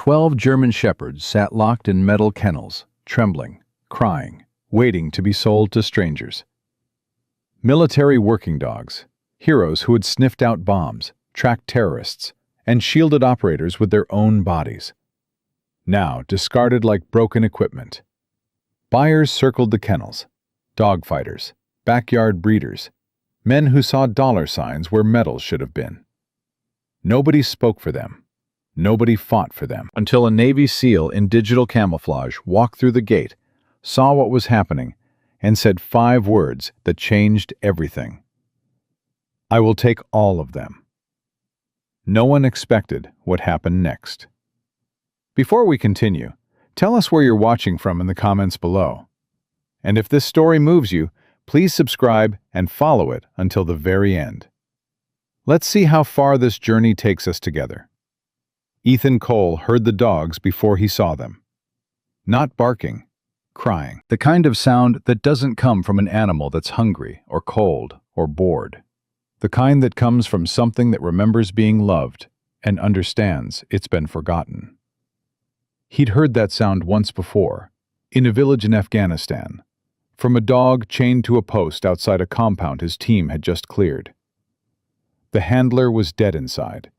12 German shepherds sat locked in metal kennels, trembling, crying, waiting to be sold to strangers. Military working dogs, heroes who had sniffed out bombs, tracked terrorists, and shielded operators with their own bodies. Now discarded like broken equipment. Buyers circled the kennels, dogfighters, backyard breeders, men who saw dollar signs where medals should have been. Nobody spoke for them. Nobody fought for them. Until a Navy SEAL in digital camouflage walked through the gate, saw what was happening, and said 5 words that changed everything. "I will take all of them." No one expected what happened next. Before we continue, tell us where you're watching from in the comments below. And if this story moves you, please subscribe and follow it until the very end. Let's see how far this journey takes us together. Ethan Cole heard the dogs before he saw them. Not barking, crying. The kind of sound that doesn't come from an animal that's hungry or cold or bored. The kind that comes from something that remembers being loved and understands it's been forgotten. He'd heard that sound once before, in a village in Afghanistan, from a dog chained to a post outside a compound his team had just cleared. The handler was dead inside.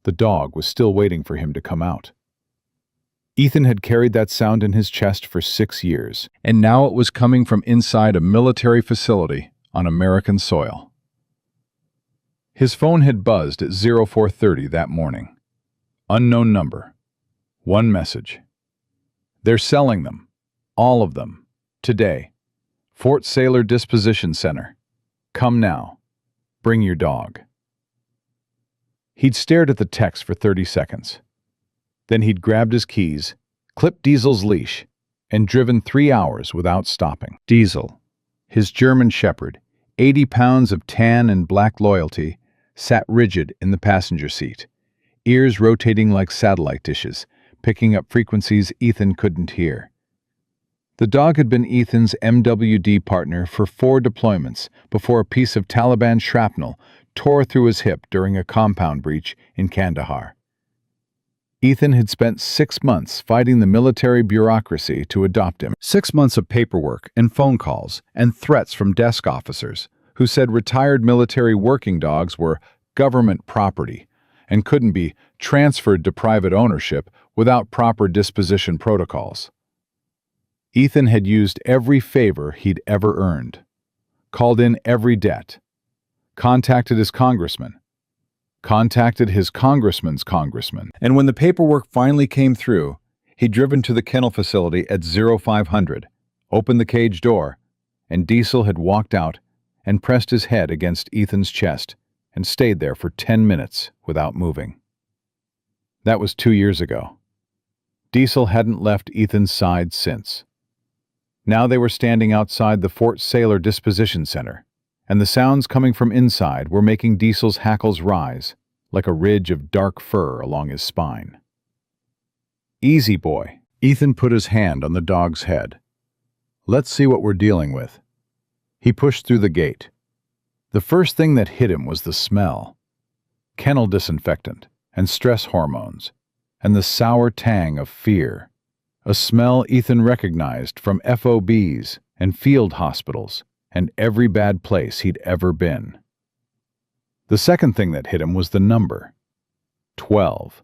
The dog was still waiting for him to come out. Ethan had carried that sound in his chest for 6 years, and now it was coming from inside a military facility on American soil. His phone had buzzed at 0430 that morning. Unknown number. One message. "They're selling them. All of them. Today. Fort Sailor Disposition Center. Come now. Bring your dog." He'd stared at the text for 30 seconds. Then he'd grabbed his keys, clipped Diesel's leash, and driven 3 hours without stopping. Diesel, his German shepherd, 80 pounds of tan and black loyalty, sat rigid in the passenger seat, ears rotating like satellite dishes, picking up frequencies Ethan couldn't hear. The dog had been Ethan's MWD partner for 4 deployments before a piece of Taliban shrapnel tore through his hip during a compound breach in Kandahar. Ethan had spent 6 months fighting the military bureaucracy to adopt him. 6 months of paperwork and phone calls and threats from desk officers who said retired military working dogs were government property and couldn't be transferred to private ownership without proper disposition protocols. Ethan had used every favor he'd ever earned, called in every debt, contacted his congressman, contacted his congressman's congressman, and when the paperwork finally came through, he'd driven to the kennel facility at 0500, opened the cage door, and Diesel had walked out and pressed his head against Ethan's chest and stayed there for 10 minutes without moving. That was 2 years ago. Diesel hadn't left Ethan's side since. Now they were standing outside the Fort Sailor Disposition Center, and the sounds coming from inside were making Diesel's hackles rise, like a ridge of dark fur along his spine. "Easy, boy." Ethan put his hand on the dog's head. "Let's see what we're dealing with." He pushed through the gate. The first thing that hit him was the smell. Kennel disinfectant and stress hormones, and the sour tang of fear. A smell Ethan recognized from FOBs and field hospitals and every bad place he'd ever been. The second thing that hit him was the number. 12.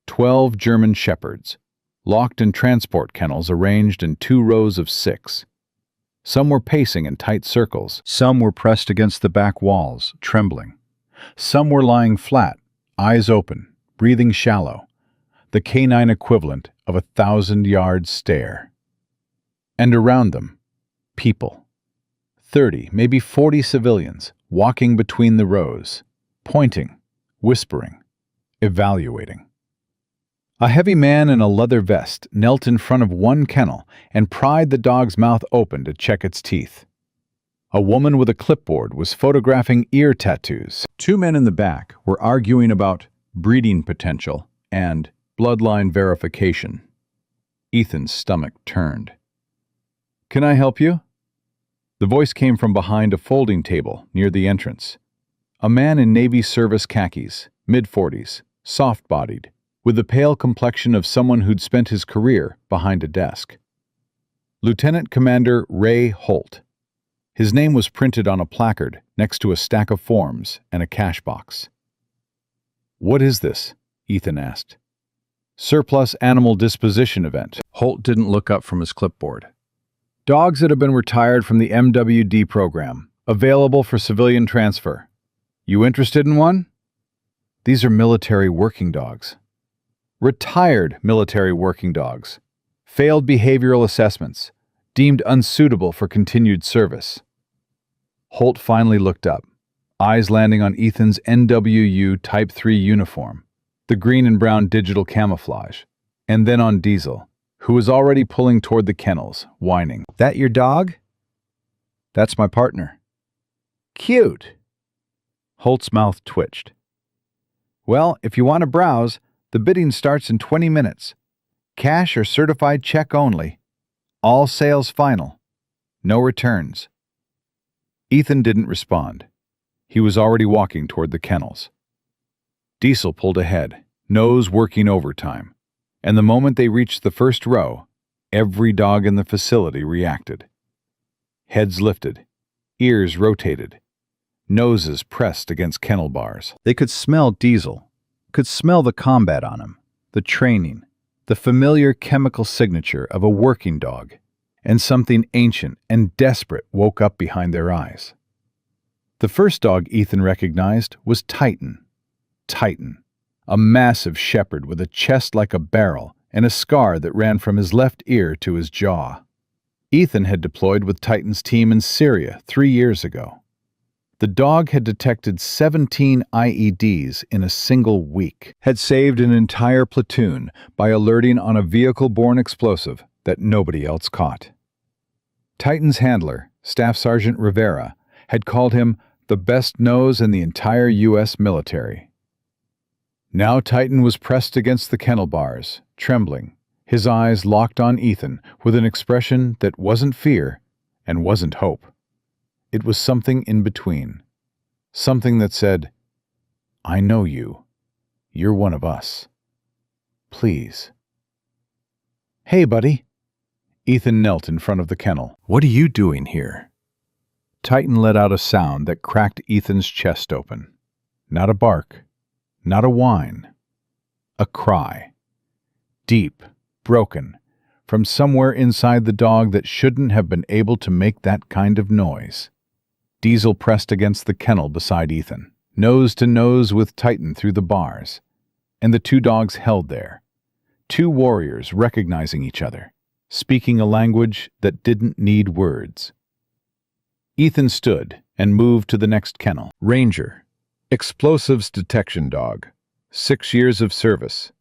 12 German shepherds, locked in transport kennels arranged in 2 rows of 6. Some were pacing in tight circles. Some were pressed against the back walls, trembling. Some were lying flat, eyes open, breathing shallow, the canine equivalent of a 1,000-yard stare. And around them, people. 30, maybe 40 civilians, walking between the rows, pointing, whispering, evaluating. A heavy man in a leather vest knelt in front of one kennel and pried the dog's mouth open to check its teeth. A woman with a clipboard was photographing ear tattoos. 2 men in the back were arguing about breeding potential and bloodline verification. Ethan's stomach turned. "Can I help you?" The voice came from behind a folding table near the entrance. A man in Navy service khakis, mid-40s, soft-bodied, with the pale complexion of someone who'd spent his career behind a desk. Lieutenant Commander Ray Holt. His name was printed on a placard next to a stack of forms and a cash box. "What is this?" Ethan asked. "Surplus Animal Disposition Event." Holt didn't look up from his clipboard. "Dogs that have been retired from the MWD program, available for civilian transfer. You interested in one?" "These are military working dogs." "Retired military working dogs. Failed behavioral assessments. Deemed unsuitable for continued service." Holt finally looked up, eyes landing on Ethan's NWU Type 3 uniform, the green and brown digital camouflage, and then on Diesel, who was already pulling toward the kennels, whining. "That your dog?" "That's my partner." "Cute." Holt's mouth twitched. "Well, if you want to browse, the bidding starts in 20 minutes. Cash or certified check only. All sales final. No returns." Ethan didn't respond. He was already walking toward the kennels. Diesel pulled ahead, nose working overtime, and the moment they reached the first row, every dog in the facility reacted. Heads lifted, ears rotated, noses pressed against kennel bars. They could smell Diesel, could smell the combat on him, the training, the familiar chemical signature of a working dog, and something ancient and desperate woke up behind their eyes. The first dog Ethan recognized was Titan. Titan, a massive shepherd with a chest like a barrel and a scar that ran from his left ear to his jaw. Ethan had deployed with Titan's team in Syria 3 years ago. The dog had detected 17 IEDs in a single week, had saved an entire platoon by alerting on a vehicle-borne explosive that nobody else caught. Titan's handler, Staff Sergeant Rivera, had called him the best nose in the entire U.S. military. Now Titan was pressed against the kennel bars, trembling, his eyes locked on Ethan with an expression that wasn't fear and wasn't hope. It was something in between. Something that said, "I know you. You're one of us. Please." "Hey, buddy." Ethan knelt in front of the kennel. "What are you doing here?" Titan let out a sound that cracked Ethan's chest open. Not a bark, not a whine. A cry. Deep, broken, from somewhere inside the dog that shouldn't have been able to make that kind of noise. Diesel pressed against the kennel beside Ethan, nose to nose with Titan through the bars, and the two dogs held there. Two warriors recognizing each other, speaking a language that didn't need words. Ethan stood and moved to the next kennel. Ranger, explosives detection dog, 6 years of service,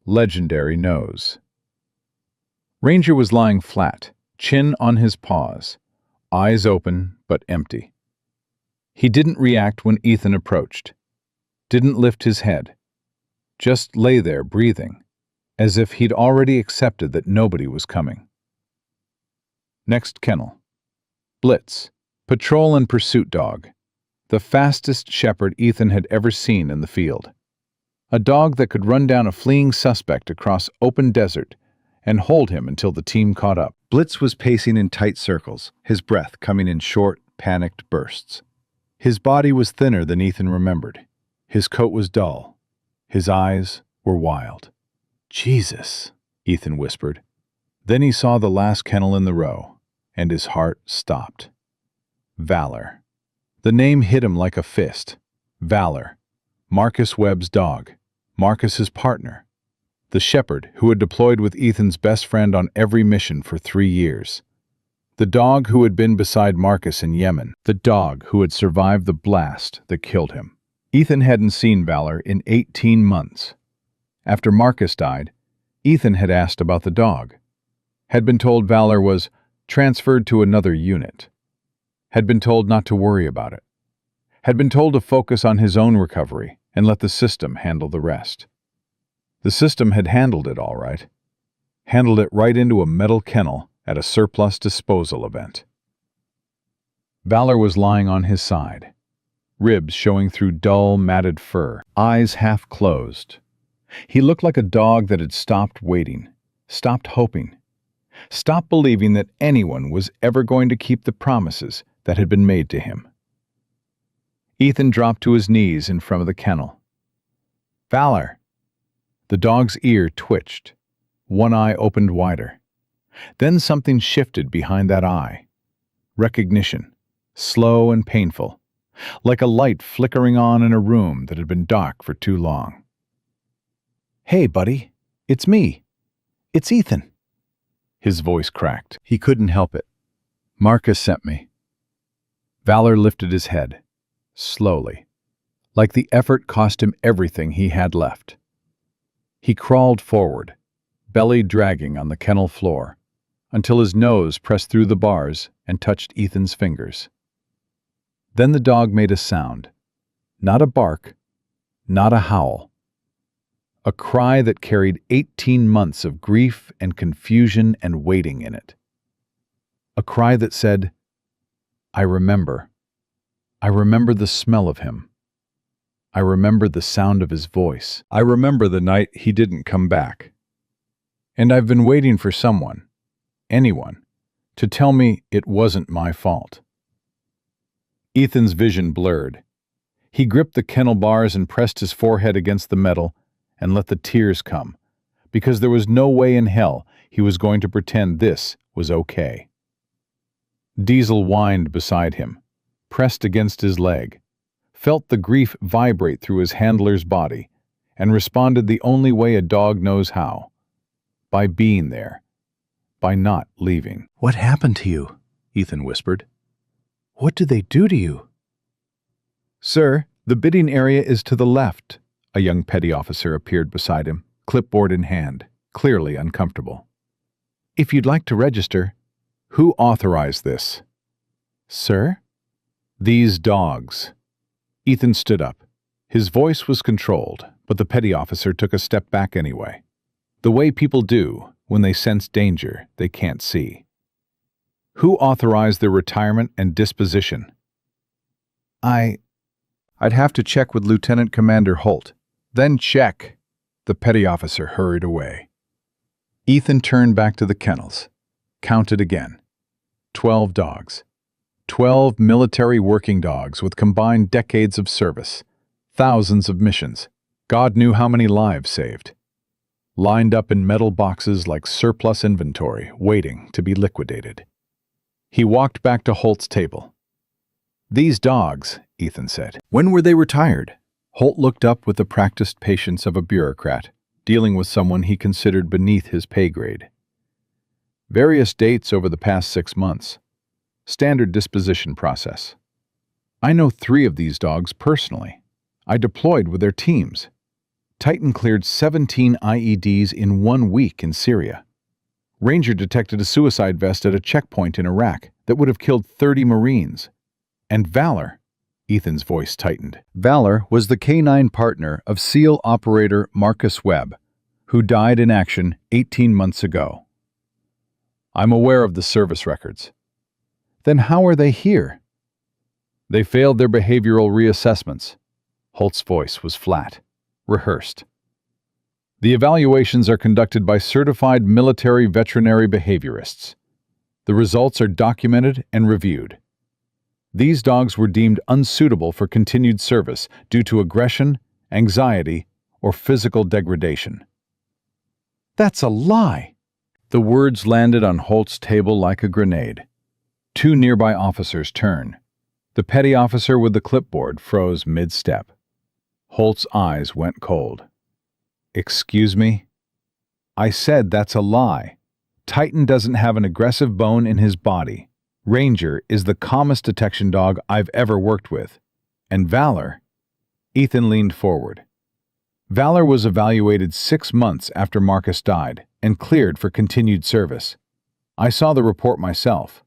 legendary nose. Ranger was lying flat, chin on his paws, eyes open but empty. He didn't react when Ethan approached, didn't lift his head, just lay there breathing, as if he'd already accepted that nobody was coming. Next kennel. Blitz, patrol and pursuit dog, the fastest shepherd Ethan had ever seen in the field. A dog that could run down a fleeing suspect across open desert and hold him until the team caught up. Blitz was pacing in tight circles, his breath coming in short, panicked bursts. His body was thinner than Ethan remembered. His coat was dull. His eyes were wild. "Jesus," Ethan whispered. Then he saw the last kennel in the row, and his heart stopped. Valor. The name hit him like a fist. Valor. Marcus Webb's dog. Marcus's partner. The shepherd who had deployed with Ethan's best friend on every mission for 3 years. The dog who had been beside Marcus in Yemen. The dog who had survived the blast that killed him. Ethan hadn't seen Valor in 18 months. After Marcus died, Ethan had asked about the dog. Had been told Valor was transferred to another unit. Had been told not to worry about it. Had been told to focus on his own recovery and let the system handle the rest. The system had handled it all right. Handled it right into a metal kennel at a surplus disposal event. Valor was lying on his side, ribs showing through dull, matted fur, eyes half closed. He looked like a dog that had stopped waiting, stopped hoping, stopped believing that anyone was ever going to keep the promises that had been made to him. Ethan dropped to his knees in front of the kennel. "Valor!" The dog's ear twitched. One eye opened wider. Then something shifted behind that eye. Recognition, slow and painful, like a light flickering on in a room that had been dark for too long. "Hey, buddy, it's me. It's Ethan." His voice cracked. He couldn't help it. "Marcus sent me." Valor lifted his head, slowly, like the effort cost him everything he had left. He crawled forward, belly dragging on the kennel floor, until his nose pressed through the bars and touched Ethan's fingers. Then the dog made a sound. Not a bark, not a howl. A cry that carried 18 months of grief and confusion and waiting in it. A cry that said, "I remember. I remember the smell of him. I remember the sound of his voice. I remember the night he didn't come back. And I've been waiting for someone, anyone, to tell me it wasn't my fault." Ethan's vision blurred. He gripped the kennel bars and pressed his forehead against the metal and let the tears come, because there was no way in hell he was going to pretend this was okay. Diesel whined beside him, pressed against his leg, felt the grief vibrate through his handler's body, and responded the only way a dog knows how: by being there, by not leaving. "What happened to you?" Ethan whispered. "What did they do to you?" "Sir, the bidding area is to the left." A young petty officer appeared beside him, clipboard in hand, clearly uncomfortable. "If you'd like to register." "Who authorized this?" "Sir?" "These dogs." Ethan stood up. His voice was controlled, but the petty officer took a step back anyway. The way people do when they sense danger they can't see. "Who authorized their retirement and disposition?" I'd have to check with Lieutenant Commander Holt." "Then check." The petty officer hurried away. Ethan turned back to the kennels, counted again. 12 dogs. 12 military working dogs with combined decades of service, thousands of missions, God knew how many lives saved. Lined up in metal boxes like surplus inventory, waiting to be liquidated. He walked back to Holt's table. "These dogs," Ethan said. "When were they retired?" Holt looked up with the practiced patience of a bureaucrat, dealing with someone he considered beneath his pay grade. "Various dates over the past 6 months. Standard disposition process. I know 3 of these dogs personally. I deployed with their teams. Titan cleared 17 IEDs in 1 week in Syria. Ranger detected a suicide vest at a checkpoint in Iraq that would have killed 30 Marines. And Valor," Ethan's voice tightened. "Valor was the K-9 partner of SEAL operator Marcus Webb, who died in action 18 months ago. I'm aware of the service records." "Then how are they here?" "They failed their behavioral reassessments." Holt's voice was flat, rehearsed. "The evaluations are conducted by certified military veterinary behaviorists. The results are documented and reviewed. These dogs were deemed unsuitable for continued service due to aggression, anxiety, or physical degradation." "That's a lie!" The words landed on Holt's table like a grenade. 2 nearby officers turned. The petty officer with the clipboard froze mid-step. Holt's eyes went cold. "Excuse me?" "I said that's a lie. Titan doesn't have an aggressive bone in his body. Ranger is the calmest detection dog I've ever worked with. And Valor..." Ethan leaned forward. "Valor was evaluated 6 months after Marcus died and cleared for continued service. I saw the report myself.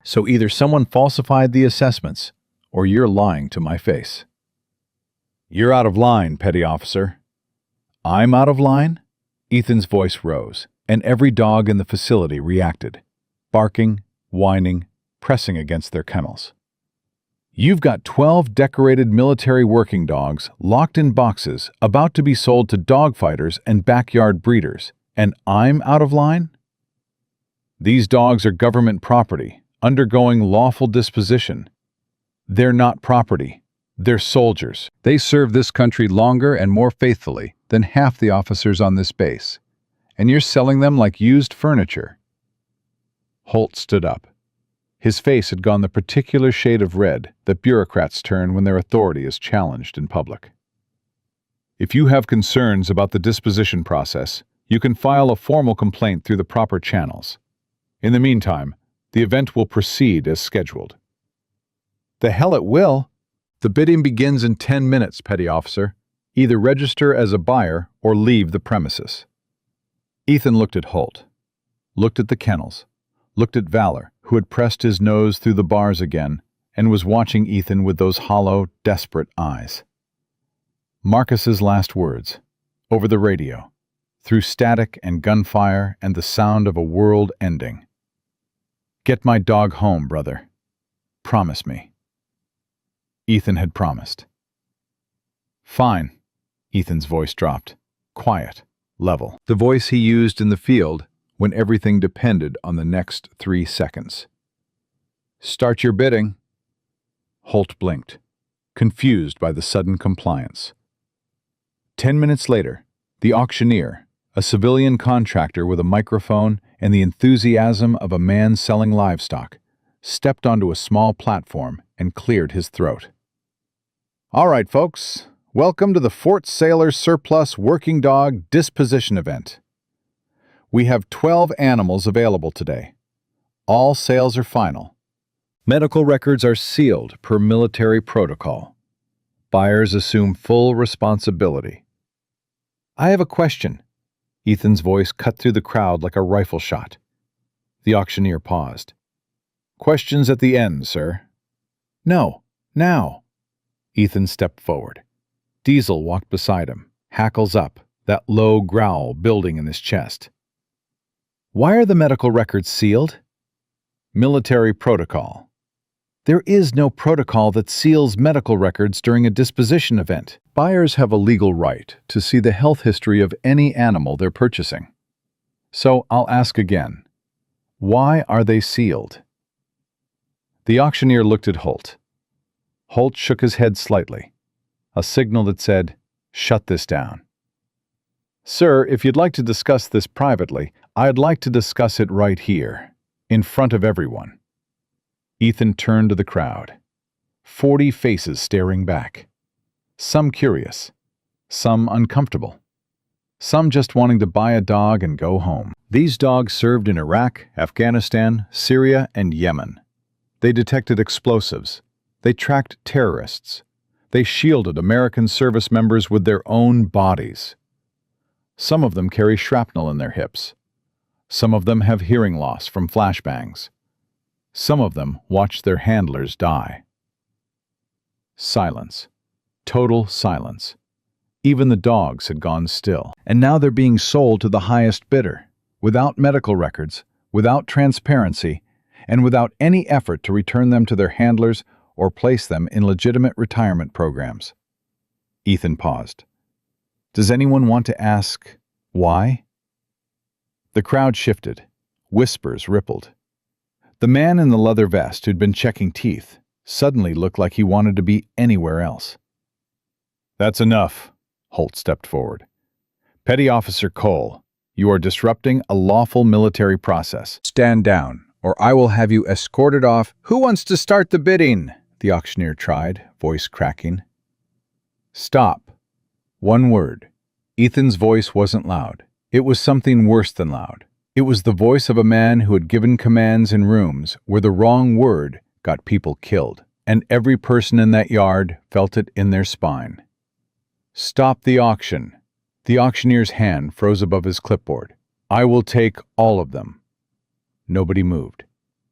So either someone falsified the assessments, or you're lying to my face." "You're out of line, petty officer." "I'm out of line?" Ethan's voice rose, and every dog in the facility reacted, barking, whining, pressing against their kennels. You've got 12 decorated military working dogs locked in boxes about to be sold to dogfighters and backyard breeders, and I'm out of line? These dogs are government property, undergoing lawful disposition. They're not property. They're soldiers. They serve this country longer and more faithfully than half the officers on this base. And you're selling them like used furniture. Holt stood up. His face had gone the particular shade of red that bureaucrats turn when their authority is challenged in public. If you have concerns about the disposition process, you can file a formal complaint through the proper channels. In the meantime, the event will proceed as scheduled. The hell it will! The bidding begins in 10 minutes, Petty Officer. Either register as a buyer or leave the premises. Ethan looked at Holt, looked at the kennels, looked at Valor, who had pressed his nose through the bars again and was watching Ethan with those hollow, desperate eyes. Marcus's last words, over the radio, through static and gunfire and the sound of a world ending. Get my dog home, brother. Promise me. Ethan had promised. Fine. Ethan's voice dropped. Quiet, level. The voice he used in the field when everything depended on the next 3 seconds. Start your bidding. Holt blinked, confused by the sudden compliance. 10 minutes later, the auctioneer, a civilian contractor with a microphone and the enthusiasm of a man selling livestock, stepped onto a small platform and cleared his throat. All right, folks, welcome to the Fort Sailor Surplus Working Dog Disposition Event. We have 12 animals available today. All sales are final. Medical records are sealed per military protocol. Buyers assume full responsibility. I have a question. Ethan's voice cut through the crowd like a rifle shot. The auctioneer paused. Questions at the end, sir. No, now. Ethan stepped forward. Diesel walked beside him, hackles up, that low growl building in his chest. Why are the medical records sealed? Military protocol. There is no protocol that seals medical records during a disposition event. Buyers have a legal right to see the health history of any animal they're purchasing. So I'll ask again. Why are they sealed? The auctioneer looked at Holt. Holt shook his head slightly, a signal that said, shut this down. Sir, if you'd like to discuss this privately, I'd like to discuss it right here, in front of everyone. Ethan turned to the crowd. 40 faces staring back. Some curious, some uncomfortable, some just wanting to buy a dog and go home. These dogs served in Iraq, Afghanistan, Syria, and Yemen. They detected explosives. They tracked terrorists. They shielded American service members with their own bodies. Some of them carry shrapnel in their hips. Some of them have hearing loss from flashbangs. Some of them watched their handlers die. Silence. Total silence. Even the dogs had gone still. And now they're being sold to the highest bidder, without medical records, without transparency, and without any effort to return them to their handlers or place them in legitimate retirement programs. Ethan paused. Does anyone want to ask why? The crowd shifted. Whispers rippled. The man in the leather vest who'd been checking teeth suddenly looked like he wanted to be anywhere else. That's enough, Holt stepped forward. Petty Officer Cole, you are disrupting a lawful military process. Stand down, or I will have you escorted off. Who wants to start the bidding? The auctioneer tried, voice cracking. Stop. One word. Ethan's voice wasn't loud. It was something worse than loud. It was the voice of a man who had given commands in rooms where the wrong word got people killed, and every person in that yard felt it in their spine. Stop the auction. The auctioneer's hand froze above his clipboard. I will take all of them. Nobody moved.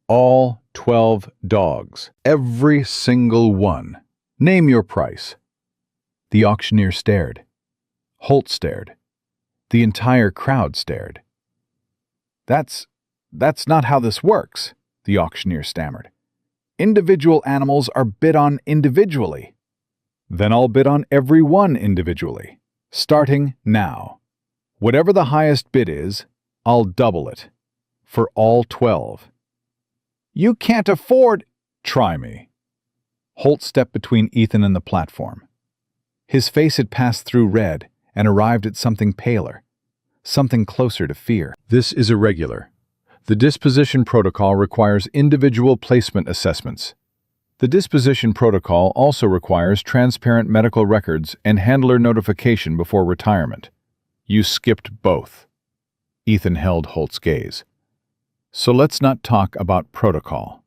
All 12 dogs. Every single one. Name your price. The auctioneer stared. Holt stared. The entire crowd stared. That's not how this works, the auctioneer stammered. Individual animals are bid on individually. Then I'll bid on every one individually, starting now. Whatever the highest bid is, I'll double it. For all 12. You can't afford... Try me. Holt stepped between Ethan and the platform. His face had passed through red and arrived at something paler, something closer to fear. This is irregular. The disposition protocol requires individual placement assessments. The disposition protocol also requires transparent medical records and handler notification before retirement. You skipped both. Ethan held Holt's gaze. So let's not talk about protocol.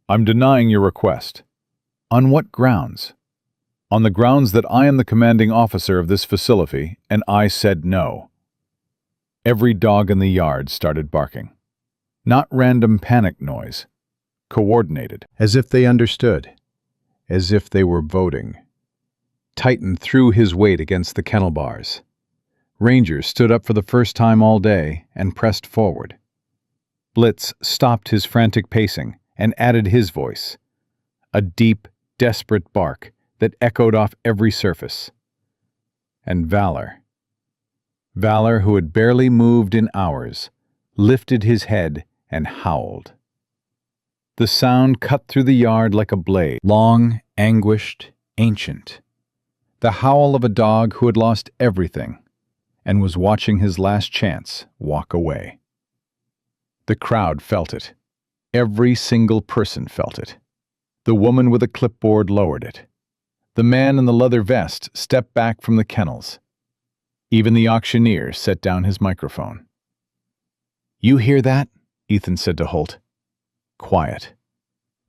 I'm denying your request. On what grounds? On the grounds that I am the commanding officer of this facility, and I said no. Every dog in the yard started barking. Not random panic noise. Coordinated. As if they understood. As if they were voting. Titan threw his weight against the kennel bars. Ranger stood up for the first time all day and pressed forward. Blitz stopped his frantic pacing and added his voice. A deep, desperate bark that echoed off every surface. And Valor. Valor, who had barely moved in hours, lifted his head and howled. The sound cut through the yard like a blade, long, anguished, ancient. The howl of a dog who had lost everything and was watching his last chance walk away. The crowd felt it. Every single person felt it. The woman with a clipboard lowered it. The man in the leather vest stepped back from the kennels. Even the auctioneer set down his microphone. You hear that? Ethan said to Holt. Quiet.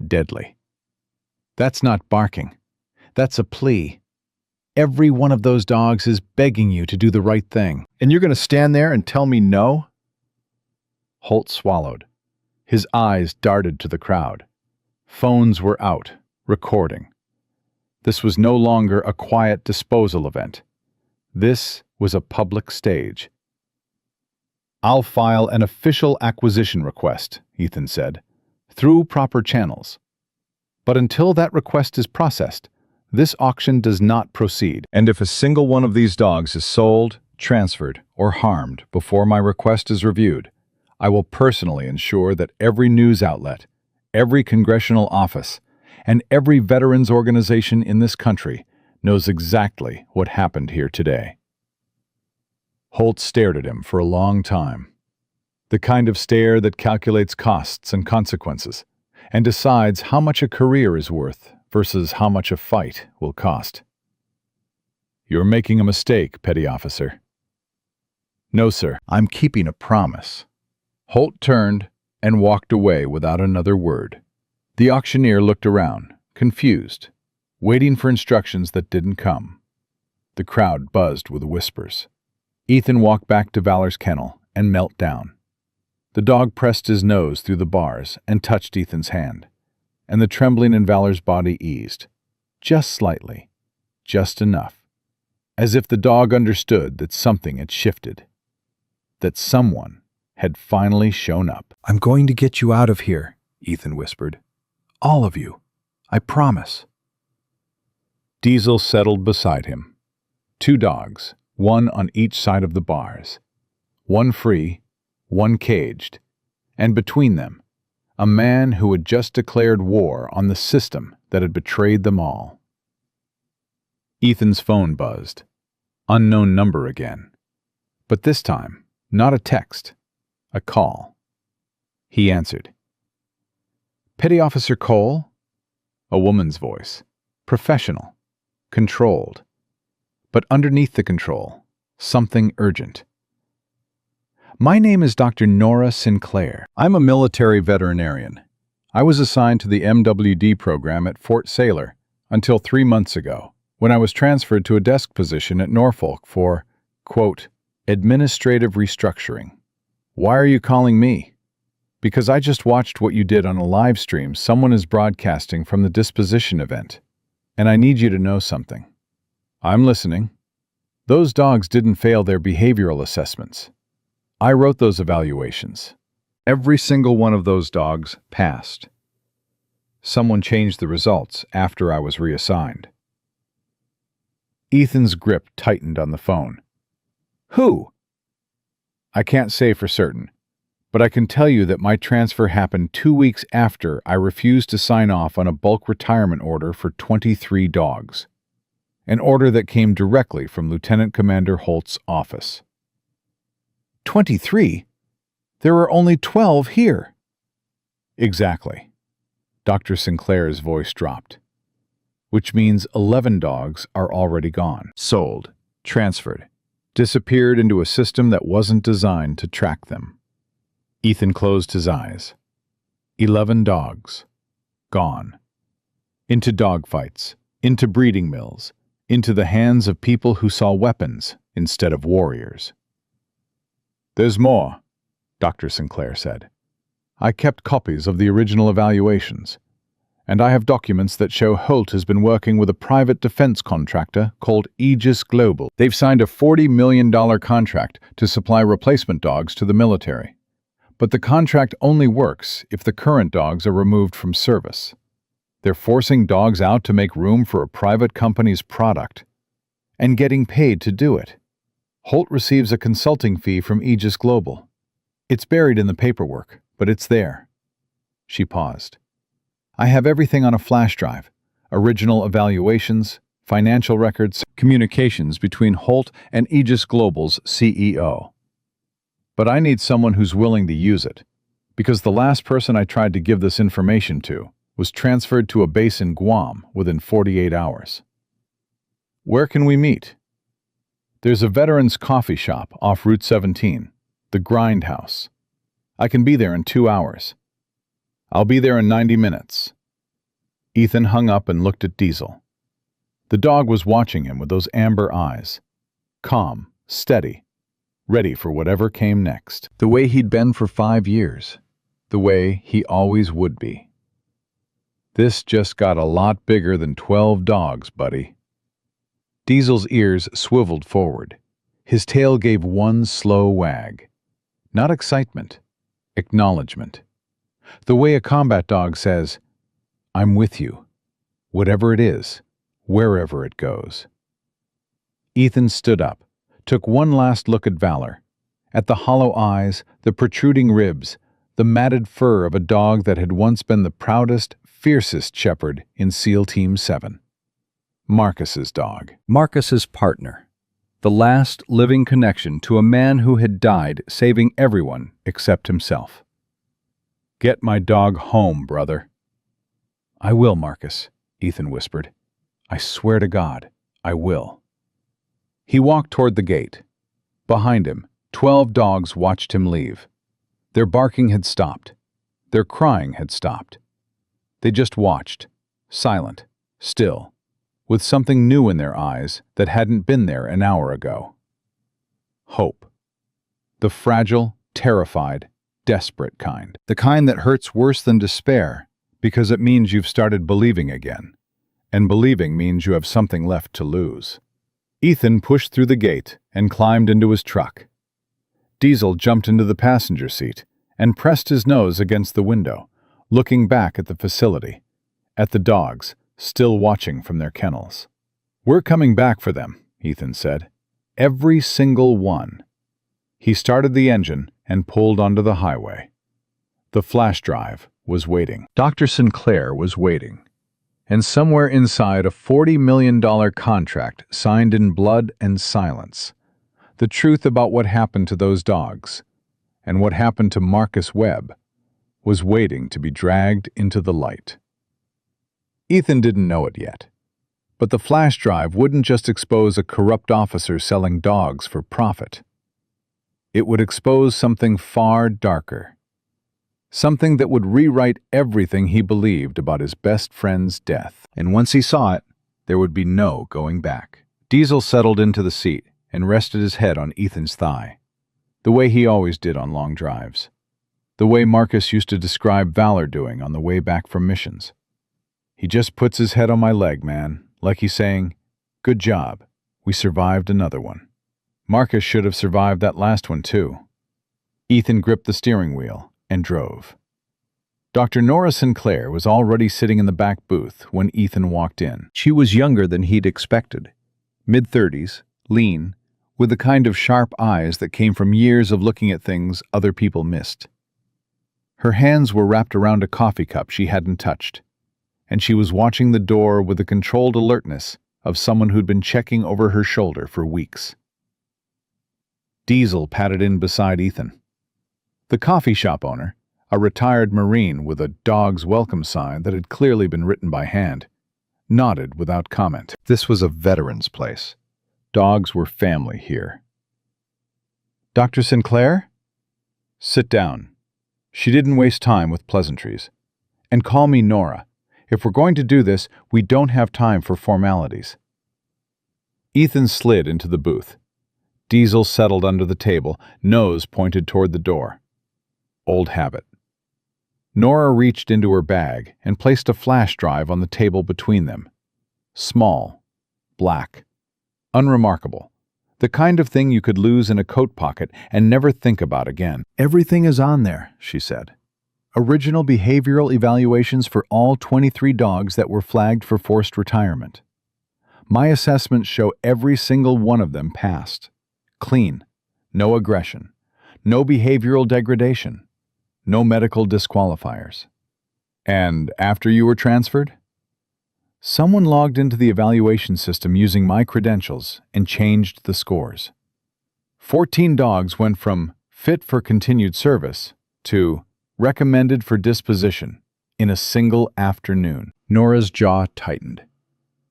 Deadly. That's not barking. That's a plea. Every one of those dogs is begging you to do the right thing. And you're going to stand there and tell me no? Holt swallowed. His eyes darted to the crowd. Phones were out, recording. This was no longer a quiet disposal event. This was a public stage. I'll file an official acquisition request, Ethan said, through proper channels. But until that request is processed, this auction does not proceed. And if a single one of these dogs is sold, transferred, or harmed before my request is reviewed, I will personally ensure that every news outlet, every congressional office, and every veterans organization in this country knows exactly what happened here today. Holt stared at him for a long time. The kind of stare that calculates costs and consequences, and decides how much a career is worth versus how much a fight will cost. You're making a mistake, Petty Officer. No, sir, I'm keeping a promise. Holt turned and walked away without another word. The auctioneer looked around, confused, waiting for instructions that didn't come. The crowd buzzed with whispers. Ethan walked back to Valor's kennel and knelt down. The dog pressed his nose through the bars and touched Ethan's hand, and the trembling in Valor's body eased, just slightly, just enough, as if the dog understood that something had shifted, that someone had finally shown up. I'm going to get you out of here, Ethan whispered. All of you. I promise. Diesel settled beside him. 2 dogs, one on each side of the bars. One free, one caged, and between them, a man who had just declared war on the system that had betrayed them all. Ethan's phone buzzed. Unknown number again. But this time, not a text, a call. He answered. Petty Officer Cole? A woman's voice. Professional. Controlled. But underneath the control, something urgent. My name is Dr. Nora Sinclair. I'm a military veterinarian. I was assigned to the MWD program at Fort Saylor until 3 months ago, when I was transferred to a desk position at Norfolk for, quote, administrative restructuring. Why are you calling me? Because I just watched what you did on a live stream someone is broadcasting from the disposition event, and I need you to know something. I'm listening. Those dogs didn't fail their behavioral assessments. I wrote those evaluations. Every single one of those dogs passed. Someone changed the results after I was reassigned. Ethan's grip tightened on the phone. Who? I can't say for certain, but I can tell you that my transfer happened 2 weeks after I refused to sign off on a bulk retirement order for 23 dogs. An order that came directly from Lieutenant Commander Holt's office. 23? There are only 12 here. Exactly. Dr. Sinclair's voice dropped. Which means 11 dogs are already gone. Sold. Transferred. Disappeared into a system that wasn't designed to track them. Ethan closed his eyes. 11 dogs. Gone. Into dogfights. Into breeding mills. Into the hands of people who saw weapons instead of warriors. There's more, Dr. Sinclair said. I kept copies of the original evaluations, and I have documents that show Holt has been working with a private defense contractor called Aegis Global. They've signed a $40 million contract to supply replacement dogs to the military. But the contract only works if the current dogs are removed from service. They're forcing dogs out to make room for a private company's product, and getting paid to do it. Holt receives a consulting fee from Aegis Global. It's buried in the paperwork, but it's there. She paused. I have everything on a flash drive. Original evaluations, financial records, communications between Holt and Aegis Global's CEO. But I need someone who's willing to use it, because the last person I tried to give this information to was transferred to a base in Guam within 48 hours. Where can we meet? There's a veterans coffee shop off Route 17, the Grindhouse. I can be there in 2 hours. I'll be there in 90 minutes. Ethan hung up and looked at Diesel. The dog was watching him with those amber eyes, calm, steady, ready for whatever came next. The way he'd been for 5 years, the way he always would be. This just got a lot bigger than 12 dogs, buddy. Diesel's ears swiveled forward. His tail gave one slow wag. Not excitement, acknowledgement. The way a combat dog says, I'm with you, whatever it is, wherever it goes. Ethan stood up, took one last look at Valor, at the hollow eyes, the protruding ribs, the matted fur of a dog that had once been the proudest, fiercest shepherd in SEAL Team 7. Marcus's dog. Marcus's partner. The last living connection to a man who had died saving everyone except himself. Get my dog home, brother. I will, Marcus, Ethan whispered. I swear to God, I will. He walked toward the gate. Behind him, 12 dogs watched him leave. Their barking had stopped. Their crying had stopped. They just watched, silent, still, with something new in their eyes that hadn't been there an hour ago. Hope. The fragile, terrified, desperate kind. The kind that hurts worse than despair because it means you've started believing again, and believing means you have something left to lose. Ethan pushed through the gate and climbed into his truck. Diesel jumped into the passenger seat and pressed his nose against the window, looking back at the facility, at the dogs, still watching from their kennels. We're coming back for them, Ethan said. Every single one. He started the engine and pulled onto the highway. The flash drive was waiting. Dr. Sinclair was waiting. And somewhere inside a $40 million contract signed in blood and silence, the truth about what happened to those dogs and what happened to Marcus Webb was waiting to be dragged into the light. Ethan didn't know it yet, but the flash drive wouldn't just expose a corrupt officer selling dogs for profit. It would expose something far darker, something that would rewrite everything he believed about his best friend's death. And once he saw it, there would be no going back. Diesel settled into the seat and rested his head on Ethan's thigh, the way he always did on long drives, the way Marcus used to describe Valor doing on the way back from missions. He just puts his head on my leg, man, like he's saying, good job, we survived another one. Marcus should have survived that last one too. Ethan gripped the steering wheel and drove. Dr. Nora Sinclair was already sitting in the back booth when Ethan walked in. She was younger than he'd expected. Mid-30s, lean, with the kind of sharp eyes that came from years of looking at things other people missed. Her hands were wrapped around a coffee cup she hadn't touched, and she was watching the door with the controlled alertness of someone who'd been checking over her shoulder for weeks. Diesel patted in beside Ethan. The coffee shop owner, a retired Marine with a dog's welcome sign that had clearly been written by hand, nodded without comment. This was a veteran's place. Dogs were family here. Dr. Sinclair? Sit down. She didn't waste time with pleasantries. And call me Nora. If we're going to do this, we don't have time for formalities. Ethan slid into the booth. Diesel settled under the table, nose pointed toward the door. Old habit. Nora reached into her bag and placed a flash drive on the table between them. Small, black, unremarkable, the kind of thing you could lose in a coat pocket and never think about again. Everything is on there, she said. Original behavioral evaluations for all 23 dogs that were flagged for forced retirement. My assessments show every single one of them passed. Clean, no aggression, no behavioral degradation, no medical disqualifiers. And after you were transferred? Someone logged into the evaluation system using my credentials and changed the scores. 14 dogs went from fit for continued service to recommended for disposition in a single afternoon. Nora's jaw tightened.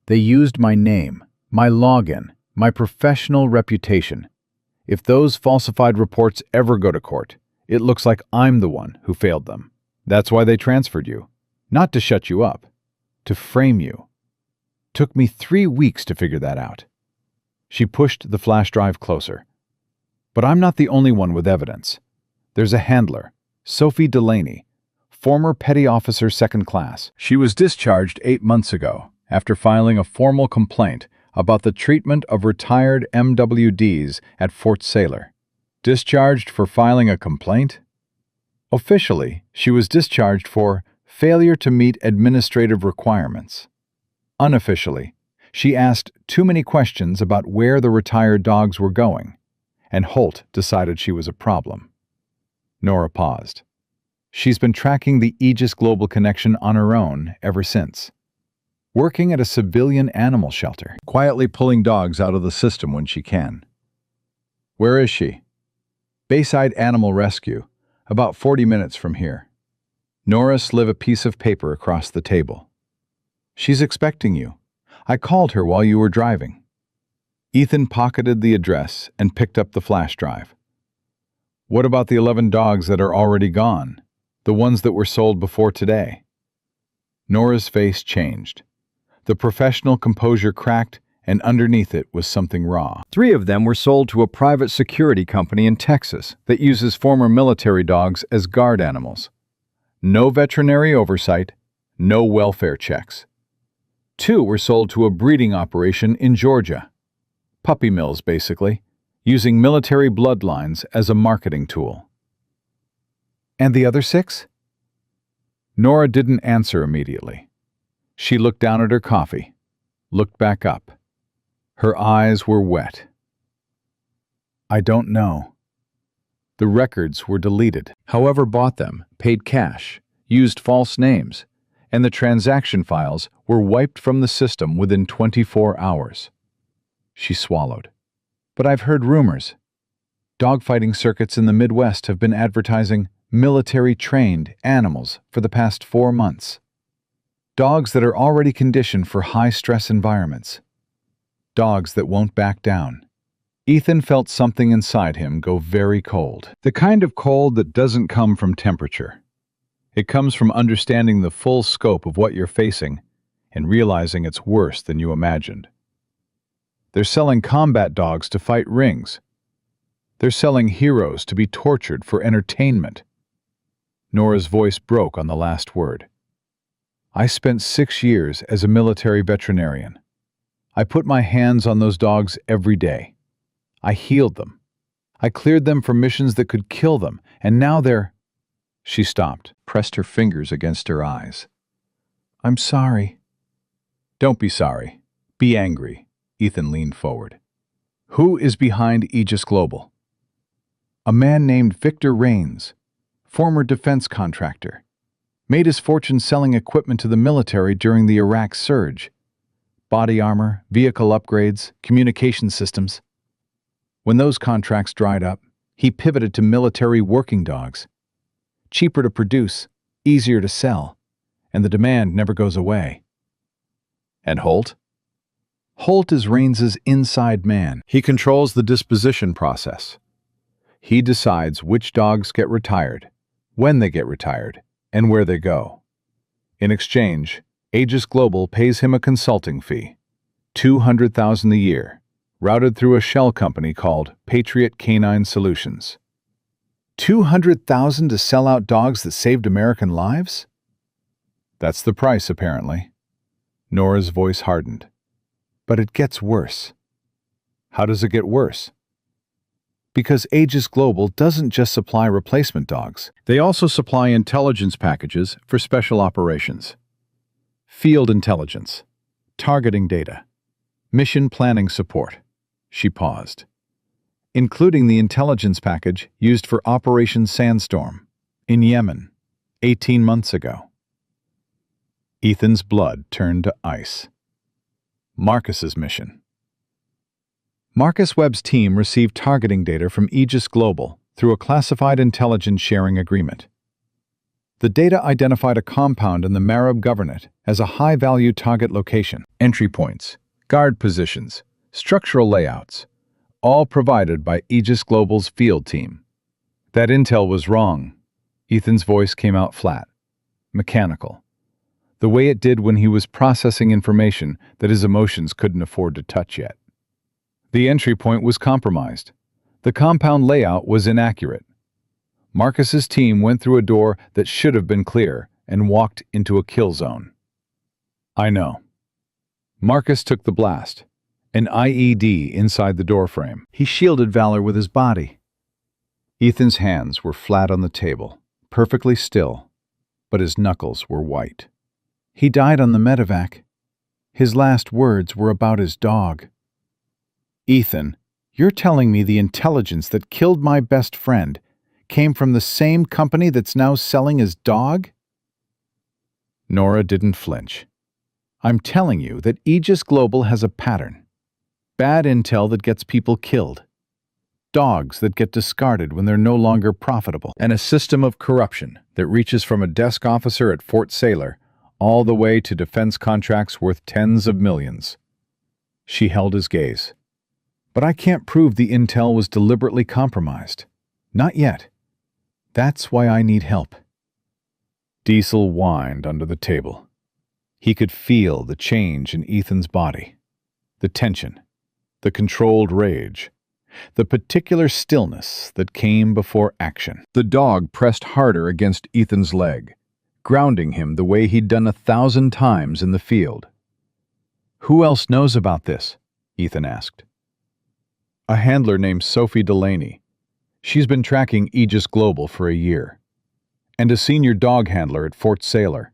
They used my name, my login, my professional reputation. If those falsified reports ever go to court, it looks like I'm the one who failed them. That's why they transferred you. Not to shut you up. To frame you. Took me 3 weeks to figure that out. She pushed the flash drive closer. But I'm not the only one with evidence. There's a handler, Sophie Delaney, former petty officer 2nd class. She was discharged 8 months ago after filing a formal complaint about the treatment of retired MWDs at Fort Saylor. Discharged for filing a complaint? Officially, she was discharged for failure to meet administrative requirements. Unofficially, she asked too many questions about where the retired dogs were going, and Holt decided she was a problem. Nora paused. She's been tracking the Aegis Global Connection on her own ever since. Working at a civilian animal shelter, quietly pulling dogs out of the system when she can. Where is she? Bayside Animal Rescue, about 40 minutes from here. Nora slid a piece of paper across the table. She's expecting you. I called her while you were driving. Ethan pocketed the address and picked up the flash drive. What about the 11 dogs that are already gone? The ones that were sold before today? Nora's face changed. The professional composure cracked, and underneath it was something raw. 3 of them were sold to a private security company in Texas that uses former military dogs as guard animals. No veterinary oversight, no welfare checks. 2 were sold to a breeding operation in Georgia. Puppy mills, basically, using military bloodlines as a marketing tool. And the other 6? Nora didn't answer immediately. She looked down at her coffee, looked back up. Her eyes were wet. I don't know. The records were deleted. Whoever bought them paid cash, used false names, and the transaction files were wiped from the system within 24 hours. She swallowed. But I've heard rumors. Dogfighting circuits in the Midwest have been advertising military-trained animals for the past 4 months. Dogs that are already conditioned for high-stress environments. Dogs that won't back down. Ethan felt something inside him go very cold. The kind of cold that doesn't come from temperature. It comes from understanding the full scope of what you're facing and realizing it's worse than you imagined. They're selling combat dogs to fight rings. They're selling heroes to be tortured for entertainment. Nora's voice broke on the last word. I spent 6 years as a military veterinarian. I put my hands on those dogs every day. I healed them. I cleared them for missions that could kill them, and now they're... She stopped. pressed her fingers against her eyes. "I'm sorry." "Don't be sorry. Be angry." Ethan leaned forward. "Who is behind Aegis Global?" "A man named Victor Rains, former defense contractor. Made his fortune selling equipment to the military during the Iraq surge. Body armor, vehicle upgrades, communication systems. When those contracts dried up, he pivoted to military working dogs. Cheaper to produce, easier to sell, and the demand never goes away." "And Holt?" "Holt is Rains's inside man. He controls the disposition process. He decides which dogs get retired, when they get retired, and where they go. In exchange, Aegis Global pays him a consulting fee, $200,000 a year, routed through a shell company called Patriot Canine Solutions." $200,000 to sell out dogs that saved American lives? "That's the price, apparently." Nora's voice hardened. "But it gets worse." "How does it get worse?" "Because Aegis Global doesn't just supply replacement dogs. They also supply intelligence packages for special operations. Field intelligence, targeting data, mission planning support." She paused. "Including the intelligence package used for Operation Sandstorm in Yemen 18 months ago." Ethan's blood turned to ice. Marcus's mission. Marcus Webb's team received targeting data from Aegis Global through a classified intelligence sharing agreement. The data identified a compound in the Marib Governorate as a high-value target location. Entry points, guard positions, structural layouts, all provided by Aegis Global's field team. That intel was wrong. Ethan's voice came out flat, mechanical, the way it did when he was processing information that his emotions couldn't afford to touch yet. The entry point was compromised. The compound layout was inaccurate. Marcus's team went through a door that should have been clear and walked into a kill zone. "I know." Marcus took the blast, an IED inside the doorframe. He shielded Valor with his body. Ethan's hands were flat on the table, perfectly still, but his knuckles were white. "He died on the medevac. His last words were about his dog." "Ethan, you're telling me the intelligence that killed my best friend came from the same company that's now selling his dog?" Nora didn't flinch. "I'm telling you that Aegis Global has a pattern. Bad intel that gets people killed. Dogs that get discarded when they're no longer profitable. And a system of corruption that reaches from a desk officer at Fort Sailor all the way to defense contracts worth tens of millions." She held his gaze. "But I can't prove the intel was deliberately compromised. Not yet. That's why I need help." Diesel whined under the table. He could feel the change in Ethan's body. The tension, the controlled rage, the particular stillness that came before action. The dog pressed harder against Ethan's leg, grounding him the way he'd done 1,000 times in the field. "Who else knows about this?" Ethan asked. "A handler named Sophie Delaney. She's been tracking Aegis Global for a year. And a senior dog handler at Fort Sailor,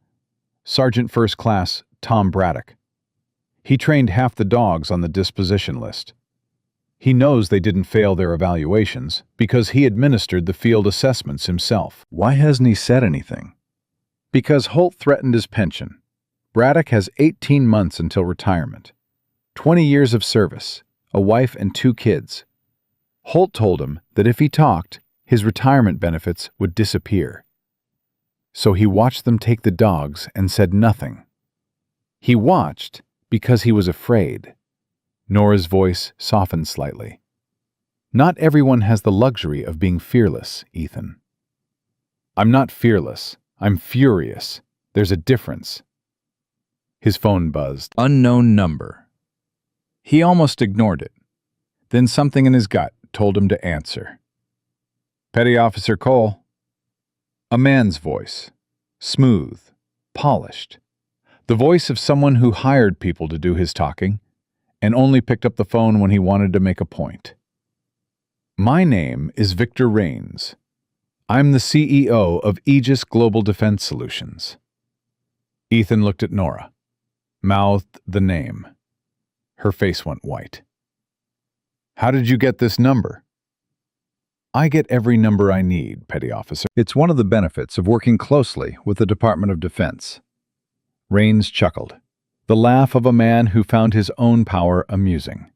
Sergeant First Class Tom Braddock. He trained half the dogs on the disposition list. He knows they didn't fail their evaluations because he administered the field assessments himself." "Why hasn't he said anything?" "Because Holt threatened his pension. Braddock has 18 months until retirement. 20 years of service, a wife and 2 kids. Holt told him that if he talked, his retirement benefits would disappear. So he watched them take the dogs and said nothing. He watched because he was afraid." Nora's voice softened slightly. "Not everyone has the luxury of being fearless, Ethan." "I'm not fearless. I'm furious. There's a difference." His phone buzzed. Unknown number. He almost ignored it. Then something in his gut told him to answer. "Petty Officer Cole." A man's voice. Smooth. Polished. The voice of someone who hired people to do his talking and only picked up the phone when he wanted to make a point. "My name is Victor Rains. I'm the CEO of Aegis Global Defense Solutions. Ethan looked at Nora, mouthed the name. Her face went white. How did you get this number? I get every number I need, Petty Officer. It's one of the benefits of working closely with the Department of Defense. Rains chuckled, the laugh of a man who found his own power amusing.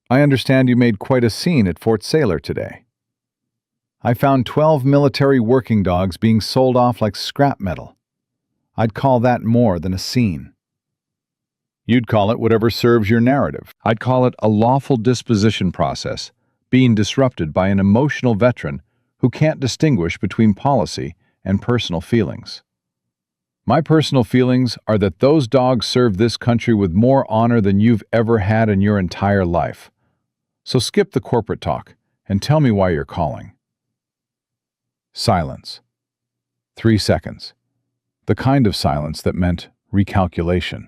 I understand you made quite a scene at Fort Sailor today. I found 12 military working dogs being sold off like scrap metal. I'd call that more than a scene. You'd call it whatever serves your narrative. I'd call it a lawful disposition process being disrupted by an emotional veteran who can't distinguish between policy and personal feelings. My personal feelings are that those dogs serve this country with more honor than you've ever had in your entire life. So skip the corporate talk and tell me why you're calling. Silence. 3 seconds. The kind of silence that meant recalculation.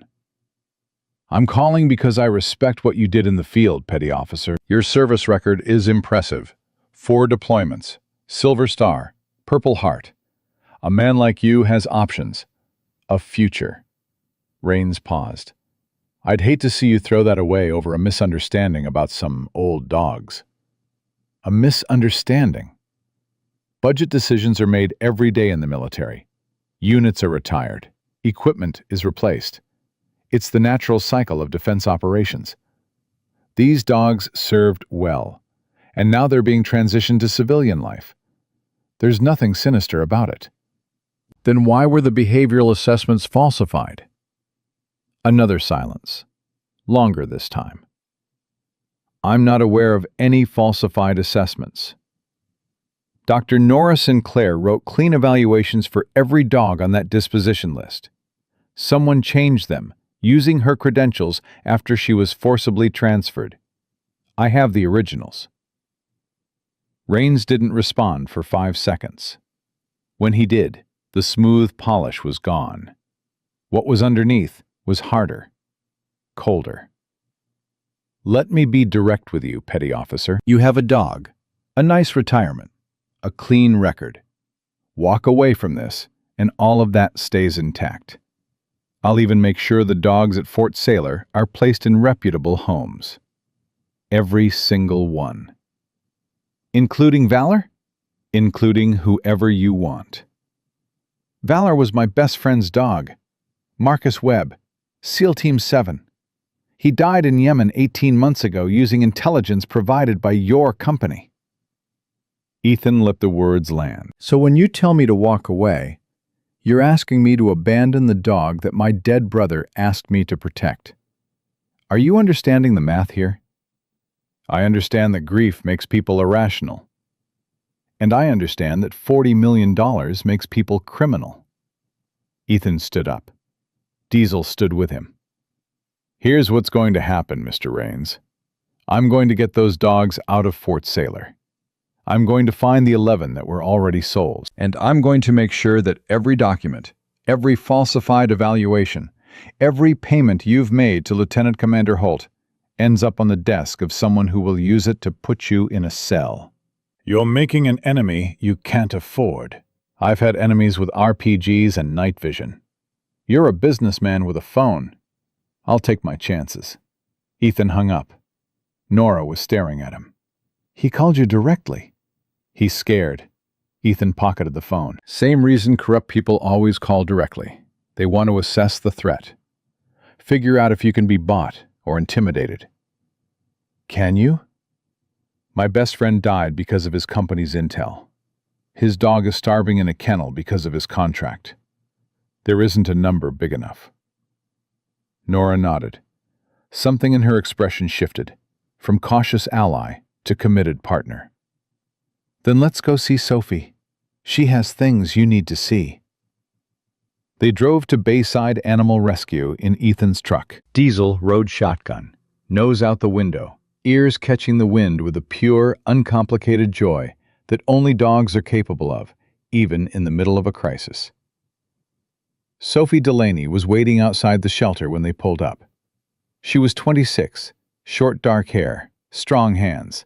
I'm calling because I respect what you did in the field, Petty Officer. Your service record is impressive. 4 deployments, Silver Star, Purple Heart. A man like you has options. A future. Rains paused. I'd hate to see you throw that away over a misunderstanding about some old dogs. A misunderstanding. Budget decisions are made every day in the military. Units are retired. Equipment is replaced. It's the natural cycle of defense operations. These dogs served well, and now they're being transitioned to civilian life. There's nothing sinister about it. Then why were the behavioral assessments falsified? Another silence. Longer this time. I'm not aware of any falsified assessments. Dr. Nora Sinclair wrote clean evaluations for every dog on that disposition list. Someone changed them, using her credentials after she was forcibly transferred. I have the originals. Rains didn't respond for 5 seconds. When he did, the smooth polish was gone. What was underneath was harder, colder. Let me be direct with you, Petty Officer. You have a dog, a nice retirement, a clean record. Walk away from this, and all of that stays intact. I'll even make sure the dogs at Fort Sailor are placed in reputable homes. Every single one. Including Valor? Including whoever you want. Valor was my best friend's dog, Marcus Webb, SEAL Team 7. He died in Yemen 18 months ago using intelligence provided by your company. Ethan let the words land. So when you tell me to walk away, you're asking me to abandon the dog that my dead brother asked me to protect. Are you understanding the math here? I understand that grief makes people irrational. And I understand that $40 million makes people criminal. Ethan stood up. Diesel stood with him. Here's what's going to happen, Mr. Rains. I'm going to get those dogs out of Fort Sailor. I'm going to find the 11 that were already sold, and I'm going to make sure that every document, every falsified evaluation, every payment you've made to Lieutenant Commander Holt ends up on the desk of someone who will use it to put you in a cell. You're making an enemy you can't afford. I've had enemies with RPGs and night vision. You're a businessman with a phone. I'll take my chances. Ethan hung up. Nora was staring at him. He called you directly. He's scared. Ethan pocketed the phone. Same reason corrupt people always call directly. They want to assess the threat. Figure out if you can be bought or intimidated. Can you? My best friend died because of his company's intel. His dog is starving in a kennel because of his contract. There isn't a number big enough. Nora nodded. Something in her expression shifted, from cautious ally to committed partner. Then let's go see Sophie. She has things you need to see. They drove to Bayside Animal Rescue in Ethan's truck. Diesel rode shotgun, nose out the window, ears catching the wind with a pure, uncomplicated joy that only dogs are capable of, even in the middle of a crisis. Sophie Delaney was waiting outside the shelter when they pulled up. She was 26, short dark hair, strong hands,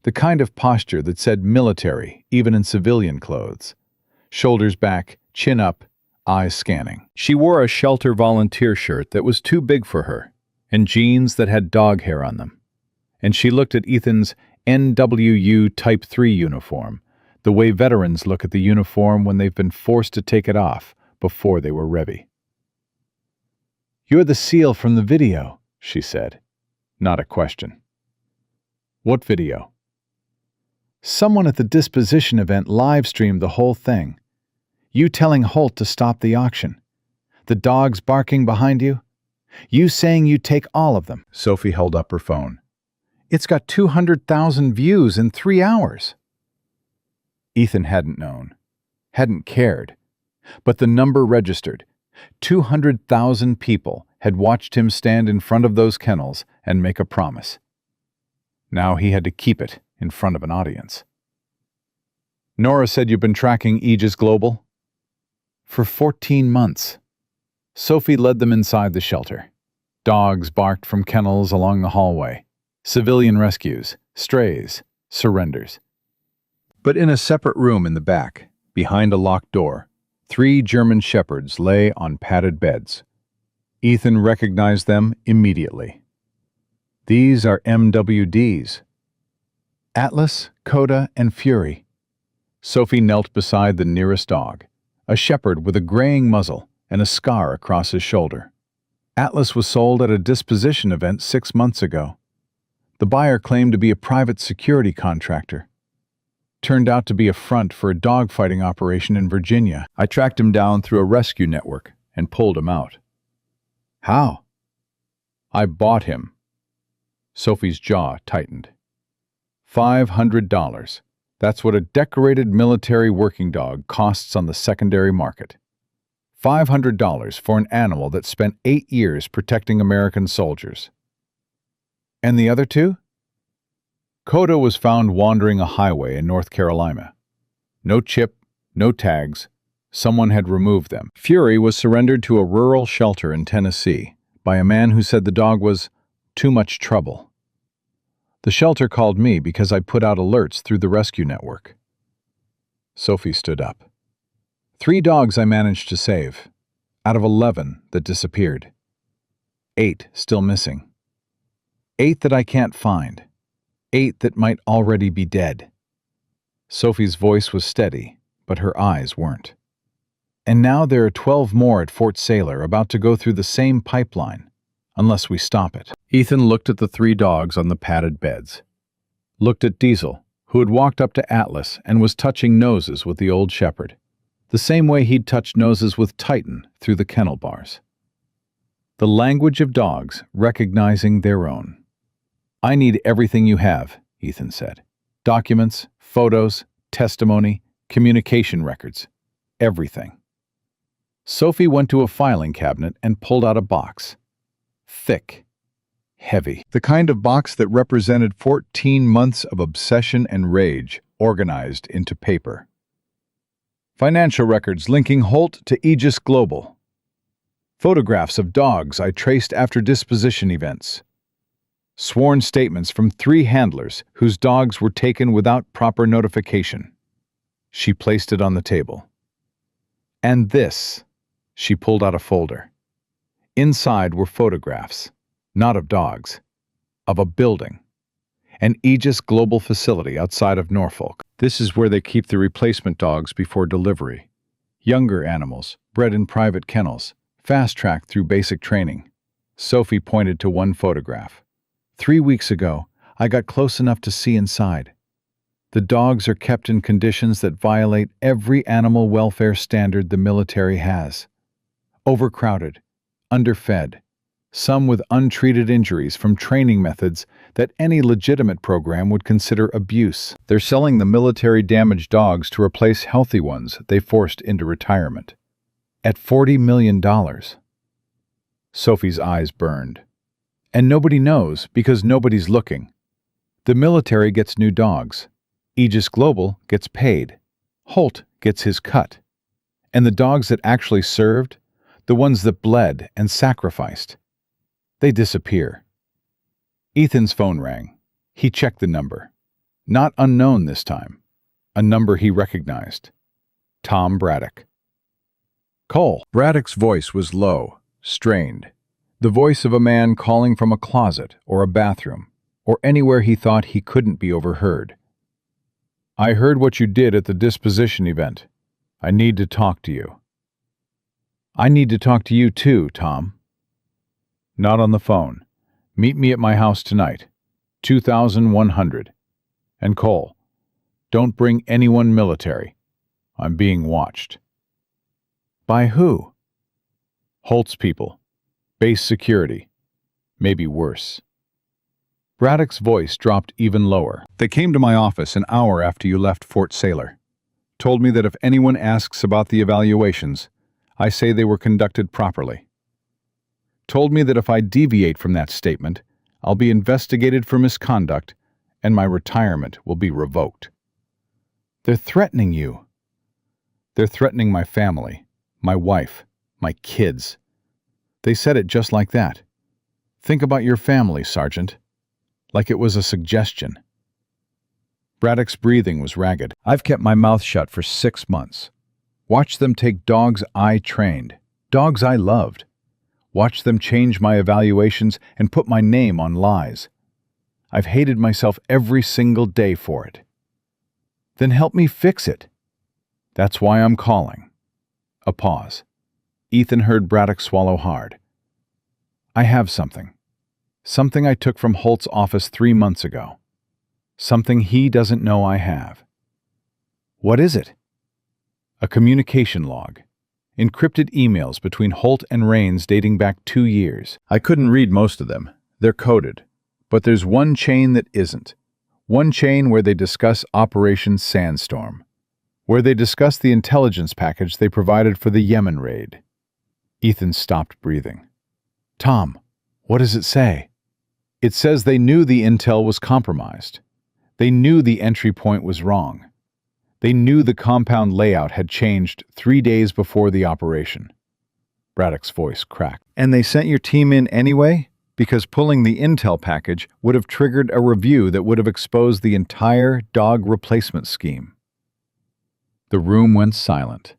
the kind of posture that said military, even in civilian clothes. Shoulders back, chin up, eyes scanning. She wore a shelter volunteer shirt that was too big for her, and jeans that had dog hair on them. And she looked at Ethan's NWU Type 3 uniform, the way veterans look at the uniform when they've been forced to take it off before they were ready. "You're the SEAL from the video," she said. Not a question. "What video?" "Someone at the disposition event live-streamed the whole thing. You telling Holt to stop the auction. The dogs barking behind you. You saying you'd take all of them." Sophie held up her phone. "It's got 200,000 views in 3 hours." Ethan hadn't known, hadn't cared, but the number registered. 200,000 people had watched him stand in front of those kennels and make a promise. Now he had to keep it in front of an audience. "Nora said you've been tracking Aegis Global?" "For 14 months. Sophie led them inside the shelter. Dogs barked from kennels along the hallway. Civilian rescues, strays, surrenders. But in a separate room in the back, behind a locked door, 3 German shepherds lay on padded beds. Ethan recognized them immediately. These are MWDs. Atlas, Coda, and Fury. Sophie knelt beside the nearest dog, a shepherd with a graying muzzle and a scar across his shoulder. Atlas was sold at a disposition event 6 months ago. The buyer claimed to be a private security contractor. Turned out to be a front for a dogfighting operation in Virginia. I tracked him down through a rescue network and pulled him out. "How?" "I bought him." Sophie's jaw tightened. $500. That's what a decorated military working dog costs on the secondary market. $500 for an animal that spent 8 years protecting American soldiers. And the other 2? Coda was found wandering a highway in North Carolina. No chip, no tags. Someone had removed them. Fury was surrendered to a rural shelter in Tennessee by a man who said the dog was too much trouble. The shelter called me because I put out alerts through the rescue network. Sophie stood up. 3 dogs I managed to save, out of 11 that disappeared. 8 still missing. 8 that I can't find. 8 that might already be dead. Sophie's voice was steady, but her eyes weren't. And now there are 12 more at Fort Saylor about to go through the same pipeline, unless we stop it. Ethan looked at the 3 dogs on the padded beds. Looked at Diesel, who had walked up to Atlas and was touching noses with the old shepherd, the same way he'd touched noses with Titan through the kennel bars. The language of dogs recognizing their own. "I need everything you have," Ethan said. "Documents, photos, testimony, communication records. Everything." Sophie went to a filing cabinet and pulled out a box. Thick. Heavy. The kind of box that represented 14 months of obsession and rage organized into paper. Financial records linking Holt to Aegis Global. Photographs of dogs I traced after disposition events. Sworn statements from 3 handlers whose dogs were taken without proper notification. She placed it on the table. And this, she pulled out a folder. Inside were photographs, not of dogs, of a building, an Aegis Global facility outside of Norfolk. This is where they keep the replacement dogs before delivery. Younger animals, bred in private kennels, fast-tracked through basic training. Sophie pointed to one photograph. 3 weeks ago, I got close enough to see inside. The dogs are kept in conditions that violate every animal welfare standard the military has. Overcrowded, underfed, some with untreated injuries from training methods that any legitimate program would consider abuse. They're selling the military damaged dogs to replace healthy ones they forced into retirement. At $40 million. Sophie's eyes burned. And nobody knows because nobody's looking. The military gets new dogs. Aegis Global gets paid. Holt gets his cut. And the dogs that actually served, the ones that bled and sacrificed, they disappear. Ethan's phone rang. He checked the number. Not unknown this time. A number he recognized. Tom Braddock. Cole. Braddock's voice was low, strained. The voice of a man calling from a closet or a bathroom, or anywhere he thought he couldn't be overheard. I heard what you did at the disposition event. I need to talk to you. I need to talk to you too, Tom. Not on the phone. Meet me at my house tonight. 2100. And Cole, don't bring anyone military. I'm being watched. By who? Holt's people. Base security. Maybe worse. Braddock's voice dropped even lower. They came to my office an hour after you left Fort Saylor. Told me that if anyone asks about the evaluations, I say they were conducted properly. Told me that if I deviate from that statement, I'll be investigated for misconduct and my retirement will be revoked. They're threatening you. They're threatening my family, my wife, my kids. They said it just like that. Think about your family, Sergeant. Like it was a suggestion. Braddock's breathing was ragged. I've kept my mouth shut for 6 months. Watched them take dogs I trained, dogs I loved. Watched them change my evaluations and put my name on lies. I've hated myself every single day for it. Then help me fix it. That's why I'm calling. A pause. Ethan heard Braddock swallow hard. I have something. Something I took from Holt's office 3 months ago. Something he doesn't know I have. What is it? A communication log. Encrypted emails between Holt and Rains dating back 2 years. I couldn't read most of them. They're coded. But there's one chain that isn't. One chain where they discuss Operation Sandstorm. Where they discuss the intelligence package they provided for the Yemen raid. Ethan stopped breathing. Tom, what does it say? It says they knew the intel was compromised. They knew the entry point was wrong. They knew the compound layout had changed 3 days before the operation. Braddock's voice cracked. And they sent your team in anyway? Because pulling the intel package would have triggered a review that would have exposed the entire dog replacement scheme. The room went silent.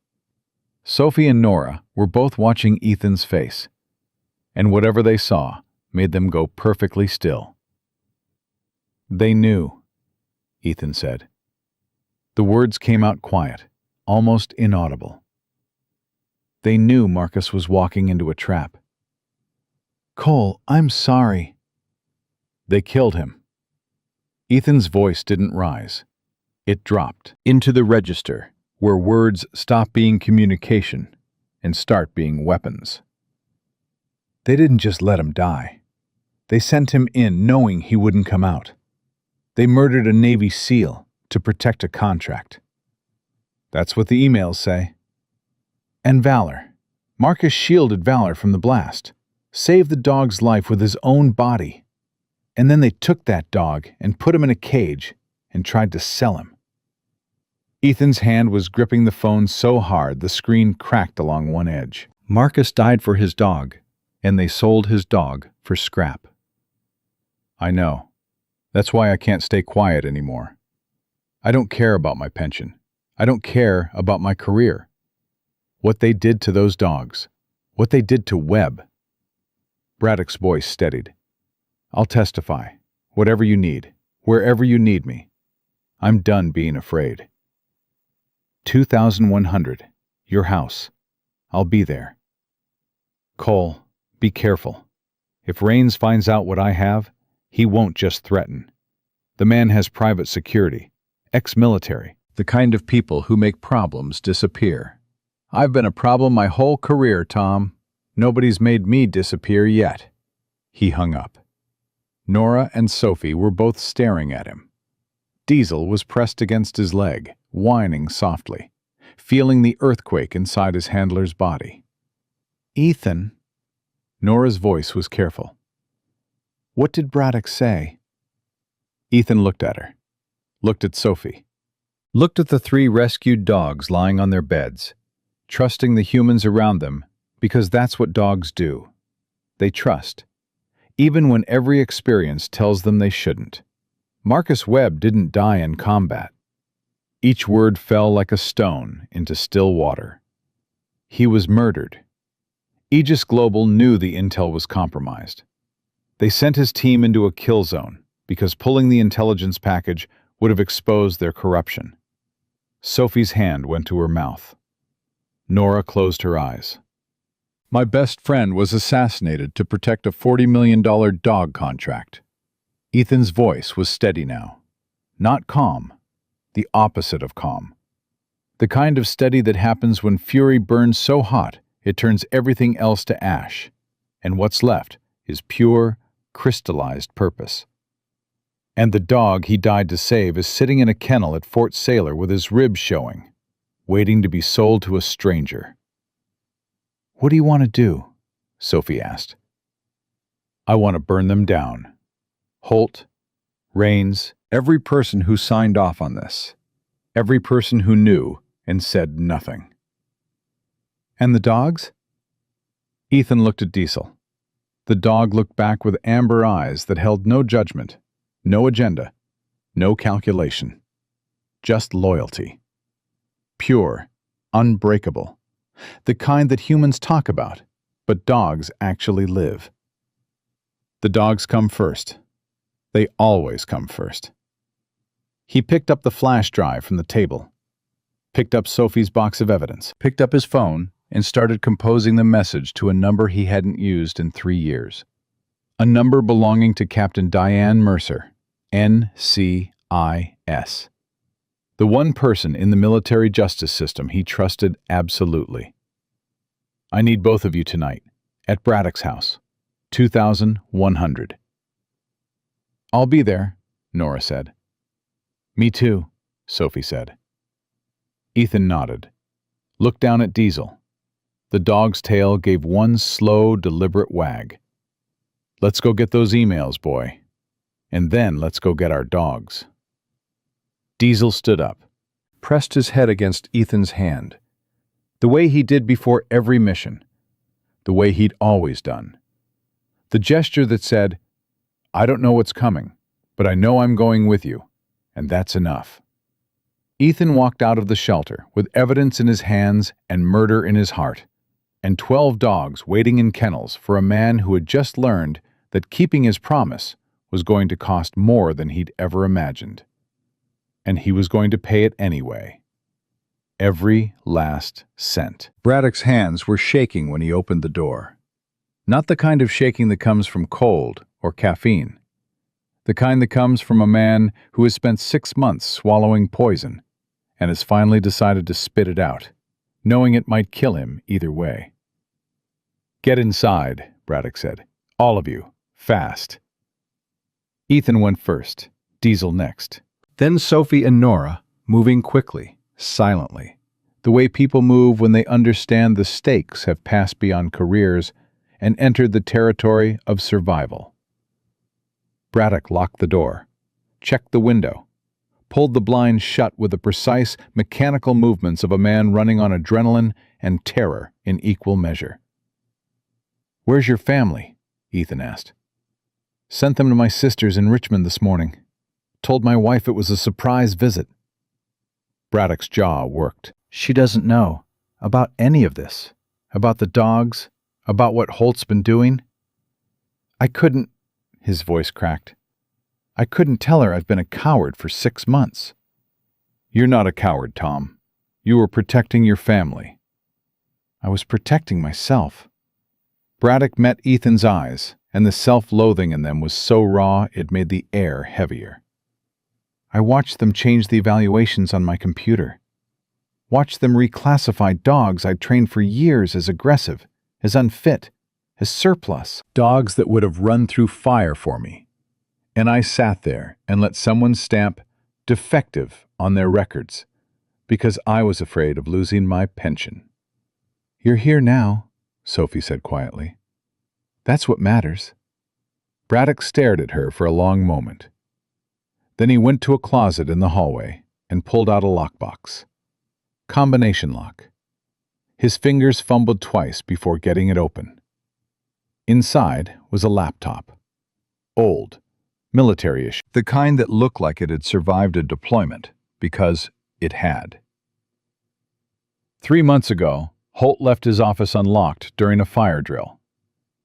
Sophie and Nora were both watching Ethan's face, and whatever they saw made them go perfectly still. They knew, Ethan said. The words came out quiet, almost inaudible. They knew Marcus was walking into a trap. Cole, I'm sorry. They killed him. Ethan's voice didn't rise. It dropped into the register, where words stop being communication and start being weapons. They didn't just let him die. They sent him in knowing he wouldn't come out. They murdered a Navy SEAL to protect a contract. That's what the emails say. And Valor. Marcus shielded Valor from the blast, saved the dog's life with his own body. And then they took that dog and put him in a cage and tried to sell him. Ethan's hand was gripping the phone so hard the screen cracked along one edge. Marcus died for his dog, and they sold his dog for scrap. I know. That's why I can't stay quiet anymore. I don't care about my pension. I don't care about my career. What they did to those dogs. What they did to Webb. Braddock's voice steadied. I'll testify. Whatever you need. Wherever you need me. I'm done being afraid. 2100. Your house. I'll be there. Cole, be careful. If Rains finds out what I have, he won't just threaten. The man has private security, ex-military, the kind of people who make problems disappear. I've been a problem my whole career, Tom. Nobody's made me disappear yet. He hung up. Nora and Sophie were both staring at him. Diesel was pressed against his leg, whining softly, feeling the earthquake inside his handler's body. Ethan. Nora's voice was careful. What did Braddock say? Ethan looked at her, looked at Sophie, looked at the 3 rescued dogs lying on their beds, trusting the humans around them because that's what dogs do. They trust, even when every experience tells them they shouldn't. Marcus Webb didn't die in combat. Each word fell like a stone into still water. He was murdered. Aegis Global knew the intel was compromised. They sent his team into a kill zone because pulling the intelligence package would have exposed their corruption. Sophie's hand went to her mouth. Nora closed her eyes. My best friend was assassinated to protect a $40 million dog contract. Ethan's voice was steady now. Not calm. The opposite of calm. The kind of steady that happens when fury burns so hot it turns everything else to ash, and what's left is pure, crystallized purpose. And the dog he died to save is sitting in a kennel at Fort Sailor with his ribs showing, waiting to be sold to a stranger. What do you want to do? Sophie asked. I want to burn them down. Holt, Rains, every person who signed off on this. Every person who knew and said nothing. And the dogs? Ethan looked at Diesel. The dog looked back with amber eyes that held no judgment, no agenda, no calculation. Just loyalty. Pure, unbreakable. The kind that humans talk about, but dogs actually live. The dogs come first. They always come first. He picked up the flash drive from the table, picked up Sophie's box of evidence, picked up his phone, and started composing the message to a number he hadn't used in 3 years. A number belonging to Captain Diane Mercer, NCIS. The one person in the military justice system he trusted absolutely. I need both of you tonight, at Braddock's house, 2100. I'll be there, Nora said. Me too, Sophie said. Ethan nodded, looked down at Diesel. The dog's tail gave one slow, deliberate wag. Let's go get those emails, boy. And then let's go get our dogs. Diesel stood up, pressed his head against Ethan's hand, the way he did before every mission, the way he'd always done. The gesture that said, I don't know what's coming, but I know I'm going with you, and that's enough. Ethan walked out of the shelter with evidence in his hands and murder in his heart, and 12 dogs waiting in kennels for a man who had just learned that keeping his promise was going to cost more than he'd ever imagined. And he was going to pay it anyway. Every last cent. Braddock's hands were shaking when he opened the door. Not the kind of shaking that comes from cold or caffeine. The kind that comes from a man who has spent 6 months swallowing poison and has finally decided to spit it out, knowing it might kill him either way. Get inside, Braddock said. All of you. Fast. Ethan went first, Diesel next. Then Sophie and Nora, moving quickly, silently, the way people move when they understand the stakes have passed beyond careers and entered the territory of survival. Braddock locked the door, checked the window, pulled the blinds shut with the precise, mechanical movements of a man running on adrenaline and terror in equal measure. Where's your family? Ethan asked. Sent them to my sister's in Richmond this morning. Told my wife it was a surprise visit. Braddock's jaw worked. She doesn't know about any of this, about the dogs, about what Holt's been doing. I couldn't, his voice cracked. I couldn't tell her I've been a coward for 6 months. You're not a coward, Tom. You were protecting your family. I was protecting myself. Braddock met Ethan's eyes, and the self-loathing in them was so raw it made the air heavier. I watched them change the evaluations on my computer. Watched them reclassify dogs I'd trained for years as aggressive, as unfit, as surplus. Dogs that would have run through fire for me. And I sat there and let someone stamp defective on their records because I was afraid of losing my pension. You're here now, Sophie said quietly. That's what matters. Braddock stared at her for a long moment. Then he went to a closet in the hallway and pulled out a lockbox. Combination lock. His fingers fumbled twice before getting it open. Inside was a laptop. Old, Military issue. The kind that looked like it had survived a deployment, because it had. 3 months ago, Holt left his office unlocked during a fire drill.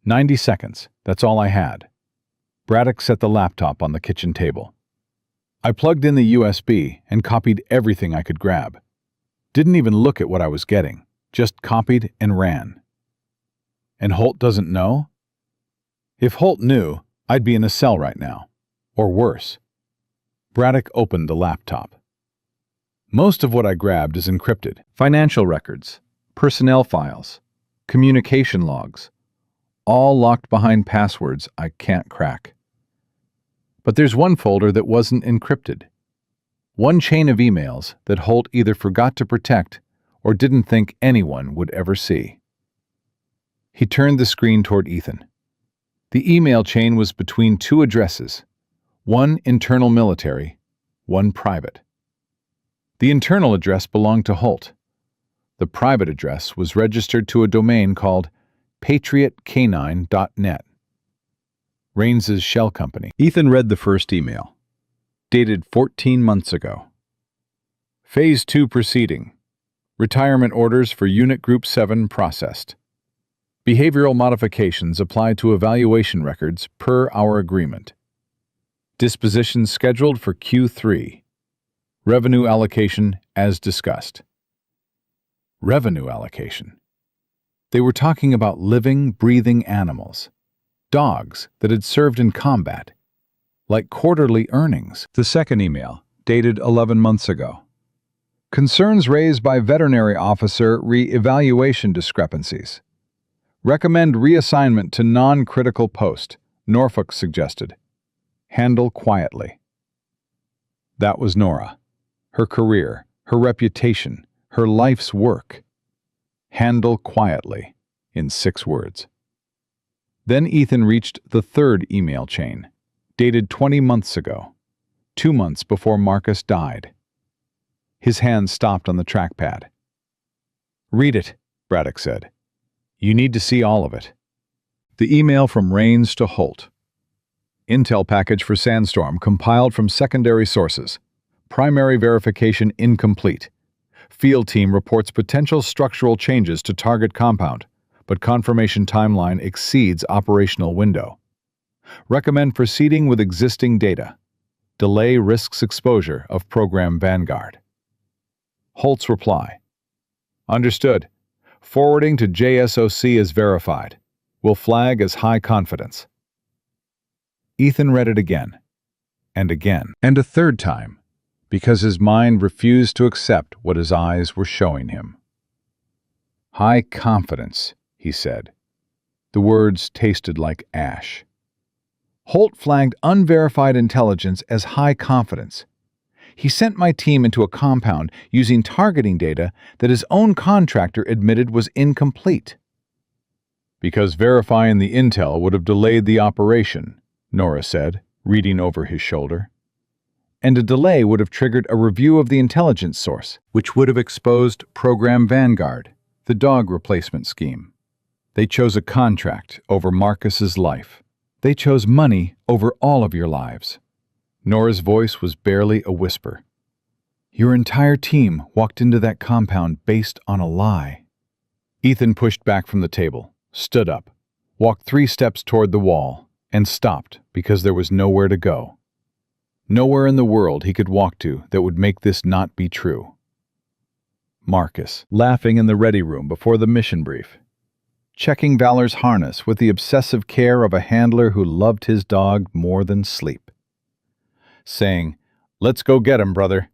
90 seconds, that's all I had. Braddock set the laptop on the kitchen table. I plugged in the USB and copied everything I could grab. Didn't even look at what I was getting, just copied and ran. And Holt doesn't know? If Holt knew, I'd be in a cell right now. Or worse. Braddock opened the laptop. Most of what I grabbed is encrypted. Financial records, personnel files, communication logs, all locked behind passwords I can't crack. But there's one folder that wasn't encrypted. One chain of emails that Holt either forgot to protect or didn't think anyone would ever see. He turned the screen toward Ethan. The email chain was between two addresses, one internal military, one private. The internal address belonged to Holt. The private address was registered to a domain called patriotcanine.net. Raines's shell company. Ethan read the first email, dated 14 months ago. Phase 2 proceeding. Retirement orders for Unit Group 7 processed. Behavioral modifications applied to evaluation records per our agreement. Disposition scheduled for Q3. Revenue allocation as discussed. Revenue allocation. They were talking about living, breathing animals. Dogs that had served in combat. Like quarterly earnings. The second email, dated 11 months ago. Concerns raised by veterinary officer re-evaluation discrepancies. Recommend reassignment to non-critical post, Norfolk suggested. Handle quietly. That was Nora. Her career, her reputation, her life's work. Handle quietly, in 6 words. Then Ethan reached the third email chain, dated 20 months ago, 2 months before Marcus died. His hand stopped on the trackpad. Read it, Braddock said. You need to see all of it. The email from Raines to Holt. Intel package for Sandstorm compiled from secondary sources. Primary verification incomplete. Field team reports potential structural changes to target compound, but confirmation timeline exceeds operational window. Recommend proceeding with existing data. Delay risks exposure of Program Vanguard. Holt's reply. Understood. Forwarding to JSOC as verified. Will flag as high confidence. Ethan read it again, and a third time, because his mind refused to accept what his eyes were showing him. High confidence, he said. The words tasted like ash. Holt flagged unverified intelligence as high confidence. He sent my team into a compound using targeting data that his own contractor admitted was incomplete. Because verifying the intel would have delayed the operation, Nora said, reading over his shoulder. And a delay would have triggered a review of the intelligence source, which would have exposed Program Vanguard, the dog replacement scheme. They chose a contract over Marcus's life. They chose money over all of your lives. Nora's voice was barely a whisper. Your entire team walked into that compound based on a lie. Ethan pushed back from the table, stood up, walked 3 steps toward the wall, and stopped because there was nowhere to go. Nowhere in the world he could walk to that would make this not be true. Marcus, laughing in the ready room before the mission brief. Checking Valor's harness with the obsessive care of a handler who loved his dog more than sleep. Saying, "Let's go get him, brother,"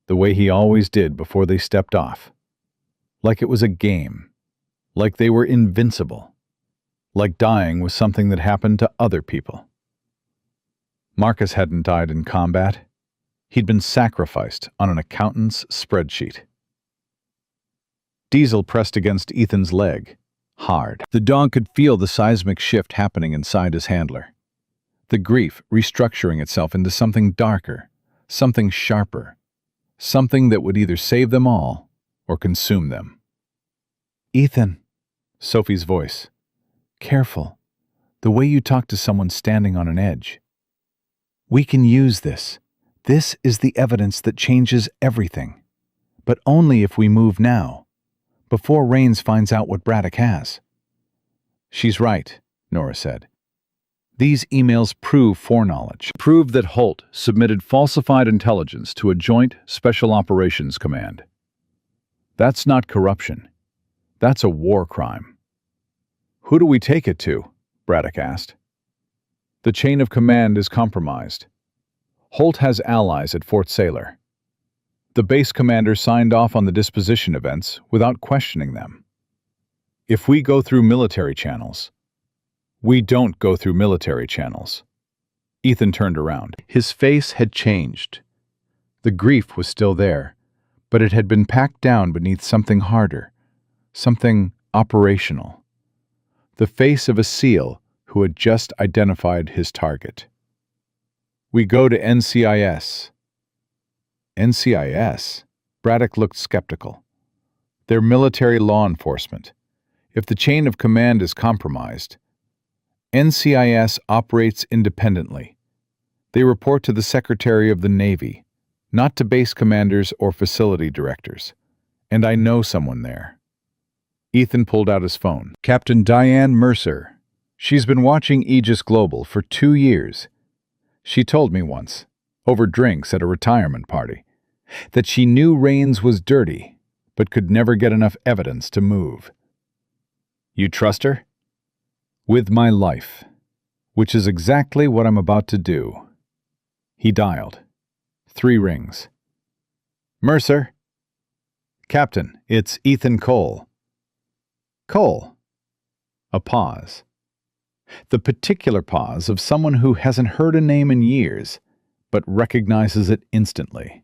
the way he always did before they stepped off. Like it was a game. Like they were invincible. Like dying was something that happened to other people. Marcus hadn't died in combat. He'd been sacrificed on an accountant's spreadsheet. Diesel pressed against Ethan's leg, hard. The dog could feel the seismic shift happening inside his handler. The grief restructuring itself into something darker, something sharper, something that would either save them all or consume them. Ethan, Sophie's voice. Careful. The way you talk to someone standing on an edge. We can use this. This is the evidence that changes everything. But only if we move now, before Rains finds out what Braddock has. She's right, Nora said. These emails prove foreknowledge, prove that Holt submitted falsified intelligence to a joint special operations command. That's not corruption. That's a war crime. Who do we take it to? Braddock asked. The chain of command is compromised. Holt has allies at Fort Sailor. The base commander signed off on the disposition events without questioning them. If we go through military channels, we don't go through military channels. Ethan turned around. His face had changed. The grief was still there, but it had been packed down beneath something harder, something operational. The face of a SEAL who had just identified his target. We go to NCIS. NCIS? Braddock looked skeptical. They're military law enforcement. If the chain of command is compromised, NCIS operates independently. They report to the Secretary of the Navy, not to base commanders or facility directors. And I know someone there. Ethan pulled out his phone. Captain Diane Mercer. She's been watching Aegis Global for 2 years. She told me once, over drinks at a retirement party, that she knew Rains was dirty, but could never get enough evidence to move. You trust her? With my life, which is exactly what I'm about to do. He dialed. 3 rings. Mercer? Captain, it's Ethan Cole. Cole. A pause. The particular pause of someone who hasn't heard a name in years, but recognizes it instantly.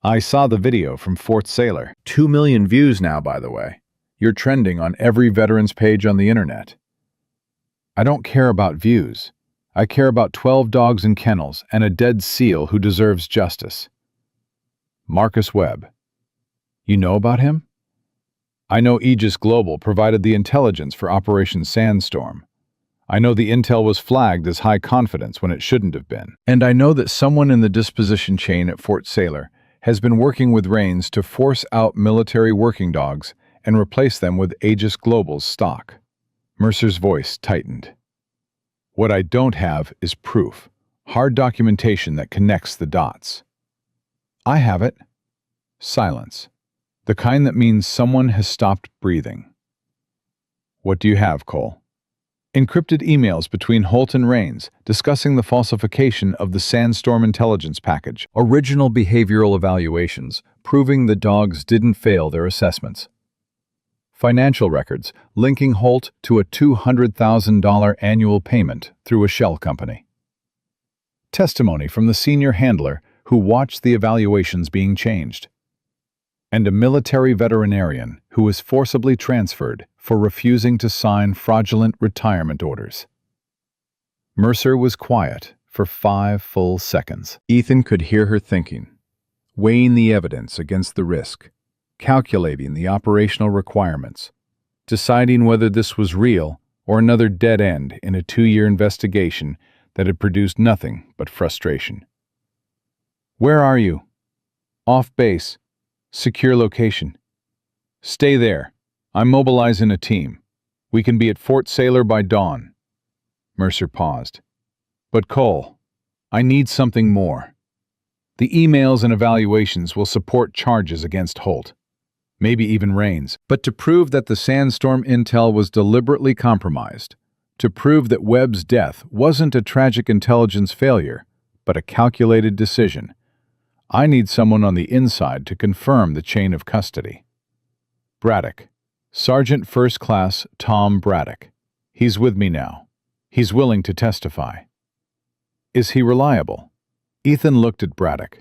I saw the video from Fort Sailor. 2 million views now, by the way. You're trending on every veterans page on the internet. I don't care about views. I care about 12 dogs in kennels and a dead SEAL who deserves justice. Marcus Webb. You know about him? I know Aegis Global provided the intelligence for Operation Sandstorm. I know the intel was flagged as high confidence when it shouldn't have been. And I know that someone in the disposition chain at Fort Sailor has been working with Rains to force out military working dogs and replace them with Aegis Global's stock. Mercer's voice tightened. What I don't have is proof, hard documentation that connects the dots. I have it. Silence. The kind that means someone has stopped breathing. What do you have, Cole? Encrypted emails between Holt and Rains discussing the falsification of the Sandstorm intelligence package. Original behavioral evaluations proving the dogs didn't fail their assessments. Financial records linking Holt to a $200,000 annual payment through a shell company. Testimony from the senior handler who watched the evaluations being changed. And a military veterinarian who was forcibly transferred for refusing to sign fraudulent retirement orders. Mercer was quiet for 5 full seconds. Ethan could hear her thinking, weighing the evidence against the risk, calculating the operational requirements, deciding whether this was real or another dead end in a 2-year investigation that had produced nothing but frustration. Where are you? Off base. Secure location. Stay there. I'm mobilizing a team. We can be at Fort Sailor by dawn. Mercer paused. But Cole, I need something more. The emails and evaluations will support charges against Holt, maybe even Rains, but to prove that the Sandstorm intel was deliberately compromised, to prove that Webb's death wasn't a tragic intelligence failure, but a calculated decision, I need someone on the inside to confirm the chain of custody. Braddock. Sergeant First Class Tom Braddock. He's with me now. He's willing to testify. Is he reliable? Ethan looked at Braddock.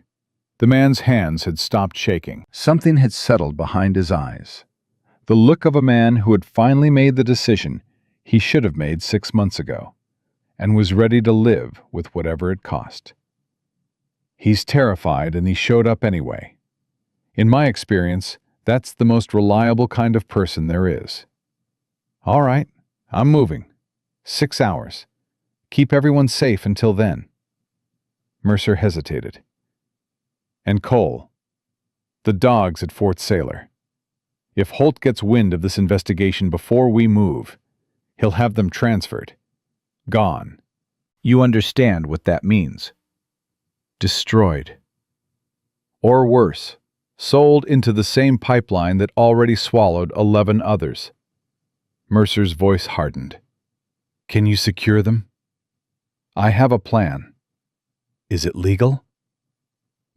The man's hands had stopped shaking. Something had settled behind his eyes. The look of a man who had finally made the decision he should have made 6 months ago, and was ready to live with whatever it cost. He's terrified and he showed up anyway. In my experience, that's the most reliable kind of person there is. All right, I'm moving. 6 hours. Keep everyone safe until then. Mercer hesitated. And Cole, the dogs at Fort Sailor. If Holt gets wind of this investigation before we move, he'll have them transferred. Gone. You understand what that means. Destroyed. Or worse, sold into the same pipeline that already swallowed 11 others. Mercer's voice hardened. Can you secure them? I have a plan. Is it legal?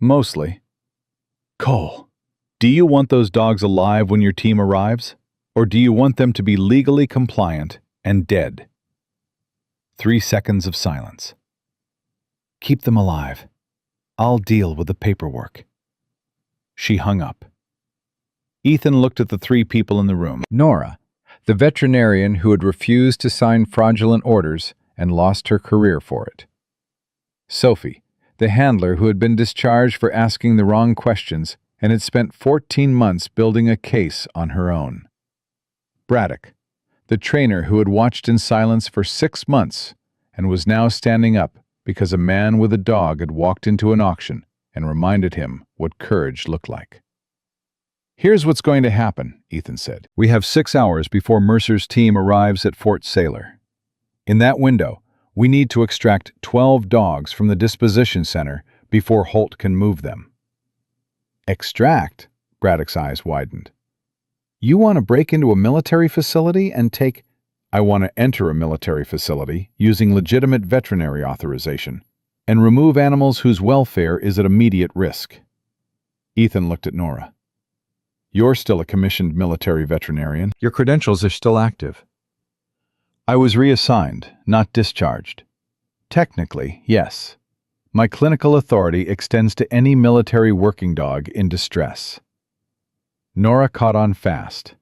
Mostly. Cole, do you want those dogs alive when your team arrives? Or do you want them to be legally compliant and dead? 3 seconds of silence. Keep them alive. I'll deal with the paperwork. She hung up. Ethan looked at the 3 people in the room. Nora, the veterinarian who had refused to sign fraudulent orders and lost her career for it. Sophie, the handler who had been discharged for asking the wrong questions and had spent 14 months building a case on her own. Braddock, the trainer who had watched in silence for 6 months and was now standing up because a man with a dog had walked into an auction and reminded him what courage looked like. Here's what's going to happen, Ethan said. We have 6 hours before Mercer's team arrives at Fort Sailor. In that window, we need to extract 12 dogs from the disposition center before Holt can move them. Extract? Braddock's eyes widened. You want to break into a military facility and take... I want to enter a military facility using legitimate veterinary authorization and remove animals whose welfare is at immediate risk. Ethan looked at Nora. You're still a commissioned military veterinarian. Your credentials are still active. I was reassigned, not discharged. Technically, yes. My clinical authority extends to any military working dog in distress. Nora caught on fast.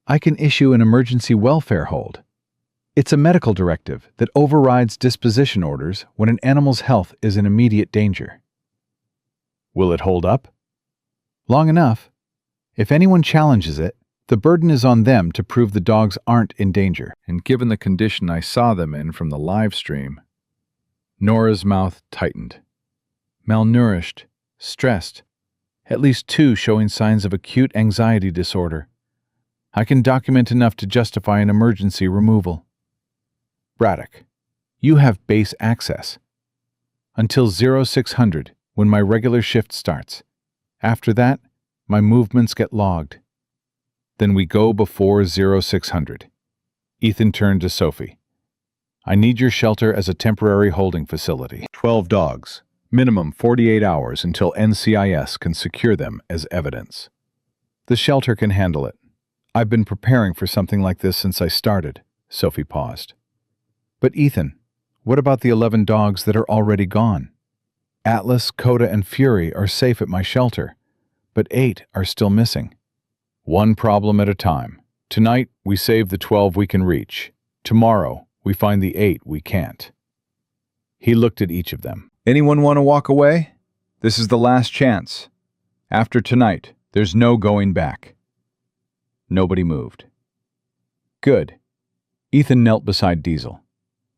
I can issue an emergency welfare hold. It's a medical directive that overrides disposition orders when an animal's health is in immediate danger. Will it hold up? Long enough. If anyone challenges it, the burden is on them to prove the dogs aren't in danger, and given the condition I saw them in from the live stream. Nora's mouth tightened. Malnourished, stressed, at least 2 showing signs of acute anxiety disorder. I can document enough to justify an emergency removal. Braddock, you have base access. Until 0600, when my regular shift starts. After that, my movements get logged. Then we go before 0600. Ethan turned to Sophie. I need your shelter as a temporary holding facility. 12 dogs. Minimum 48 hours until NCIS can secure them as evidence. The shelter can handle it. I've been preparing for something like this since I started. Sophie paused. But Ethan, what about the 11 dogs that are already gone? Atlas, Coda, and Fury are safe at my shelter, but 8 are still missing. One problem at a time. Tonight, we save the 12 we can reach. Tomorrow, we find the 8 we can't. He looked at each of them. Anyone want to walk away? This is the last chance. After tonight, there's no going back. Nobody moved. Good. Ethan knelt beside Diesel.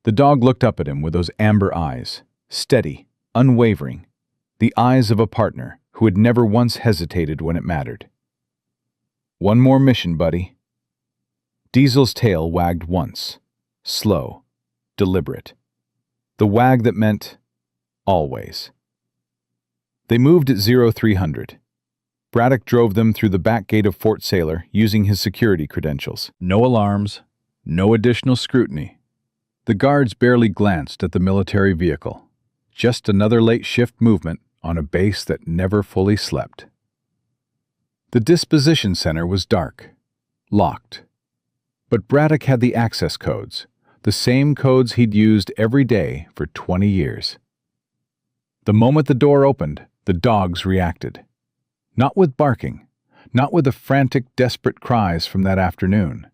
The dog looked up at him with those amber eyes, steady, unwavering, the eyes of a partner who had never once hesitated when it mattered. One more mission, buddy. Diesel's tail wagged once, slow, deliberate. The wag that meant always. They moved at 0300. Braddock drove them through the back gate of Fort Sailor using his security credentials. No alarms, no additional scrutiny. The guards barely glanced at the military vehicle. Just another late shift movement on a base that never fully slept. The disposition center was dark, locked. But Braddock had the access codes, the same codes he'd used every day for 20 years. The moment the door opened, the dogs reacted. Not with barking, not with the frantic, desperate cries from that afternoon.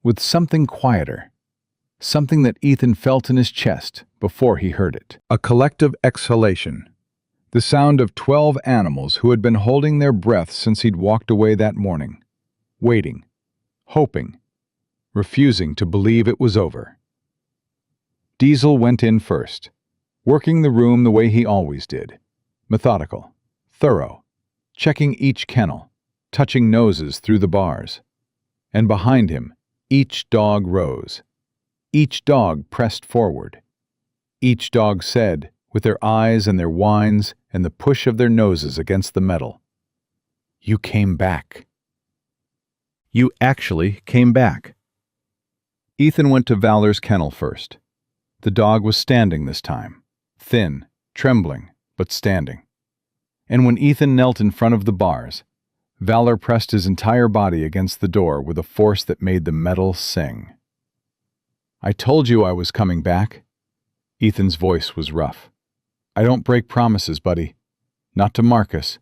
With something quieter, something that Ethan felt in his chest before he heard it. A collective exhalation. The sound of 12 animals who had been holding their breath since he'd walked away that morning, waiting, hoping, refusing to believe it was over. Diesel went in first, working the room the way he always did. Methodical, thorough, checking each kennel, touching noses through the bars. And behind him, each dog rose. Each dog pressed forward. Each dog said, with their eyes and their whines and the push of their noses against the metal, "You came back. You actually came back." Ethan went to Valor's kennel first. The dog was standing this time, thin, trembling, but standing. And when Ethan knelt in front of the bars, Valor pressed his entire body against the door with a force that made the metal sing. "I told you I was coming back." Ethan's voice was rough. "I don't break promises, buddy. Not to Marcus.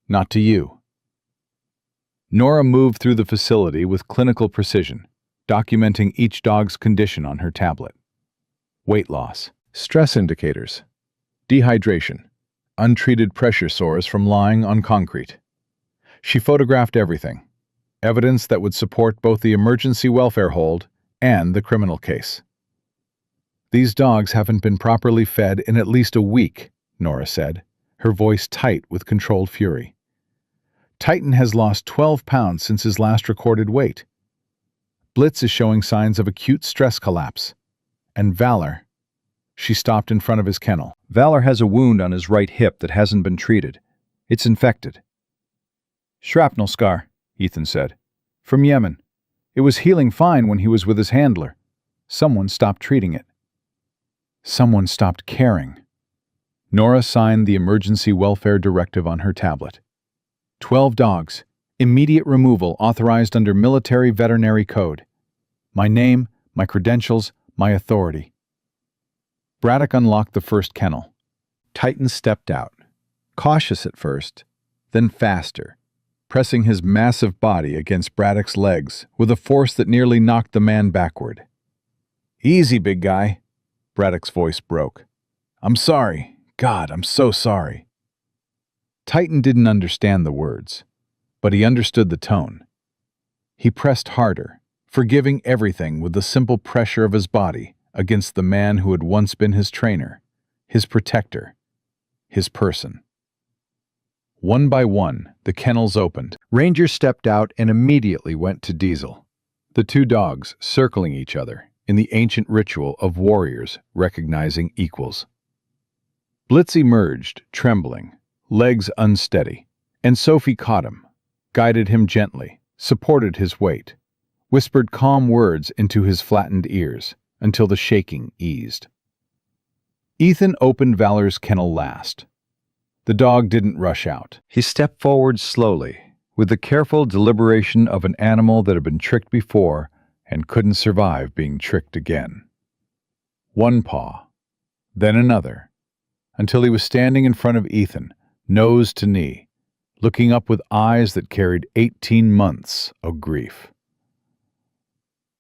Not to you." Nora moved through the facility with clinical precision, documenting each dog's condition on her tablet. Weight loss, stress indicators, dehydration, untreated pressure sores from lying on concrete. She photographed everything, evidence that would support both the emergency welfare hold and the criminal case. "These dogs haven't been properly fed in at least a week," Nora said, her voice tight with controlled fury. "Titan has lost 12 pounds since his last recorded weight. Blitz is showing signs of acute stress collapse. And Valor..." She stopped in front of his kennel. "Valor has a wound on his right hip that hasn't been treated. It's infected." "Shrapnel scar," Ethan said. "From Yemen. It was healing fine when he was with his handler. Someone stopped treating it. Someone stopped caring." Nora signed the emergency welfare directive on her tablet. 12 dogs. Immediate removal authorized under Military Veterinary Code. My name, my credentials, my authority. Braddock unlocked the first kennel. Titan stepped out, cautious at first, then faster, pressing his massive body against Braddock's legs with a force that nearly knocked the man backward. "Easy, big guy," Braddock's voice broke. "I'm sorry. God, I'm so sorry." Titan didn't understand the words, but he understood the tone. He pressed harder, forgiving everything with the simple pressure of his body against the man who had once been his trainer, his protector, his person. One by one, the kennels opened. Ranger stepped out and immediately went to Diesel, the two dogs circling each other in the ancient ritual of warriors recognizing equals. Blitz emerged, trembling, legs unsteady, and Sophie caught him, guided him gently, supported his weight, whispered calm words into his flattened ears until the shaking eased. Ethan opened Valor's kennel last. The dog didn't rush out. He stepped forward slowly, with the careful deliberation of an animal that had been tricked before and couldn't survive being tricked again. One paw, then another, until he was standing in front of Ethan, nose to knee, looking up with eyes that carried 18 months of grief.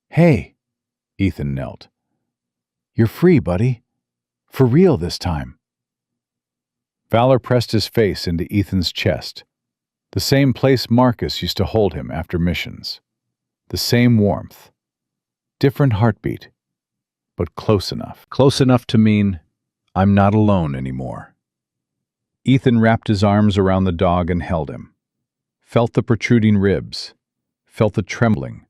"Hey," Ethan knelt. "You're free, buddy. For real this time." Valor pressed his face into Ethan's chest, the same place Marcus used to hold him after missions. The same warmth. Different heartbeat, but close enough. Close enough to mean, I'm not alone anymore. Ethan wrapped his arms around the dog and held him. Felt the protruding ribs. Felt the trembling.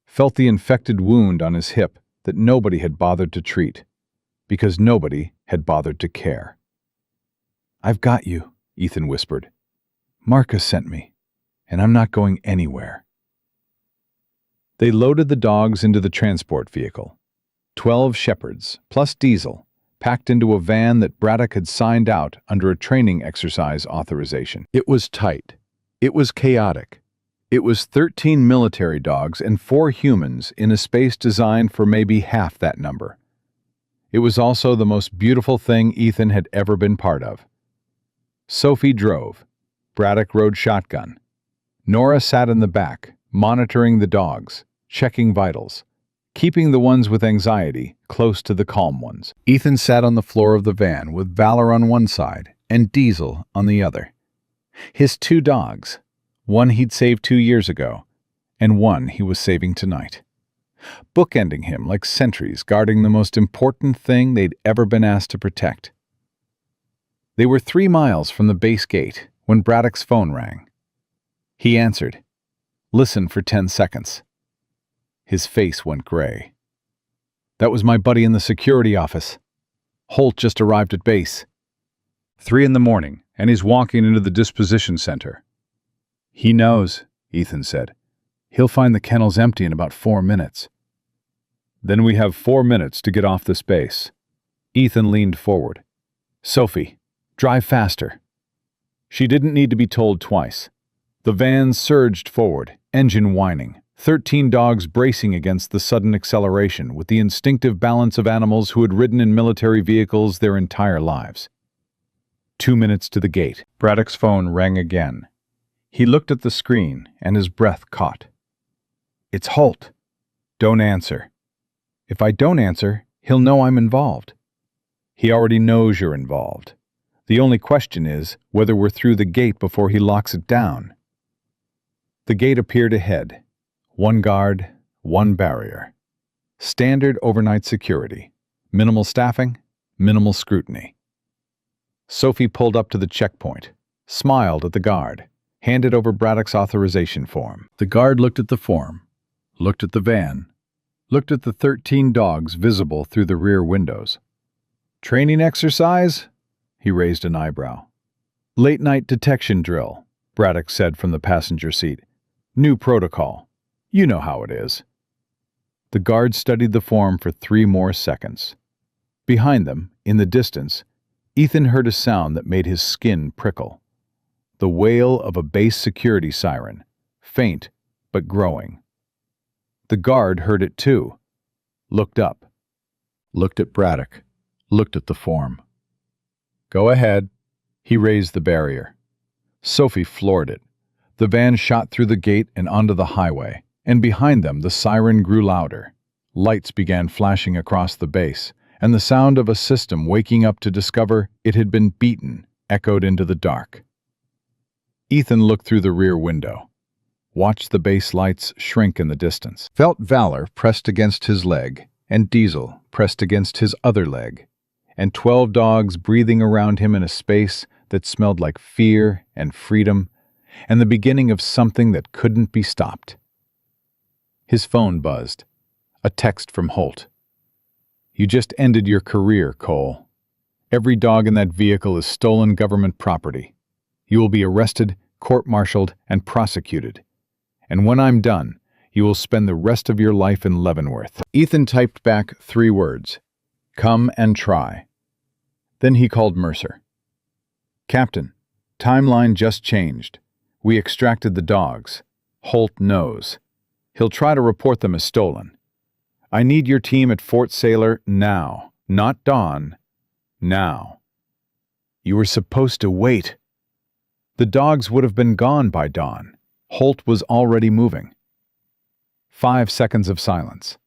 Felt the infected wound on his hip that nobody had bothered to treat, because nobody had bothered to care. "I've got you," Ethan whispered. "Marcus sent me, and I'm not going anywhere." They loaded the dogs into the transport vehicle. 12 shepherds, plus Diesel, packed into a van that Braddock had signed out under a training exercise authorization. It was tight. It was chaotic. It was 13 military dogs and 4 humans in a space designed for maybe half that number. It was also the most beautiful thing Ethan had ever been part of. Sophie drove. Braddock rode shotgun. Nora sat in the back, monitoring the dogs, checking vitals, keeping the ones with anxiety close to the calm ones. Ethan sat on the floor of the van with Valor on one side and Diesel on the other. His 2 dogs, one he'd saved 2 years ago, and one he was saving tonight. bookending him like sentries guarding the most important thing they'd ever been asked to protect. They were 3 miles from the base gate when Braddock's phone rang. He answered, listened for 10 seconds. His face went gray. "That was my buddy in the security office. Holt just arrived at base. 3 in the morning, and he's walking into the disposition center." "He knows," Ethan said. "He'll find the kennels empty in about 4 minutes." "Then we have 4 minutes to get off this base." Ethan leaned forward. "Sophie, drive faster." She didn't need to be told twice. The van surged forward, engine whining, 13 dogs bracing against the sudden acceleration with the instinctive balance of animals who had ridden in military vehicles their entire lives. 2 minutes to the gate. Braddock's phone rang again. He looked at the screen, and his breath caught. "It's Holt." "Don't answer." "If I don't answer, he'll know I'm involved." "He already knows you're involved. The only question is whether we're through the gate before he locks it down." The gate appeared ahead. 1 guard, 1 barrier. Standard overnight security. Minimal staffing, minimal scrutiny. Sophie pulled up to the checkpoint, smiled at the guard, handed over Braddock's authorization form. The guard looked at the form, looked at the van, looked at the 13 dogs visible through the rear windows. "Training exercise?" He raised an eyebrow. "Late-night detection drill," Braddock said from the passenger seat. "New protocol. You know how it is." The guard studied the form for 3 more seconds. Behind them, in the distance, Ethan heard a sound that made his skin prickle. The wail of a base security siren, faint but growing. The guard heard it too, looked up, looked at Braddock, looked at the form. "Go ahead." He raised the barrier. Sophie floored it. The van shot through the gate and onto the highway, and behind them the siren grew louder. Lights began flashing across the base, and the sound of a system waking up to discover it had been beaten echoed into the dark. Ethan looked through the rear window, watched the base lights shrink in the distance, felt Valor pressed against his leg and Diesel pressed against his other leg, and 12 dogs breathing around him in a space that smelled like fear and freedom and the beginning of something that couldn't be stopped. His phone buzzed. A text from Holt. "You just ended your career, Cole. Every dog in that vehicle is stolen government property. You will be arrested, court-martialed, and prosecuted. And when I'm done, you will spend the rest of your life in Leavenworth." Ethan typed back 3 words. "Come and try." Then he called Mercer. "Captain, timeline just changed. We extracted the dogs. Holt knows. He'll try to report them as stolen. I need your team at Fort Sailor now, not dawn. Now." "You were supposed to wait." "The dogs would have been gone by dawn. Holt was already moving." 5 seconds of silence.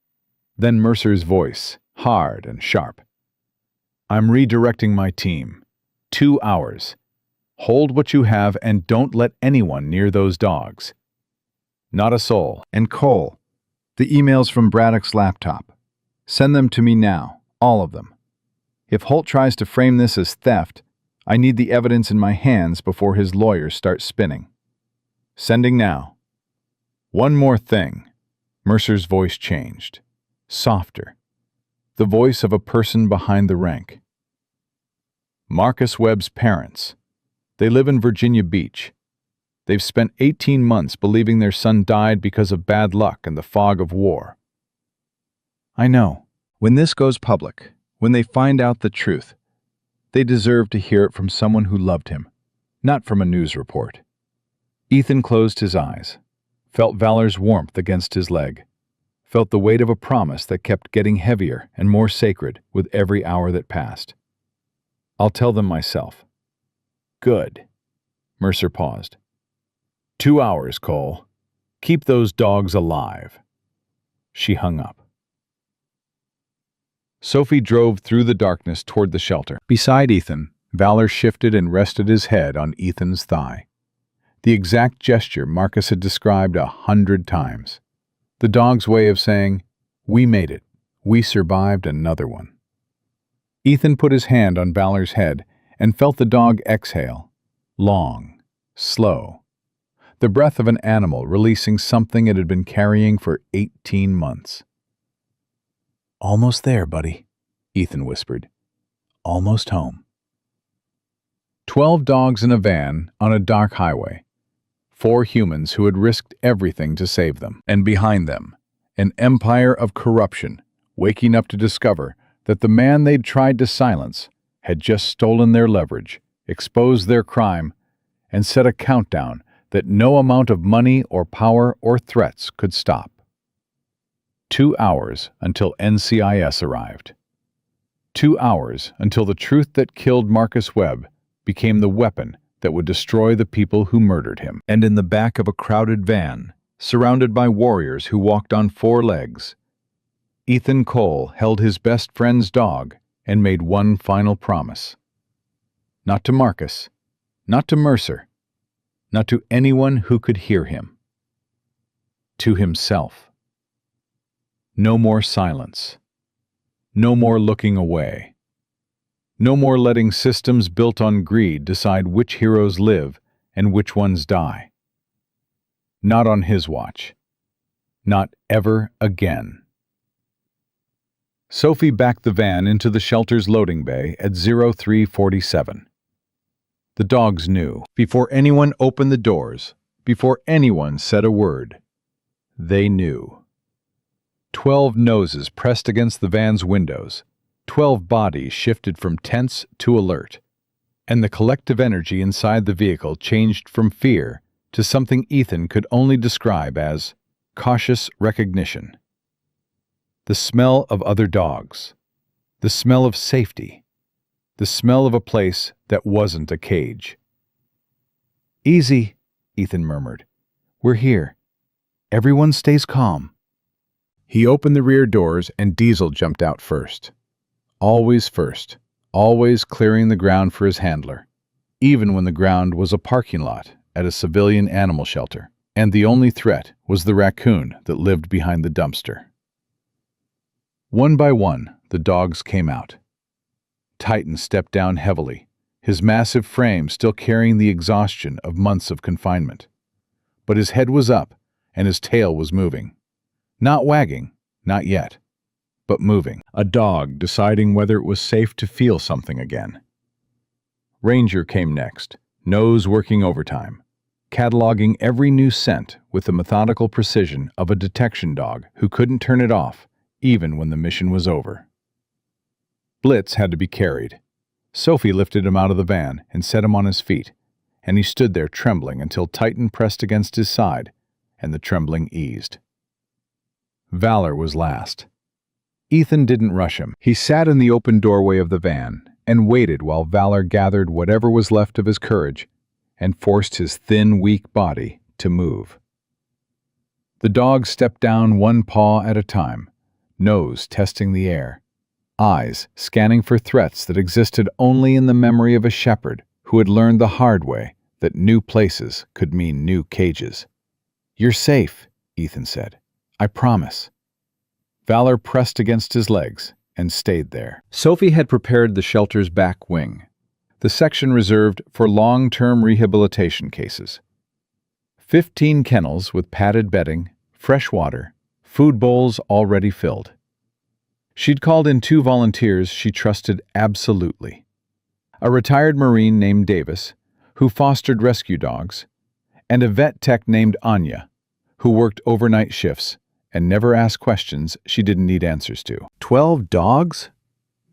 Then Mercer's voice, hard and sharp. "I'm redirecting my team. 2 hours. Hold what you have and don't let anyone near those dogs." Not a soul. "And Cole, the emails from Braddock's laptop. Send them to me now, all of them. If Holt tries to frame this as theft, I need the evidence in my hands before his lawyers start spinning. Sending now." "One more thing." Mercer's voice changed. Softer. The voice of a person behind the rank. "Marcus Webb's parents. They live in Virginia Beach. They've spent 18 months believing their son died because of bad luck and the fog of war." "I know. When this goes public, when they find out the truth, they deserve to hear it from someone who loved him, not from a news report." Ethan closed his eyes, felt Valor's warmth against his leg, felt the weight of a promise that kept getting heavier and more sacred with every hour that passed. "I'll tell them myself." "Good." Mercer paused. 2 hours, Cole. Keep those dogs alive." She hung up. Sophie drove through the darkness toward the shelter. Beside Ethan, Valor shifted and rested his head on Ethan's thigh. The exact gesture Marcus had described 100 times. The dog's way of saying, We made it. We survived another one. Ethan put his hand on Valor's head and felt the dog exhale. Long, slow. The breath of an animal releasing something it had been carrying for 18 months. "Almost there, buddy," Ethan whispered. "Almost home." 12 dogs in a van on a dark highway. 4 humans who had risked everything to save them. And behind them, an empire of corruption, waking up to discover that the man they'd tried to silence had just stolen their leverage, exposed their crime, and set a countdown that no amount of money or power or threats could stop. 2 hours until NCIS arrived. 2 hours until the truth that killed Marcus Webb became the weapon that would destroy the people who murdered him. And in the back of a crowded van, surrounded by warriors who walked on 4 legs, Ethan Cole held his best friend's dog and made one final promise. Not to Marcus, not to Mercer, not to anyone who could hear him. To himself. No more silence. No more looking away. No more letting systems built on greed decide which heroes live and which ones die. Not on his watch. Not ever again. Sophie backed the van into the shelter's loading bay at 0347. The dogs knew. Before anyone opened the doors, before anyone said a word, they knew. 12 noses pressed against the van's windows, 12 bodies shifted from tense to alert, and the collective energy inside the vehicle changed from fear to something Ethan could only describe as cautious recognition. The smell of other dogs, the smell of safety, the smell of a place that wasn't a cage. "Easy," Ethan murmured. "We're here. Everyone stays calm." He opened the rear doors and Diesel jumped out first. Always first, always clearing the ground for his handler, even when the ground was a parking lot at a civilian animal shelter, and the only threat was the raccoon that lived behind the dumpster. One by one, the dogs came out. Titan stepped down heavily, his massive frame still carrying the exhaustion of months of confinement. But his head was up, and his tail was moving. Not wagging, not yet, but moving. A dog deciding whether it was safe to feel something again. Ranger came next, nose working overtime, cataloging every new scent with the methodical precision of a detection dog who couldn't turn it off, even when the mission was over. Blitz had to be carried. Sophie lifted him out of the van and set him on his feet, and he stood there trembling until Titan pressed against his side, and the trembling eased. Valor was last. Ethan didn't rush him. He sat in the open doorway of the van and waited while Valor gathered whatever was left of his courage and forced his thin, weak body to move. The dog stepped down one paw at a time, nose testing the air, eyes scanning for threats that existed only in the memory of a shepherd who had learned the hard way that new places could mean new cages. "You're safe," Ethan said. "I promise." Valor pressed against his legs and stayed there. Sophie had prepared the shelter's back wing, the section reserved for long-term rehabilitation cases. 15 kennels with padded bedding, fresh water, food bowls already filled. She'd called in 2 volunteers she trusted absolutely. A retired Marine named Davis, who fostered rescue dogs, and a vet tech named Anya, who worked overnight shifts and never asked questions she didn't need answers to. 12 dogs?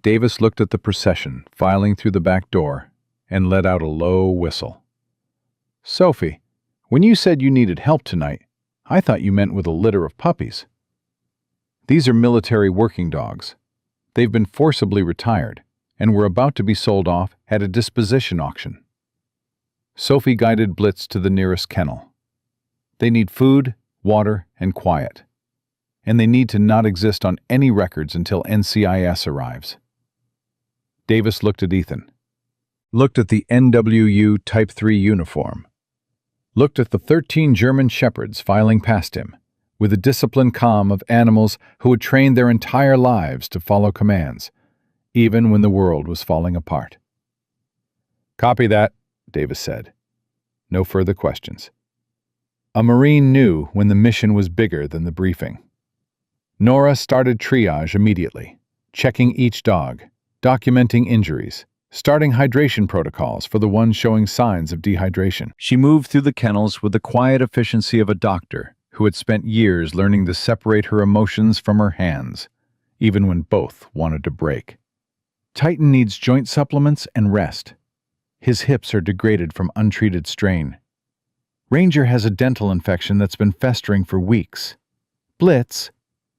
Davis looked at the procession filing through the back door and let out a low whistle. "Sophie, when you said you needed help tonight, I thought you meant with a litter of puppies. These are military working dogs. They've been forcibly retired and were about to be sold off at a disposition auction." Sophie guided Blitz to the nearest kennel. "They need food, water, and quiet. And they need to not exist on any records until NCIS arrives." Davis looked at Ethan. Looked at the NWU Type 3 uniform. Looked at the 13 German shepherds filing past him, with the disciplined calm of animals who had trained their entire lives to follow commands, even when the world was falling apart. "Copy that," Davis said. No further questions. A Marine knew when the mission was bigger than the briefing. Nora started triage immediately, checking each dog, documenting injuries, starting hydration protocols for the ones showing signs of dehydration. She moved through the kennels with the quiet efficiency of a doctor who had spent years learning to separate her emotions from her hands, even when both wanted to break. Titan needs joint supplements and rest. His hips are degraded from untreated strain. Ranger has a dental infection that's been festering for weeks. Blitz.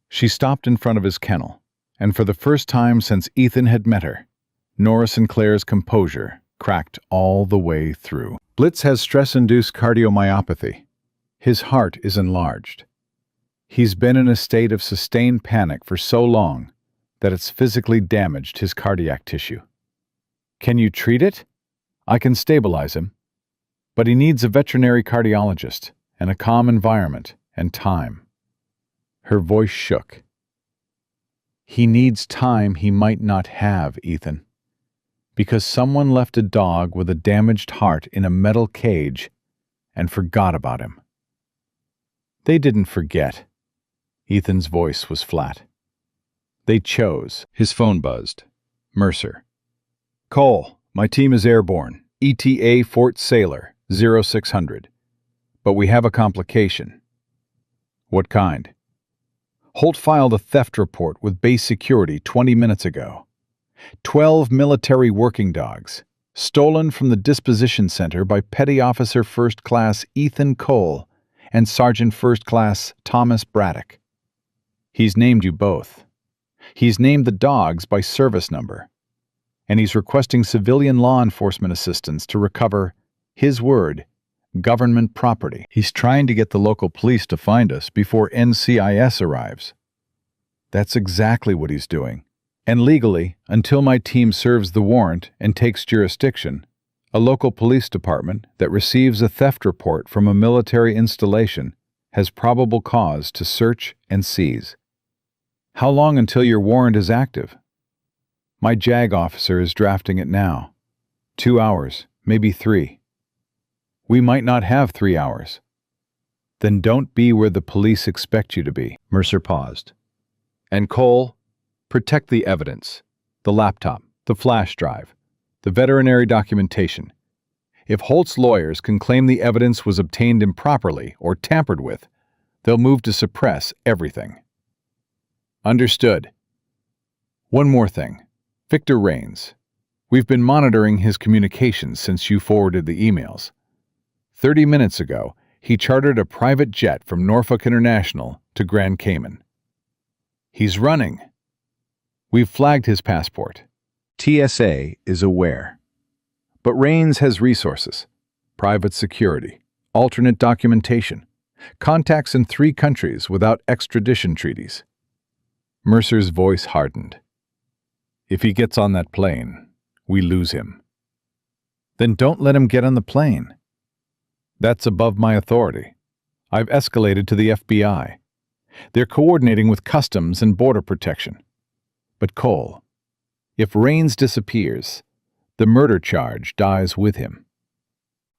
She stopped in front of his kennel, and for the first time since Ethan had met her, Nora Sinclair's composure cracked all the way through. Blitz has stress-induced cardiomyopathy. His heart is enlarged. He's been in a state of sustained panic for so long that it's physically damaged his cardiac tissue. Can you treat it? I can stabilize him. But he needs a veterinary cardiologist and a calm environment and time. Her voice shook. He needs time he might not have, Ethan. Because someone left a dog with a damaged heart in a metal cage and forgot about him. They didn't forget. Ethan's voice was flat. They chose. His phone buzzed. Mercer. "Cole, my team is airborne. ETA Fort Sailor, 0600. But we have a complication." "What kind?" "Holt filed a theft report with base security 20 minutes ago. 12 military working dogs, stolen from the disposition center by Petty Officer First Class Ethan Cole and Sergeant First Class Thomas Braddock. He's named you both. He's named the dogs by service number. And he's requesting civilian law enforcement assistance to recover, his word, government property. He's trying to get the local police to find us before NCIS arrives." "That's exactly what he's doing. And legally, until my team serves the warrant and takes jurisdiction, a local police department that receives a theft report from a military installation has probable cause to search and seize." "How long until your warrant is active?" "My JAG officer is drafting it now. 2 hours, maybe 3. "We might not have 3 hours." "Then don't be where the police expect you to be." Mercer paused. "And Cole, protect the evidence, the laptop, the flash drive, the veterinary documentation. If Holt's lawyers can claim the evidence was obtained improperly or tampered with, they'll move to suppress everything." "Understood." "One more thing. Victor Rains. We've been monitoring his communications since you forwarded the emails. 30 minutes ago, he chartered a private jet from Norfolk International to Grand Cayman. He's running. We've flagged his passport. TSA is aware. But Rains has resources, private security, alternate documentation, contacts in 3 countries without extradition treaties." Mercer's voice hardened. "If he gets on that plane, we lose him." "Then don't let him get on the plane." "That's above my authority. I've escalated to the FBI. They're coordinating with Customs and Border Protection. But Cole, if Rains disappears, the murder charge dies with him.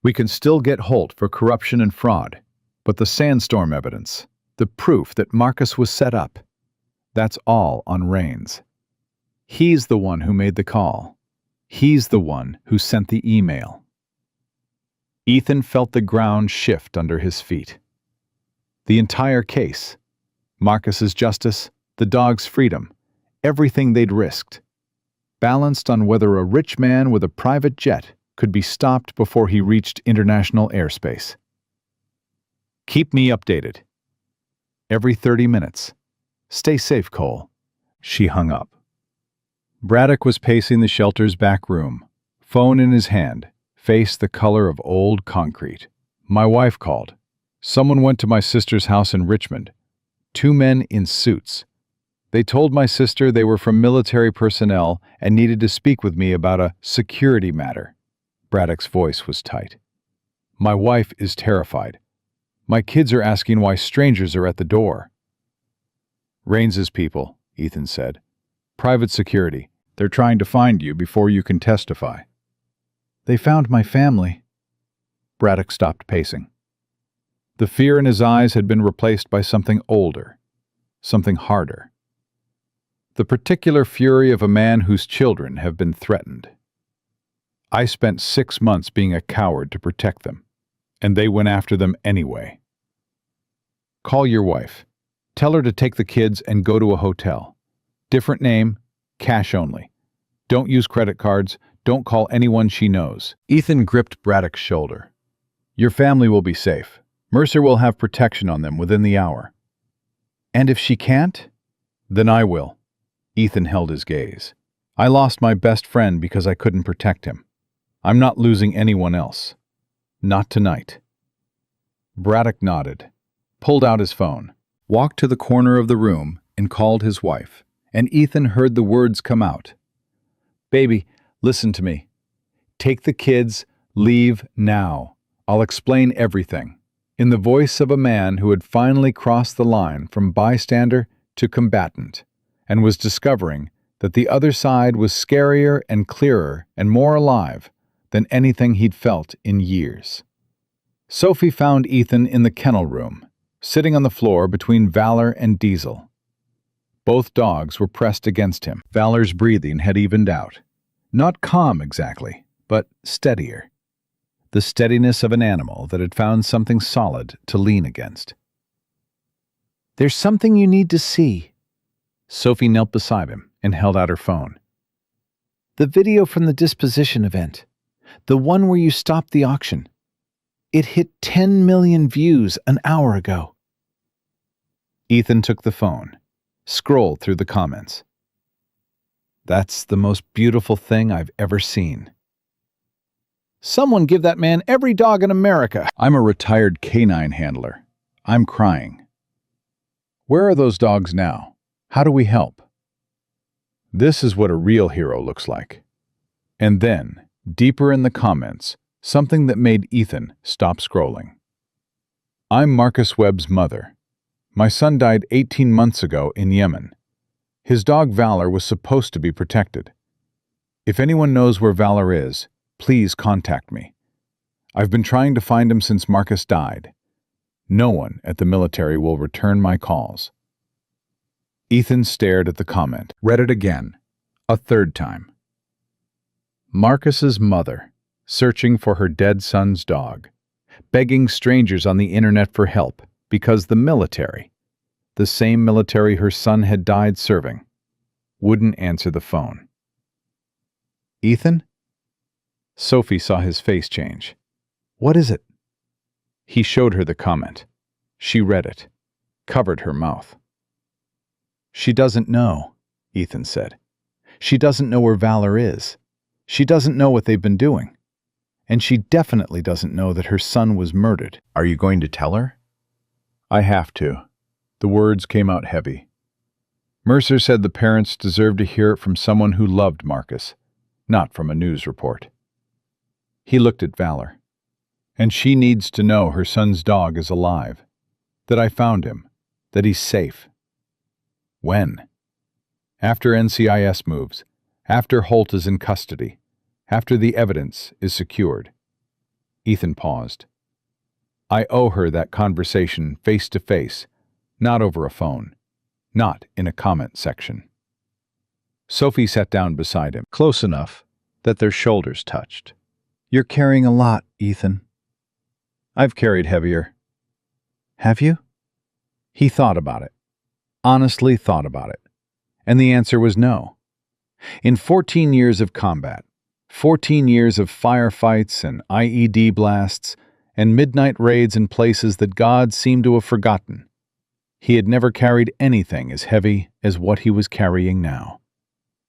We can still get Holt for corruption and fraud, but the sandstorm evidence, the proof that Marcus was set up, that's all on Rains. He's the one who made the call. He's the one who sent the email." Ethan felt the ground shift under his feet. The entire case, Marcus's justice, the dog's freedom, everything they'd risked, balanced on whether a rich man with a private jet could be stopped before he reached international airspace. "Keep me updated. Every 30 minutes. Stay safe, Cole." She hung up. Braddock was pacing the shelter's back room, phone in his hand, face the color of old concrete. "My wife called. Someone went to my sister's house in Richmond. 2 men in suits. They told my sister they were from military personnel and needed to speak with me about a security matter." Braddock's voice was tight. "My wife is terrified. My kids are asking why strangers are at the door. Raines's people, Ethan said. Private security. They're trying to find you before you can testify. They found my family. Braddock stopped pacing. The fear in his eyes had been replaced by something older, something harder. The particular fury of a man whose children have been threatened. I spent 6 months being a coward to protect them, and they went after them anyway. Call your wife. Tell her to take the kids and go to a hotel. Different name, cash only. Don't use credit cards. Don't call anyone she knows. Ethan gripped Braddock's shoulder. Your family will be safe. Mercer will have protection on them within the hour. And if she can't? Then I will. Ethan held his gaze. I lost my best friend because I couldn't protect him. I'm not losing anyone else. Not tonight. Braddock nodded, pulled out his phone, walked to the corner of the room, and called his wife. And Ethan heard the words come out. Baby, listen to me. Take the kids, leave now. I'll explain everything. In the voice of a man who had finally crossed the line from bystander to combatant, and was discovering that the other side was scarier and clearer and more alive than anything he'd felt in years. Sophie found Ethan in the kennel room, sitting on the floor between Valor and Diesel. Both dogs were pressed against him. Valor's breathing had evened out. Not calm exactly, but steadier. The steadiness of an animal that had found something solid to lean against. There's something you need to see. Sophie knelt beside him and held out her phone. The video from the disposition event. The one where you stopped the auction. It hit 10 million views an hour ago. Ethan took the phone, scrolled through the comments. That's the most beautiful thing I've ever seen. Someone give that man every dog in America. I'm a retired canine handler. I'm crying. Where are those dogs now? How do we help? This is what a real hero looks like. And then, deeper in the comments, something that made Ethan stop scrolling. I'm Marcus Webb's mother. My son died 18 months ago in Yemen. His dog Valor was supposed to be protected. If anyone knows where Valor is, please contact me. I've been trying to find him since Marcus died. No one at the military will return my calls. Ethan stared at the comment, read it again, a third time. Marcus's mother, searching for her dead son's dog, begging strangers on the internet for help because the military, the same military her son had died serving, wouldn't answer the phone. Ethan? Sophie saw his face change. What is it? He showed her the comment. She read it, covered her mouth. She doesn't know, Ethan said. She doesn't know where Valor is. She doesn't know what they've been doing. And she definitely doesn't know that her son was murdered. Are you going to tell her? I have to. The words came out heavy. Mercer said the parents deserved to hear it from someone who loved Marcus, not from a news report. He looked at Valor. And she needs to know her son's dog is alive, that I found him, that he's safe. When? After NCIS moves, after Holt is in custody, after the evidence is secured. Ethan paused. I owe her that conversation face to face, not over a phone, not in a comment section. Sophie sat down beside him, close enough that their shoulders touched. You're carrying a lot, Ethan. I've carried heavier. Have you? He thought about it, honestly thought about it, and the answer was no. In 14 years of combat, 14 years of firefights and IED blasts and midnight raids in places that God seemed to have forgotten, he had never carried anything as heavy as what he was carrying now.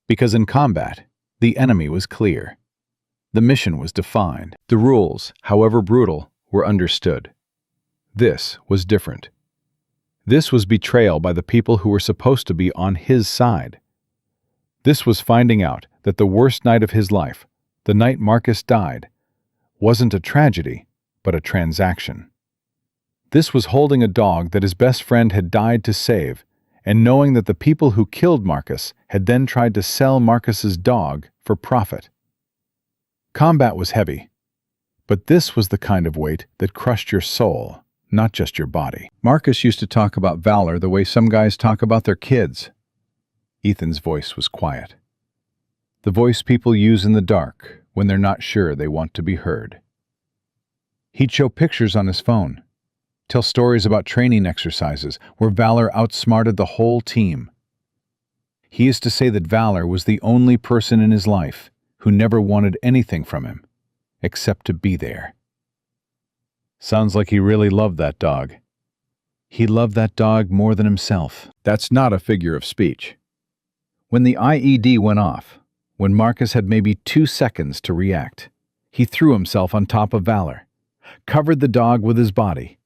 Because in combat, the enemy was clear. The mission was defined. The rules, however brutal, were understood. This was different. This was betrayal by the people who were supposed to be on his side. This was finding out that the worst night of his life, the night Marcus died, wasn't a tragedy, but a transaction. This was holding a dog that his best friend had died to save, and knowing that the people who killed Marcus had then tried to sell Marcus's dog for profit. Combat was heavy, but this was the kind of weight that crushed your soul, not just your body. Marcus used to talk about valor the way some guys talk about their kids. Ethan's voice was quiet. The voice people use in the dark when they're not sure they want to be heard. He'd show pictures on his phone, tell stories about training exercises where Valor outsmarted the whole team. He used to say that Valor was the only person in his life who never wanted anything from him, except to be there. Sounds like he really loved that dog. He loved that dog more than himself. That's not a figure of speech. When the IED went off, when Marcus had maybe 2 seconds to react, he threw himself on top of Valor, covered the dog with his body,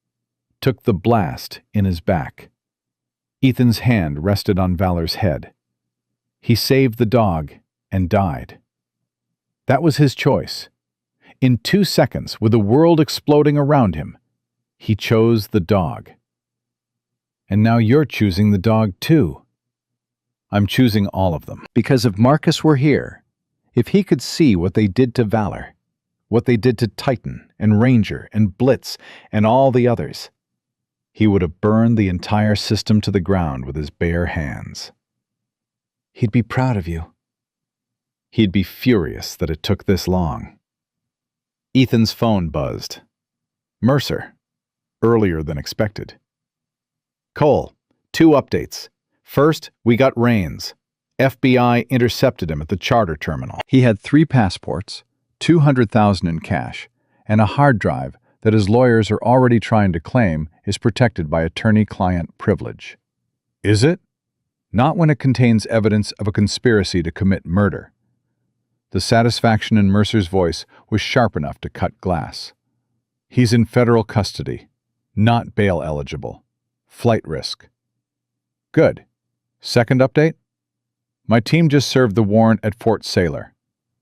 took the blast in his back. Ethan's hand rested on Valor's head. He saved the dog and died. That was his choice. In 2 seconds, with the world exploding around him, he chose the dog. And now you're choosing the dog too. I'm choosing all of them. Because if Marcus were here, if he could see what they did to Valor, what they did to Titan and Ranger and Blitz and all the others, he would have burned the entire system to the ground with his bare hands. He'd be proud of you. He'd be furious that it took this long. Ethan's phone buzzed. Mercer. Earlier than expected. Cole, 2 updates. First, we got Rains. FBI intercepted him at the charter terminal. He had 3 passports, $200,000 in cash, and a hard drive that his lawyers are already trying to claim is protected by attorney-client privilege. Is it? Not when it contains evidence of a conspiracy to commit murder. The satisfaction in Mercer's voice was sharp enough to cut glass. He's in federal custody, not bail eligible. Flight risk. Good. Second update? My team just served the warrant at Fort Saylor.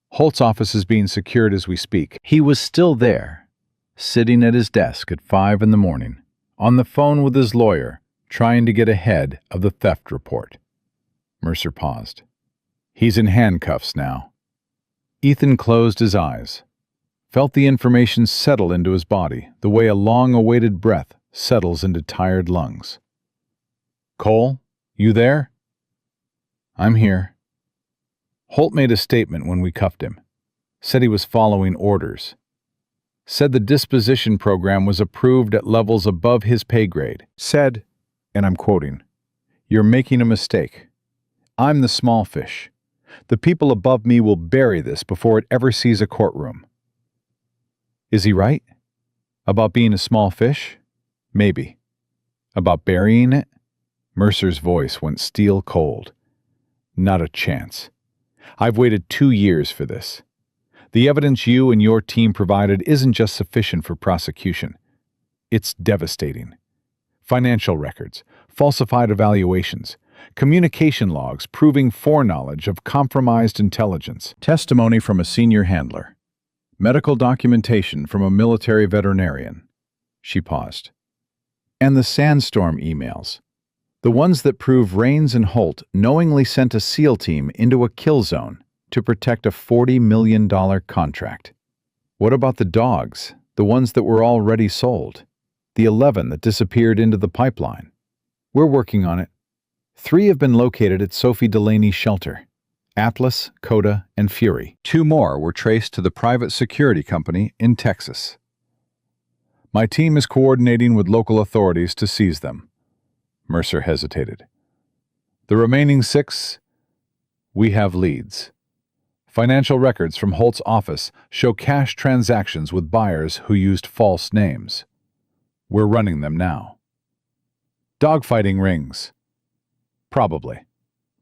Holt's office is being secured as we speak. He was still there, sitting at his desk at 5 in the morning, on the phone with his lawyer, trying to get ahead of the theft report. Mercer paused. He's in handcuffs now. Ethan closed his eyes, felt the information settle into his body the way a long-awaited breath settles into tired lungs. Cole, you there? I'm here. Holt made a statement when we cuffed him. Said he was following orders. Said the disposition program was approved at levels above his pay grade. Said, and I'm quoting, "You're making a mistake. I'm the small fish. The people above me will bury this before it ever sees a courtroom." Is he right? About being a small fish? Maybe. About burying it? Mercer's voice went steel cold. Not a chance. I've waited 2 years for this. The evidence you and your team provided isn't just sufficient for prosecution. It's devastating. Financial records, falsified evaluations, communication logs proving foreknowledge of compromised intelligence, testimony from a senior handler, medical documentation from a military veterinarian. She paused. And the Sandstorm emails. The ones that prove Rains and Holt knowingly sent a SEAL team into a kill zone to protect a $40 million contract. What about the dogs, the ones that were already sold? The 11 that disappeared into the pipeline? We're working on it. 3 have been located at Sophie Delaney's shelter. Atlas, Coda, and Fury. 2 more were traced to the private security company in Texas. My team is coordinating with local authorities to seize them. Mercer hesitated. The remaining 6, we have leads. Financial records from Holt's office show cash transactions with buyers who used false names. We're running them now. Dogfighting rings. Probably.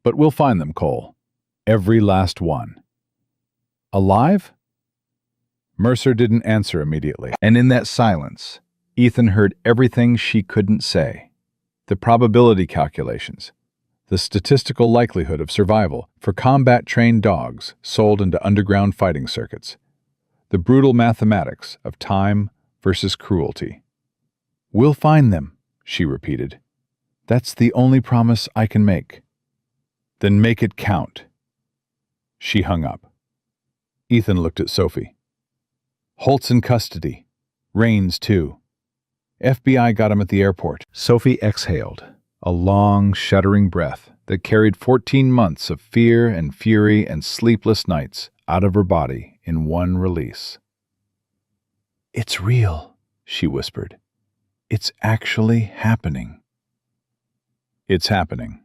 But we'll find them, Cole. Every last one. Alive? Mercer didn't answer immediately, and in that silence, Ethan heard everything she couldn't say. The probability calculations, the statistical likelihood of survival for combat-trained dogs sold into underground fighting circuits, the brutal mathematics of time versus cruelty. "We'll find them," she repeated. "That's the only promise I can make." "Then make it count." She hung up. Ethan looked at Sophie. "Holt's in custody. Raines, too. FBI got him at the airport." Sophie exhaled, a long, shuddering breath that carried 14 months of fear and fury and sleepless nights out of her body in one release. "It's real," she whispered. "It's actually happening." It's happening.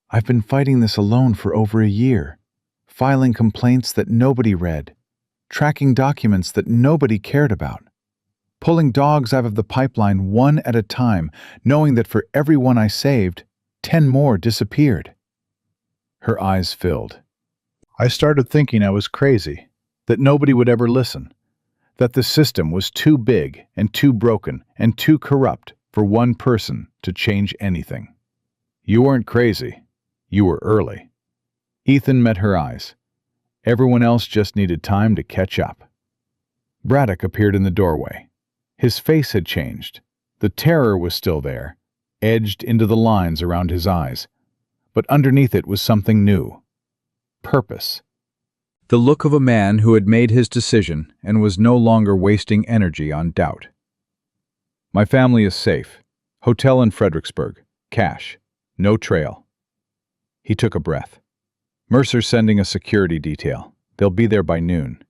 I've been fighting this alone for over a year, filing complaints that nobody read, tracking documents that nobody cared about, pulling dogs out of the pipeline one at a time, knowing that for every one I saved, 10 more disappeared. Her eyes filled. I started thinking I was crazy, that nobody would ever listen, that the system was too big and too broken and too corrupt for one person to change anything. You weren't crazy. You were early. Ethan met her eyes. Everyone else just needed time to catch up. Braddock appeared in the doorway. His face had changed. The terror was still there, edged into the lines around his eyes. But underneath it was something new. Purpose. The look of a man who had made his decision and was no longer wasting energy on doubt. "My family is safe. Hotel in Fredericksburg. Cash. No trail." He took a breath. "Mercer's sending a security detail. They'll be there by noon."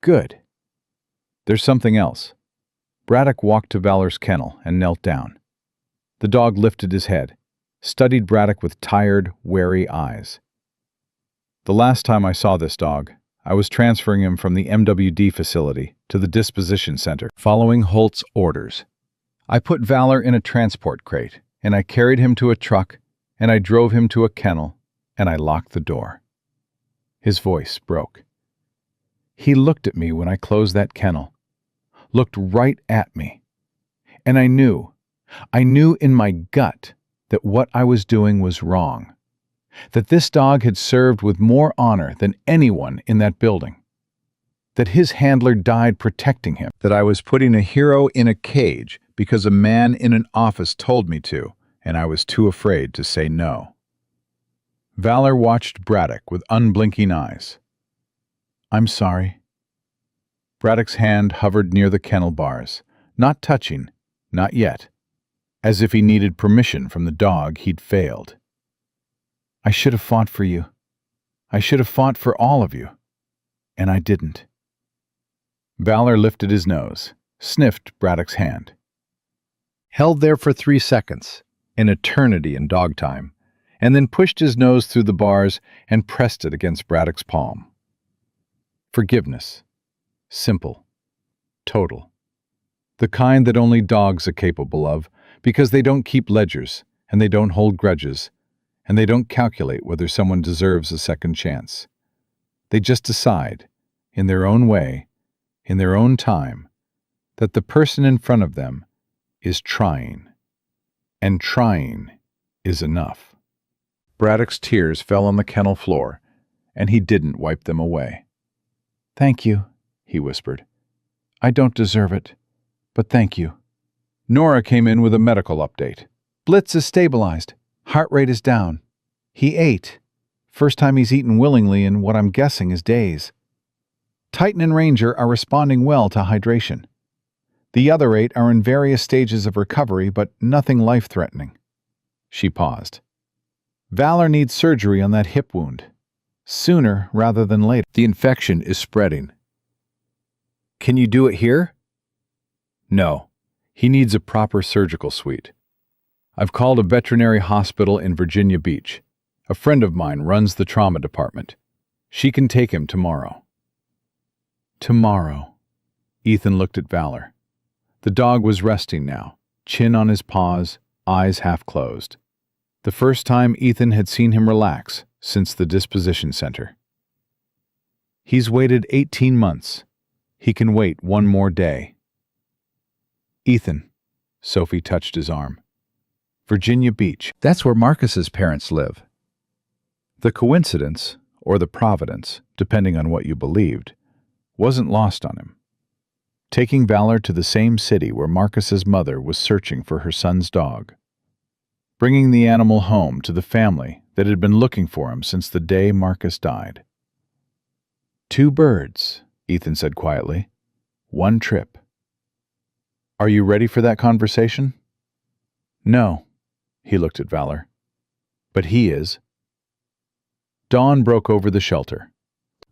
"Good." "There's something else." Braddock walked to Valor's kennel and knelt down. The dog lifted his head, studied Braddock with tired, wary eyes. "The last time I saw this dog, I was transferring him from the MWD facility to the disposition center, following Holt's orders. I put Valor in a transport crate, and I carried him to a truck, and I drove him to a kennel, and I locked the door." His voice broke. "He looked at me when I closed that kennel, looked right at me, and I knew in my gut that what I was doing was wrong, that this dog had served with more honor than anyone in that building, that his handler died protecting him, that I was putting a hero in a cage because a man in an office told me to, and I was too afraid to say no." Valor watched Braddock with unblinking eyes. "I'm sorry." Braddock's hand hovered near the kennel bars, not touching, not yet, as if he needed permission from the dog he'd failed. "I should have fought for you. I should have fought for all of you. And I didn't." Valor lifted his nose, sniffed Braddock's hand. Held there for 3 seconds, an eternity in dog time, and then pushed his nose through the bars and pressed it against Braddock's palm. Forgiveness. Simple. Total. The kind that only dogs are capable of, because they don't keep ledgers, and they don't hold grudges, and they don't calculate whether someone deserves a second chance. They just decide, in their own way, in their own time, that the person in front of them is trying, and trying is enough. Braddock's tears fell on the kennel floor, and he didn't wipe them away. "Thank you," he whispered. "I don't deserve it, but thank you." Nora came in with a medical update. "Blitz is stabilized. Heart rate is down. He ate. First time he's eaten willingly in what I'm guessing is days. Titan and Ranger are responding well to hydration. The other 8 are in various stages of recovery, but nothing life-threatening." She paused. "Valor needs surgery on that hip wound. Sooner rather than later. The infection is spreading." "Can you do it here?" "No. He needs a proper surgical suite. I've called a veterinary hospital in Virginia Beach. A friend of mine runs the trauma department. She can take him tomorrow." Tomorrow. Ethan looked at Valor. The dog was resting now, chin on his paws, eyes half closed. The first time Ethan had seen him relax since the disposition center. "He's waited 18 months. He can wait one more day." "Ethan," Sophie touched his arm. "Virginia Beach. That's where Marcus's parents live." The coincidence, or the providence, depending on what you believed, wasn't lost on him. taking Valor to the same city where Marcus's mother was searching for her son's dog, bringing the animal home to the family that had been looking for him since the day Marcus died. 2 birds, Ethan said quietly. 1 trip. Are you ready for that conversation? No, he looked at Valor. But he is. Dawn broke over the shelter.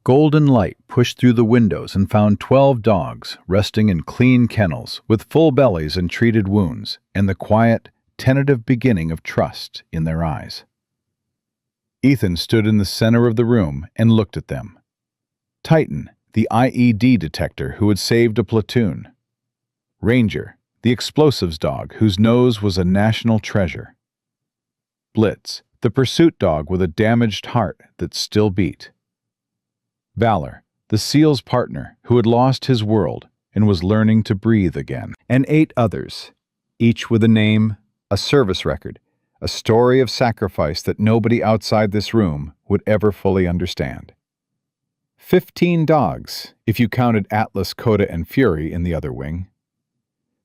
Golden light pushed through the windows and found 12 dogs resting in clean kennels with full bellies and treated wounds, and the quiet, tentative beginning of trust in their eyes. Ethan stood in the center of the room and looked at them. Titan, the IED detector who had saved a platoon. Ranger, the explosives dog whose nose was a national treasure. Blitz, the pursuit dog with a damaged heart that still beat. Valor, the SEAL's partner who had lost his world and was learning to breathe again. And 8 others, each with a name, a service record, a story of sacrifice that nobody outside this room would ever fully understand. 15 dogs, if you counted Atlas, Coda, and Fury in the other wing.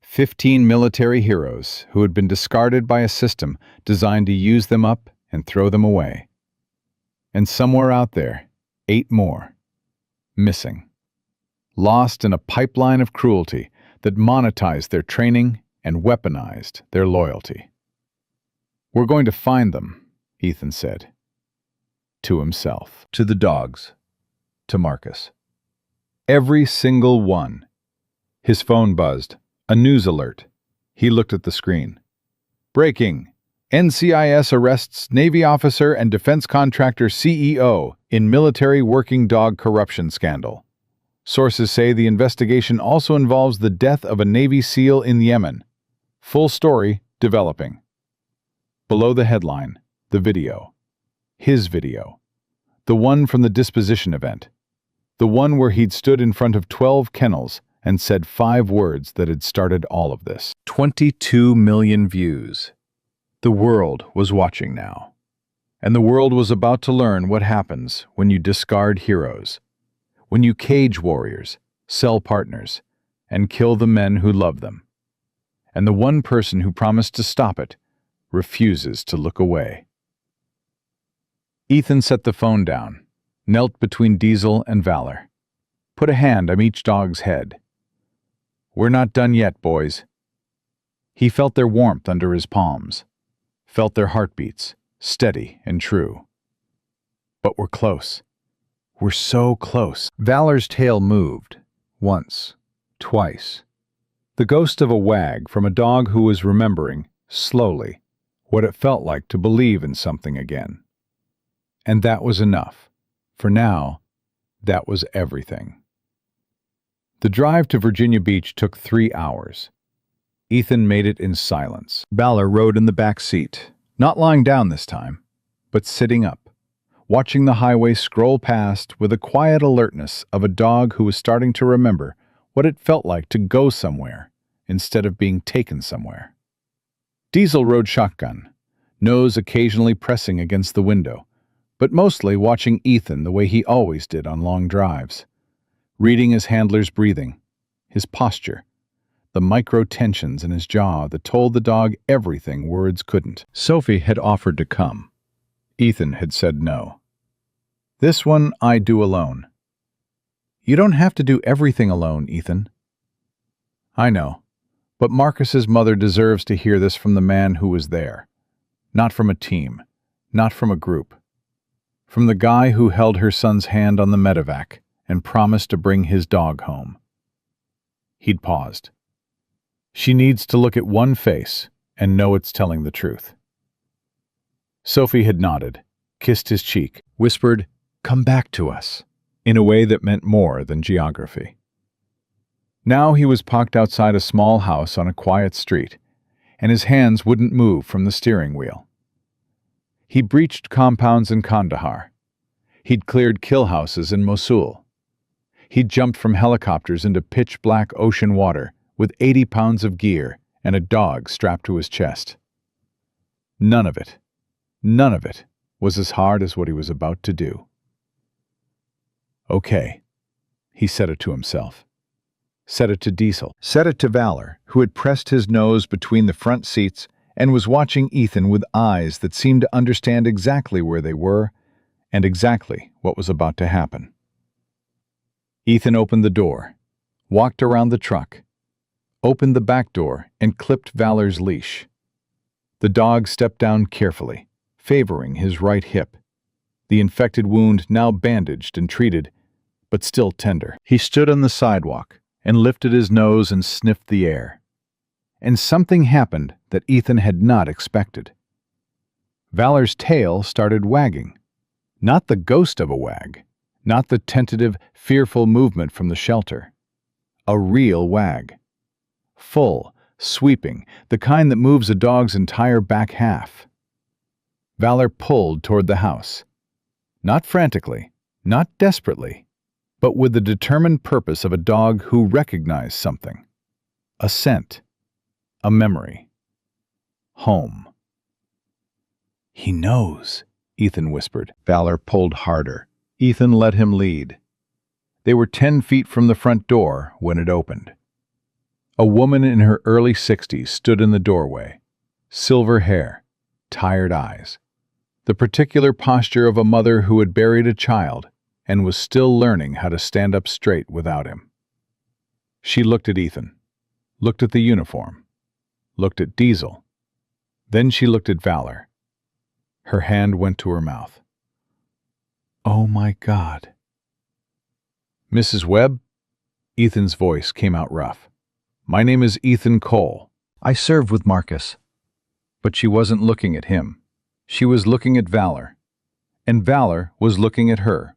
15 military heroes who had been discarded by a system designed to use them up and throw them away. And somewhere out there, 8 more. Missing. Lost in a pipeline of cruelty that monetized their training and weaponized their loyalty. We're going to find them, Ethan said. To himself. To the dogs. To Marcus. Every single one. His phone buzzed. A news alert. He looked at the screen. Breaking. NCIS arrests Navy officer and defense contractor CEO in military working dog corruption scandal. Sources say the investigation also involves the death of a Navy SEAL in Yemen. Full story developing. Below the headline, the video. His video. The one from the disposition event. The one where he'd stood in front of 12 kennels and said 5 words that had started all of this. 22 million views. The world was watching now. And the world was about to learn what happens when you discard heroes, when you cage warriors, sell partners, and kill the men who love them. And the one person who promised to stop it refuses to look away. Ethan set the phone down, knelt between Diesel and Valor, put a hand on each dog's head. We're not done yet, boys. He felt their warmth under his palms, felt their heartbeats, steady and true. But we're close. We're so close. Valor's tail moved, once, twice. The ghost of a wag from a dog who was remembering, slowly, what it felt like to believe in something again. And that was enough. For now, that was everything. The drive to Virginia Beach took 3 hours. Ethan made it in silence. Valor rode in the back seat, not lying down this time, but sitting up, watching the highway scroll past with a quiet alertness of a dog who was starting to remember what it felt like to go somewhere instead of being taken somewhere. Diesel rode shotgun, nose occasionally pressing against the window, but mostly watching Ethan the way he always did on long drives, reading his handler's breathing, his posture, the micro-tensions in his jaw that told the dog everything words couldn't. Sophie had offered to come. Ethan had said no. This one I do alone. You don't have to do everything alone, Ethan. I know, but Marcus's mother deserves to hear this from the man who was there. Not from a team, not from a group. From the guy who held her son's hand on the medevac and promised to bring his dog home. He'd paused. She needs to look at one face and know it's telling the truth. Sophie had nodded, kissed his cheek, whispered, "Come back to us," in a way that meant more than geography. Now he was parked outside a small house on a quiet street, and his hands wouldn't move from the steering wheel. He breached compounds in Kandahar. He'd cleared kill houses in Mosul. He'd jumped from helicopters into pitch-black ocean water with 80 pounds of gear and a dog strapped to his chest. None of it was as hard as what he was about to do. Okay, he said it to himself. Set it to Diesel. Set it to Valor, who had pressed his nose between the front seats and was watching Ethan with eyes that seemed to understand exactly where they were and exactly what was about to happen. Ethan opened the door, walked around the truck, opened the back door, and clipped Valor's leash. The dog stepped down carefully, favoring his right hip, the infected wound now bandaged and treated, but still tender. He stood on the sidewalk and lifted his nose and sniffed the air. And something happened that Ethan had not expected. Valor's tail started wagging. Not the ghost of a wag, not the tentative, fearful movement from the shelter. A real wag. Full, sweeping, the kind that moves a dog's entire back half. Valor pulled toward the house. Not frantically, not desperately, but with the determined purpose of a dog who recognized something. A scent. A memory. Home. "He knows," Ethan whispered. Valor pulled harder. Ethan let him lead. They were 10 feet from the front door when it opened. A woman in her early 60s stood in the doorway. Silver hair, tired eyes. The particular posture of a mother who had buried a child and was still learning how to stand up straight without him. She looked at Ethan, looked at the uniform, looked at Diesel. Then she looked at Valor. Her hand went to her mouth. "Oh my God." "Mrs. Webb?" Ethan's voice came out rough. "My name is Ethan Cole. I served with Marcus." But she wasn't looking at him. She was looking at Valor. And Valor was looking at her.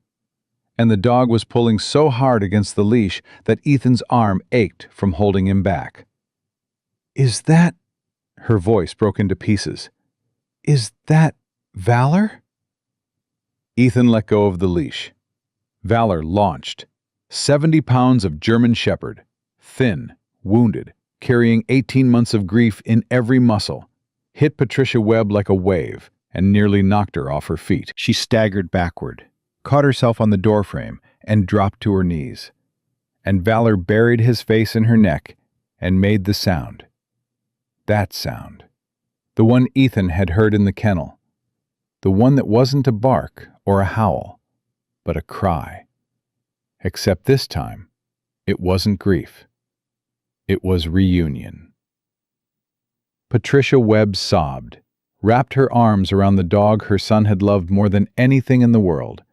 And the dog was pulling so hard against the leash that Ethan's arm ached from holding him back. "Is that—" Her voice broke into pieces. "Is that Valor?" Ethan let go of the leash. Valor launched. 70 pounds of German Shepherd, thin, wounded, carrying 18 months of grief in every muscle, hit Patricia Webb like a wave and nearly knocked her off her feet. She staggered backward, caught herself on the doorframe, and dropped to her knees. And Valor buried his face in her neck and made the sound. That sound. The one Ethan had heard in the kennel. The one that wasn't a bark or a howl, but a cry. Except this time, it wasn't grief. It was reunion. Patricia Webb sobbed, wrapped her arms around the dog her son had loved more than anything in the world,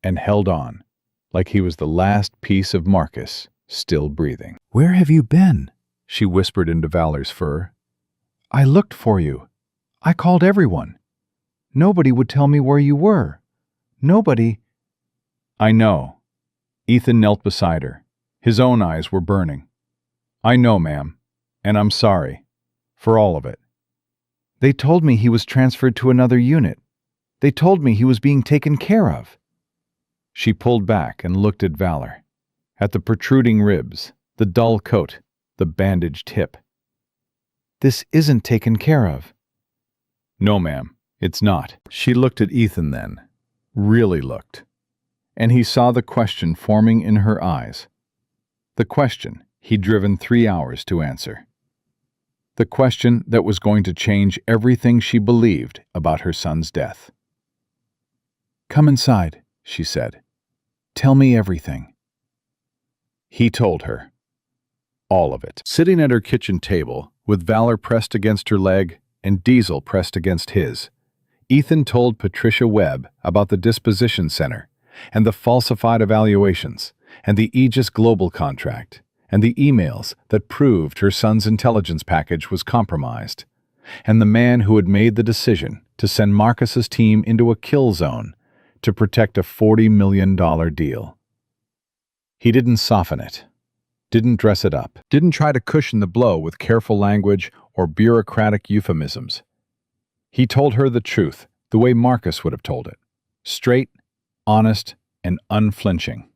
and held on, like he was the last piece of Marcus still breathing. "Where have you been?" she whispered into Valor's fur. "I looked for you. I called everyone. Nobody would tell me where you were. Nobody—" "I know." Ethan knelt beside her. His own eyes were burning. "I know, ma'am, and I'm sorry. For all of it. They told me he was transferred to another unit. They told me he was being taken care of." She pulled back and looked at Valor, at the protruding ribs, the dull coat, the bandaged hip. "This isn't taken care of." "No, ma'am, it's not." She looked at Ethan then, really looked, and he saw the question forming in her eyes. The question he'd driven 3 hours to answer. The question that was going to change everything she believed about her son's death. "Come inside," she said. "Tell me everything." He told her. All of it. Sitting at her kitchen table, with Valor pressed against her leg and Diesel pressed against his, Ethan told Patricia Webb about the disposition center and the falsified evaluations and the Aegis Global contract and the emails that proved her son's intelligence package was compromised, and the man who had made the decision to send Marcus's team into a kill zone to protect a $40 million deal. He didn't soften it, didn't dress it up, didn't try to cushion the blow with careful language or bureaucratic euphemisms. He told her the truth, the way Marcus would have told it, straight, honest, and unflinching.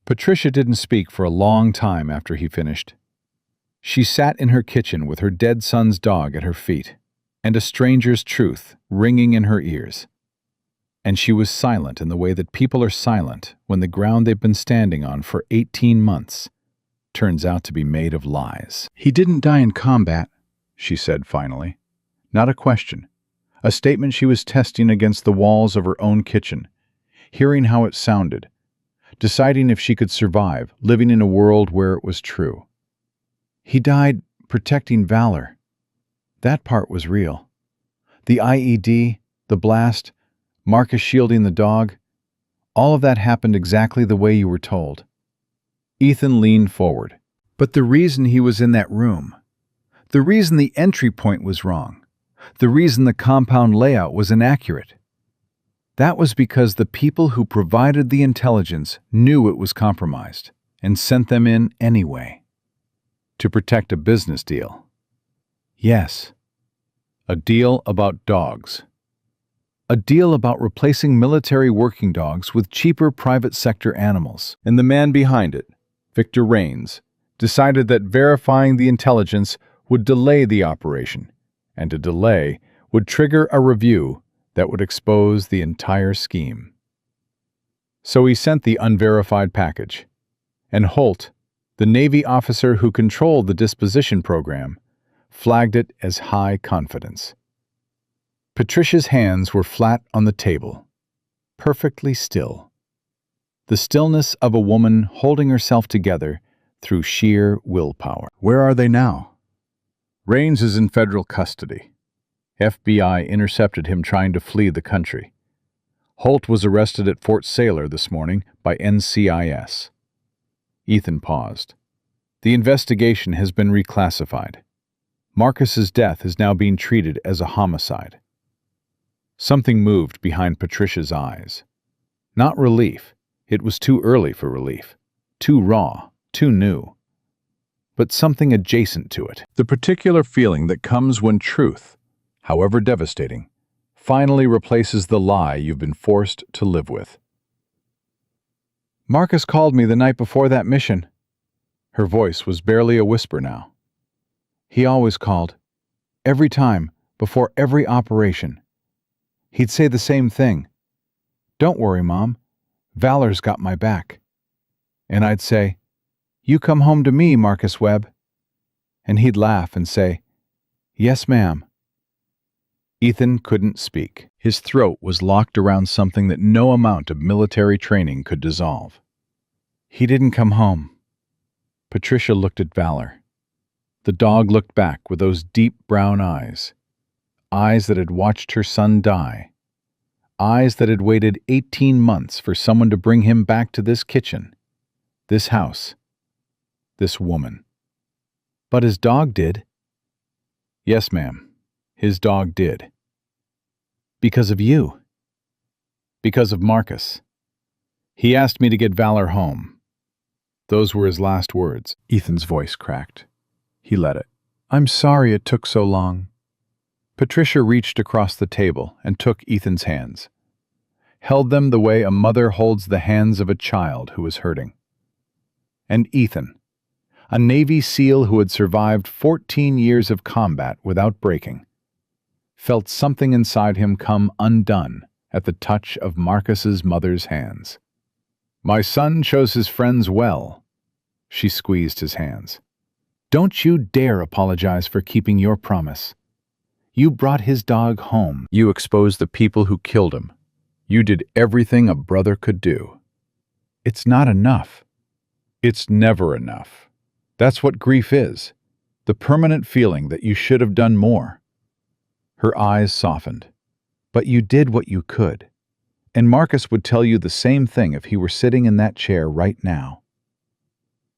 Patricia didn't speak for a long time after he finished. She sat in her kitchen with her dead son's dog at her feet, and a stranger's truth ringing in her ears. And she was silent in the way that people are silent when the ground they've been standing on for 18 months turns out to be made of lies. "He didn't die in combat," she said finally. Not a question. A statement she was testing against the walls of her own kitchen, hearing how it sounded, deciding if she could survive, living in a world where it was true. "He died protecting Valor." That part was real. The IED, the blast, Marcus shielding the dog, all of that happened exactly the way you were told. Ethan leaned forward. "But the reason he was in that room, the reason the entry point was wrong, the reason the compound layout was inaccurate, that was because the people who provided the intelligence knew it was compromised and sent them in anyway. To protect a business deal. Yes. A deal about dogs. A deal about replacing military working dogs with cheaper private sector animals. And the man behind it, Victor Rains, decided that verifying the intelligence would delay the operation, and a delay would trigger a review that would expose the entire scheme. So he sent the unverified package, and Holt, the Navy officer who controlled the disposition program, flagged it as high confidence. Patricia's hands were flat on the table, perfectly still. The stillness of a woman holding herself together through sheer willpower. Where are they now? Rains is in federal custody. FBI intercepted him trying to flee the country. Holt was arrested at Fort Sailor this morning by NCIS. Ethan paused. The investigation has been reclassified. Marcus's death is now being treated as a homicide. Something moved behind Patricia's eyes. Not relief. It was too early for relief. Too raw. Too new. But something adjacent to it. The particular feeling that comes when truth, however devastating, finally replaces the lie you've been forced to live with. "Marcus called me the night before that mission." Her voice was barely a whisper now. "He always called. Every time, before every operation. He'd say the same thing. 'Don't worry, Mom. Valor's got my back.' And I'd say, 'You come home to me, Marcus Webb.' And he'd laugh and say, 'Yes, ma'am.'" Ethan couldn't speak. His throat was locked around something that no amount of military training could dissolve. "He didn't come home." Patricia looked at Valor. The dog looked back with those deep brown eyes. Eyes that had watched her son die. Eyes that had waited 18 months for someone to bring him back to this kitchen, this house, this woman. "But his dog did." "Yes, ma'am, his dog did." "Because of you." "Because of Marcus. He asked me to get Valor home." Those were his last words. Ethan's voice cracked. He let it. "I'm sorry it took so long." Patricia reached across the table and took Ethan's hands. Held them the way a mother holds the hands of a child who is hurting. And Ethan, a Navy SEAL who had survived 14 years of combat without breaking, felt something inside him come undone at the touch of Marcus's mother's hands. "My son chose his friends well." She squeezed his hands. "Don't you dare apologize for keeping your promise. You brought his dog home. You exposed the people who killed him. You did everything a brother could do. It's not enough. It's never enough. That's what grief is. The permanent feeling that you should have done more." Her eyes softened. "But you did what you could. And Marcus would tell you the same thing if he were sitting in that chair right now."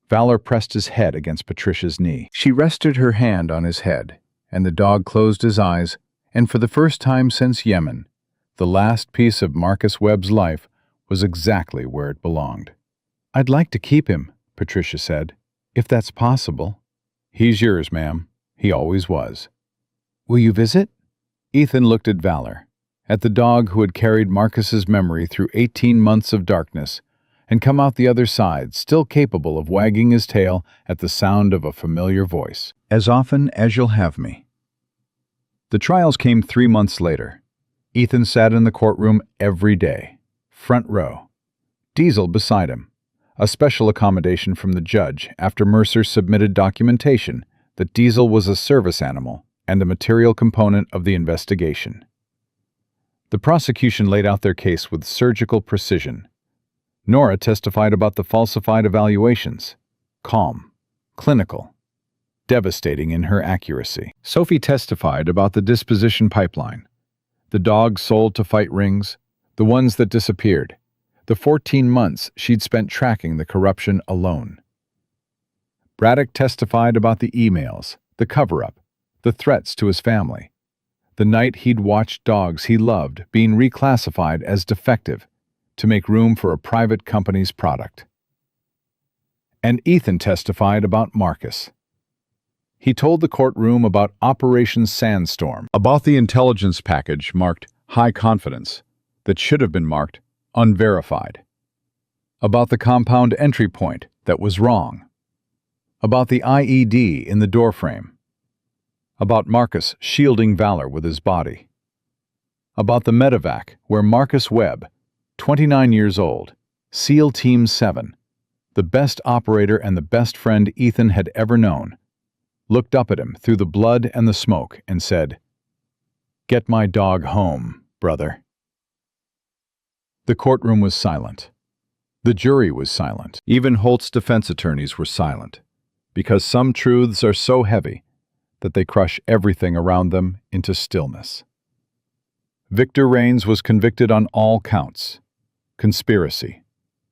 Valor pressed his head against Patricia's knee. She rested her hand on his head, and the dog closed his eyes, and for the first time since Yemen, the last piece of Marcus Webb's life was exactly where it belonged. "I'd like to keep him," Patricia said, "if that's possible." "He's yours, ma'am. He always was." "Will you visit?" Ethan looked at Valor, at the dog who had carried Marcus's memory through 18 months of darkness and come out the other side, still capable of wagging his tail at the sound of a familiar voice. "As often as you'll have me." The trials came 3 months later. Ethan sat in the courtroom every day, front row. Diesel beside him, a special accommodation from the judge after Mercer submitted documentation that Diesel was a service animal and a material component of the investigation. The prosecution laid out their case with surgical precision. Nora testified about the falsified evaluations, calm, clinical, devastating in her accuracy. Sophie testified about the disposition pipeline, the dogs sold to fight rings, the ones that disappeared, the 14 months she'd spent tracking the corruption alone. Braddock testified about the emails, the cover-up, the threats to his family, the night he'd watched dogs he loved being reclassified as defective to make room for a private company's product. And Ethan testified about Marcus. He told the courtroom about Operation Sandstorm, about the intelligence package marked high confidence that should have been marked unverified, about the compound entry point that was wrong, about the IED in the doorframe, about Marcus shielding Valor with his body, about the medevac where Marcus Webb, 29 years old, SEAL Team 7, the best operator and the best friend Ethan had ever known, looked up at him through the blood and the smoke and said, "Get my dog home, brother." The courtroom was silent. The jury was silent. Even Holt's defense attorneys were silent, because some truths are so heavy that they crush everything around them into stillness. Victor Raines was convicted on all counts: conspiracy,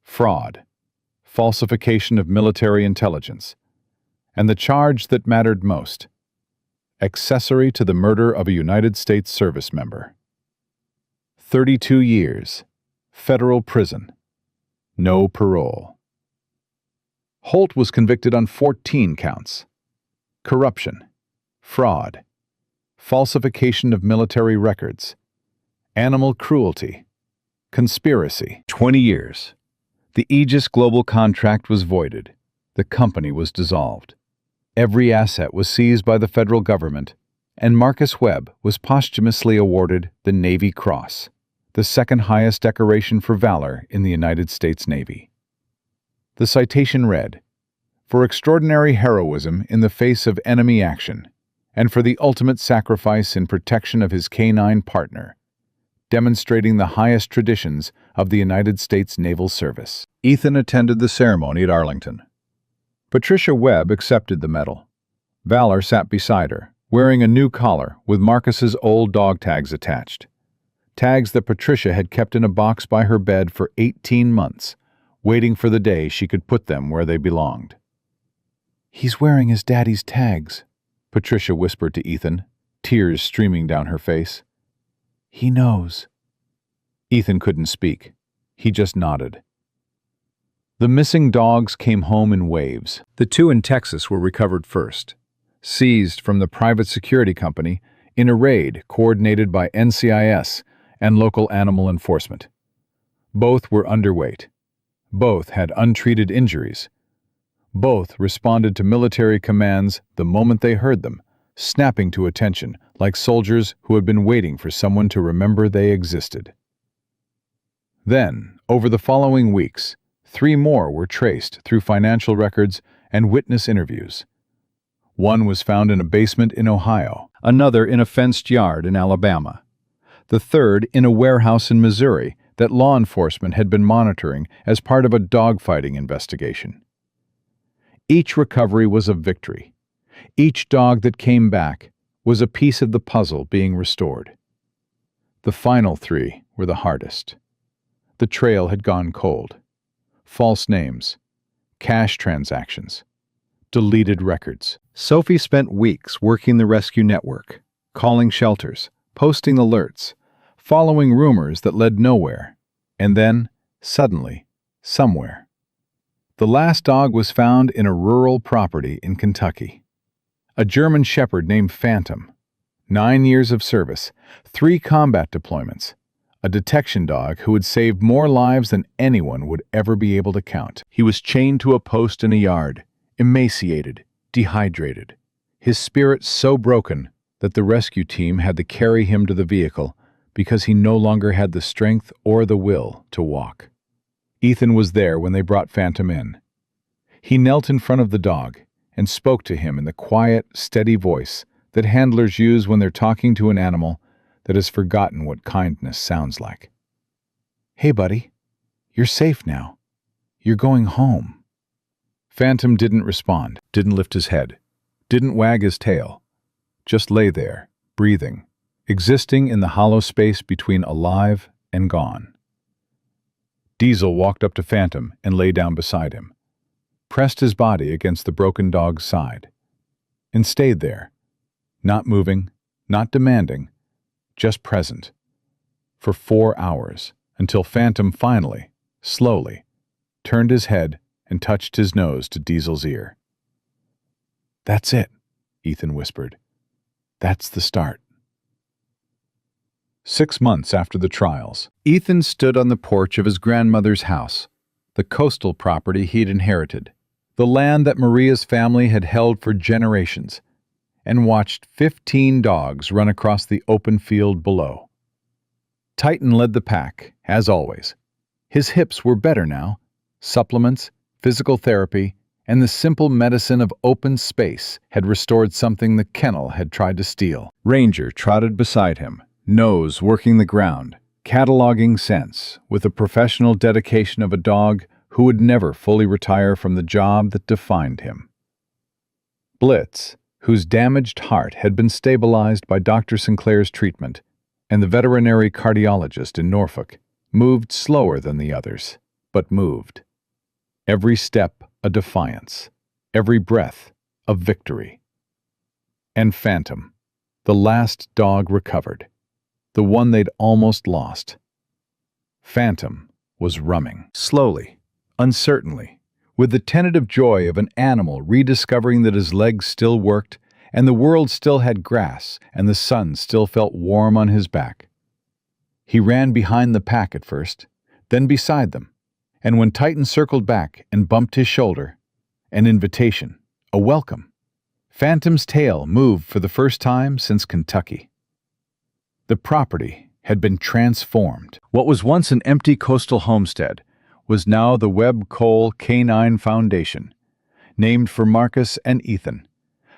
fraud, falsification of military intelligence, and the charge that mattered most: accessory to the murder of a United States service member. 32 years, federal prison, no parole. Holt was convicted on 14 counts: corruption, fraud, falsification of military records, animal cruelty, conspiracy. 20 years. The Aegis Global contract was voided. The company was dissolved. Every asset was seized by the federal government, and Marcus Webb was posthumously awarded the Navy Cross, the second highest decoration for valor in the United States Navy. The citation read, "For extraordinary heroism in the face of enemy action, and for the ultimate sacrifice in protection of his canine partner, demonstrating the highest traditions of the United States Naval Service." Ethan attended the ceremony at Arlington. Patricia Webb accepted the medal. Valor sat beside her, wearing a new collar with Marcus's old dog tags attached. Tags that Patricia had kept in a box by her bed for 18 months, waiting for the day she could put them where they belonged. "He's wearing his daddy's tags," Patricia whispered to Ethan, tears streaming down her face. "He knows." Ethan couldn't speak. He just nodded. The missing dogs came home in waves. The 2 in Texas were recovered first, seized from the private security company in a raid coordinated by NCIS and local animal enforcement. Both were underweight. Both had untreated injuries. Both responded to military commands the moment they heard them, snapping to attention like soldiers who had been waiting for someone to remember they existed. Then, over the following weeks, 3 more were traced through financial records and witness interviews. One was found in a basement in Ohio, another in a fenced yard in Alabama, the third in a warehouse in Missouri that law enforcement had been monitoring as part of a dogfighting investigation. Each recovery was a victory. Each dog that came back was a piece of the puzzle being restored. The final 3 were the hardest. The trail had gone cold. False names, cash transactions, deleted records. Sophie spent weeks working the rescue network, calling shelters, posting alerts, following rumors that led nowhere, and then, suddenly, somewhere. The last dog was found in a rural property in Kentucky. A German shepherd named Phantom, 9 years of service, 3 combat deployments, a detection dog who had saved more lives than anyone would ever be able to count. He was chained to a post in a yard, emaciated, dehydrated, his spirit so broken that the rescue team had to carry him to the vehicle because he no longer had the strength or the will to walk. Ethan was there when they brought Phantom in. He knelt in front of the dog and spoke to him in the quiet, steady voice that handlers use when they're talking to an animal that has forgotten what kindness sounds like. "Hey, buddy. You're safe now. You're going home." Phantom didn't respond, didn't lift his head, didn't wag his tail. Just lay there, breathing, existing in the hollow space between alive and gone. Diesel walked up to Phantom and lay down beside him, pressed his body against the broken dog's side, and stayed there, not moving, not demanding, just present, for 4 hours, until Phantom finally, slowly, turned his head and touched his nose to Diesel's ear. "That's it," Ethan whispered. "That's the start." 6 months after the trials, Ethan stood on the porch of his grandmother's house, the coastal property he'd inherited, the land that Maria's family had held for generations, and watched 15 dogs run across the open field below. Titan led the pack, as always. His hips were better now. Supplements, physical therapy, and the simple medicine of open space had restored something the kennel had tried to steal. Ranger trotted beside him, nose working the ground, cataloging scents with the professional dedication of a dog who would never fully retire from the job that defined him. Blitz, whose damaged heart had been stabilized by Dr. Sinclair's treatment, and the veterinary cardiologist in Norfolk, moved slower than the others, but moved. Every step a defiance, every breath a victory. And Phantom, the last dog recovered, the one they'd almost lost. Phantom was rumming, slowly, uncertainly, with the tentative joy of an animal rediscovering that his legs still worked and the world still had grass and the sun still felt warm on his back. He ran behind the pack at first, then beside them, and when Titan circled back and bumped his shoulder, an invitation, a welcome, Phantom's tail moved for the first time since Kentucky. The property had been transformed. What was once an empty coastal homestead was now the Webb Cole Canine Foundation, named for Marcus and Ethan,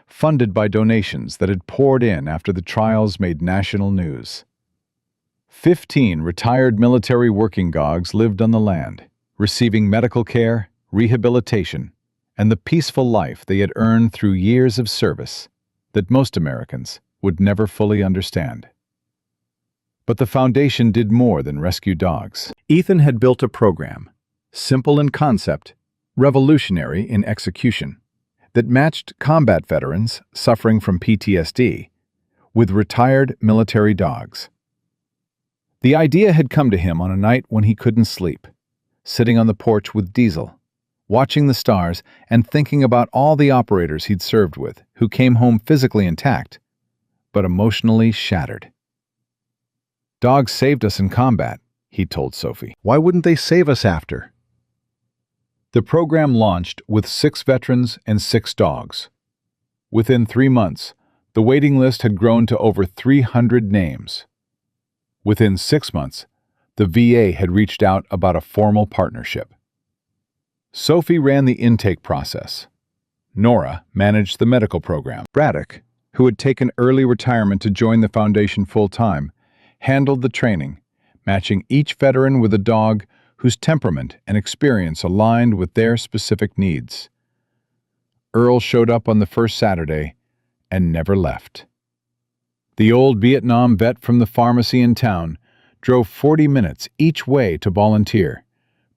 funded by donations that had poured in after the trials made national news. 15 retired military working dogs lived on the land, receiving medical care, rehabilitation, and the peaceful life they had earned through years of service that most Americans would never fully understand. But the foundation did more than rescue dogs. Ethan had built a program, simple in concept, revolutionary in execution, that matched combat veterans suffering from PTSD with retired military dogs. The idea had come to him on a night when he couldn't sleep, sitting on the porch with Diesel, watching the stars and thinking about all the operators he'd served with who came home physically intact, but emotionally shattered. "Dogs saved us in combat," he told Sophie. "Why wouldn't they save us after?" The program launched with 6 veterans and 6 dogs. Within 3 months, the waiting list had grown to over 300 names. Within 6 months, the VA had reached out about a formal partnership. Sophie ran the intake process. Nora managed the medical program. Braddock, who had taken early retirement to join the foundation full-time, handled the training, matching each veteran with a dog whose temperament and experience aligned with their specific needs. Earl showed up on the first Saturday and never left. The old Vietnam vet from the pharmacy in town drove 40 minutes each way to volunteer,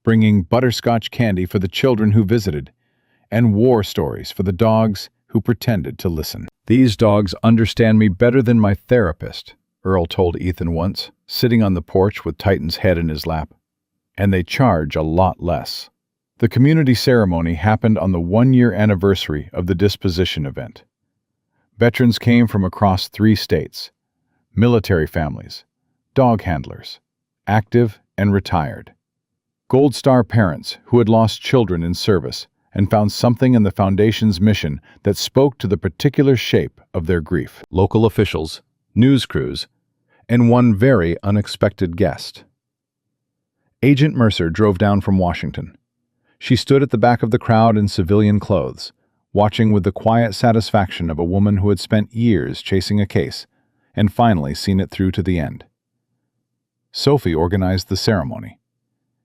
bringing butterscotch candy for the children who visited, and war stories for the dogs who pretended to listen. "These dogs understand me better than my therapist," Earl told Ethan once, sitting on the porch with Titan's head in his lap. "And they charge a lot less." The community ceremony happened on the 1-year anniversary of the disposition event. Veterans came from across 3 states, military families, dog handlers, active and retired. Gold Star parents who had lost children in service and found something in the Foundation's mission that spoke to the particular shape of their grief. Local officials, news crews, and one very unexpected guest. Agent Mercer drove down from Washington. She stood at the back of the crowd in civilian clothes, watching with the quiet satisfaction of a woman who had spent years chasing a case and finally seen it through to the end. Sophie organized the ceremony.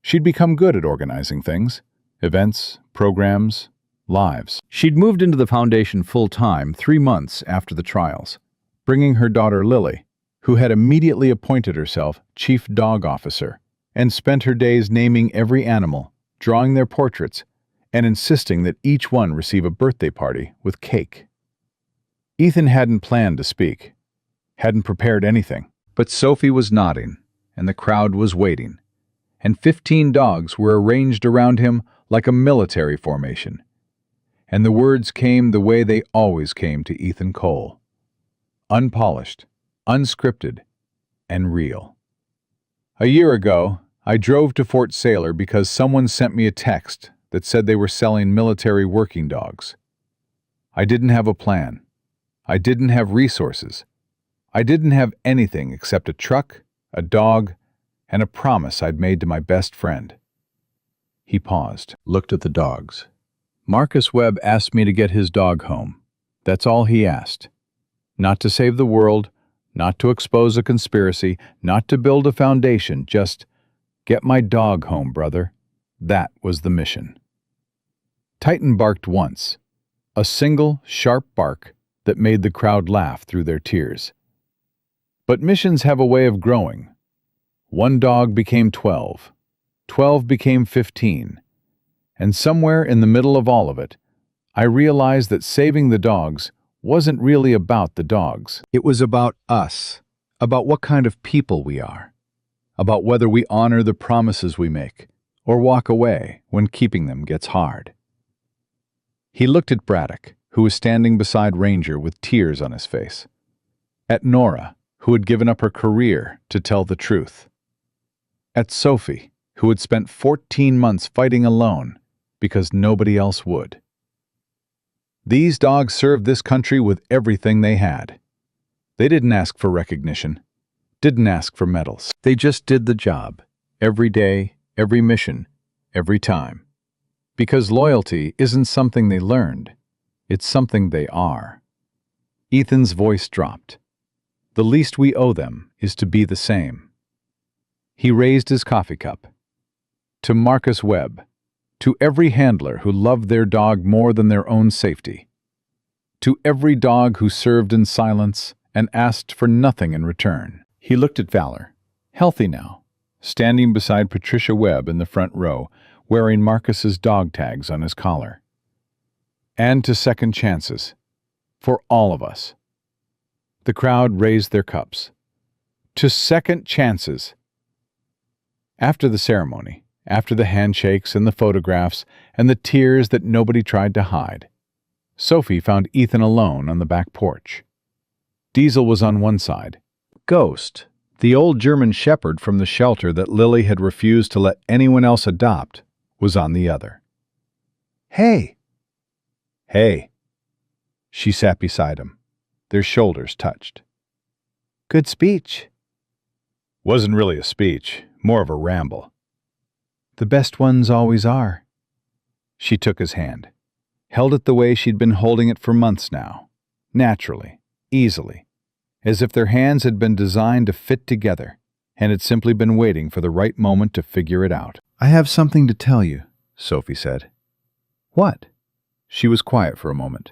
She'd become good at organizing things, events, programs, lives. She'd moved into the foundation full-time 3 months after the trials, bringing her daughter Lily, who had immediately appointed herself chief dog officer, and spent her days naming every animal, drawing their portraits, and insisting that each one receive a birthday party with cake. Ethan hadn't planned to speak, hadn't prepared anything, but Sophie was nodding, and the crowd was waiting, and 15 dogs were arranged around him like a military formation. And the words came the way they always came to Ethan Cole. Unpolished, unscripted, and real. A year ago, I drove to Fort Saylor because someone sent me a text that said they were selling military working dogs. I didn't have a plan. I didn't have resources. I didn't have anything except a truck, a dog, and a promise I'd made to my best friend. He paused, looked at the dogs. Marcus Webb asked me to get his dog home. That's all he asked. Not to save the world, not to expose a conspiracy, not to build a foundation, just get my dog home, brother. That was the mission. Titan barked once, a single, sharp bark that made the crowd laugh through their tears. But missions have a way of growing. 1 dog became 12, 12 became 15, and somewhere in the middle of all of it, I realized that saving the dogs wasn't really about the dogs. It was about us, about what kind of people we are, about whether we honor the promises we make, or walk away when keeping them gets hard. He looked at Braddock, who was standing beside Ranger with tears on his face. At Nora, who had given up her career to tell the truth. At Sophie, who had spent 14 months fighting alone because nobody else would. These dogs served this country with everything they had. They didn't ask for recognition, didn't ask for medals. They just did the job, every day, every mission, every time. Because loyalty isn't something they learned, it's something they are. Ethan's voice dropped. The least we owe them is to be the same. He raised his coffee cup. To Marcus Webb, to every handler who loved their dog more than their own safety. To every dog who served in silence and asked for nothing in return. He looked at Valor, healthy now, standing beside Patricia Webb in the front row, wearing Marcus's dog tags on his collar. And to second chances, for all of us. The crowd raised their cups. To second chances. After the ceremony, after the handshakes and the photographs and the tears that nobody tried to hide, Sophie found Ethan alone on the back porch. Diesel was on one side. Ghost, the old German shepherd from the shelter that Lily had refused to let anyone else adopt, was on the other. "Hey!" "Hey!" She sat beside him. Their shoulders touched. "Good speech." "Wasn't really a speech, more of a ramble." "The best ones always are." She took his hand, held it the way she'd been holding it for months now, naturally, easily, as if their hands had been designed to fit together and had simply been waiting for the right moment to figure it out. "I have something to tell you," Sophie said. "What?" She was quiet for a moment,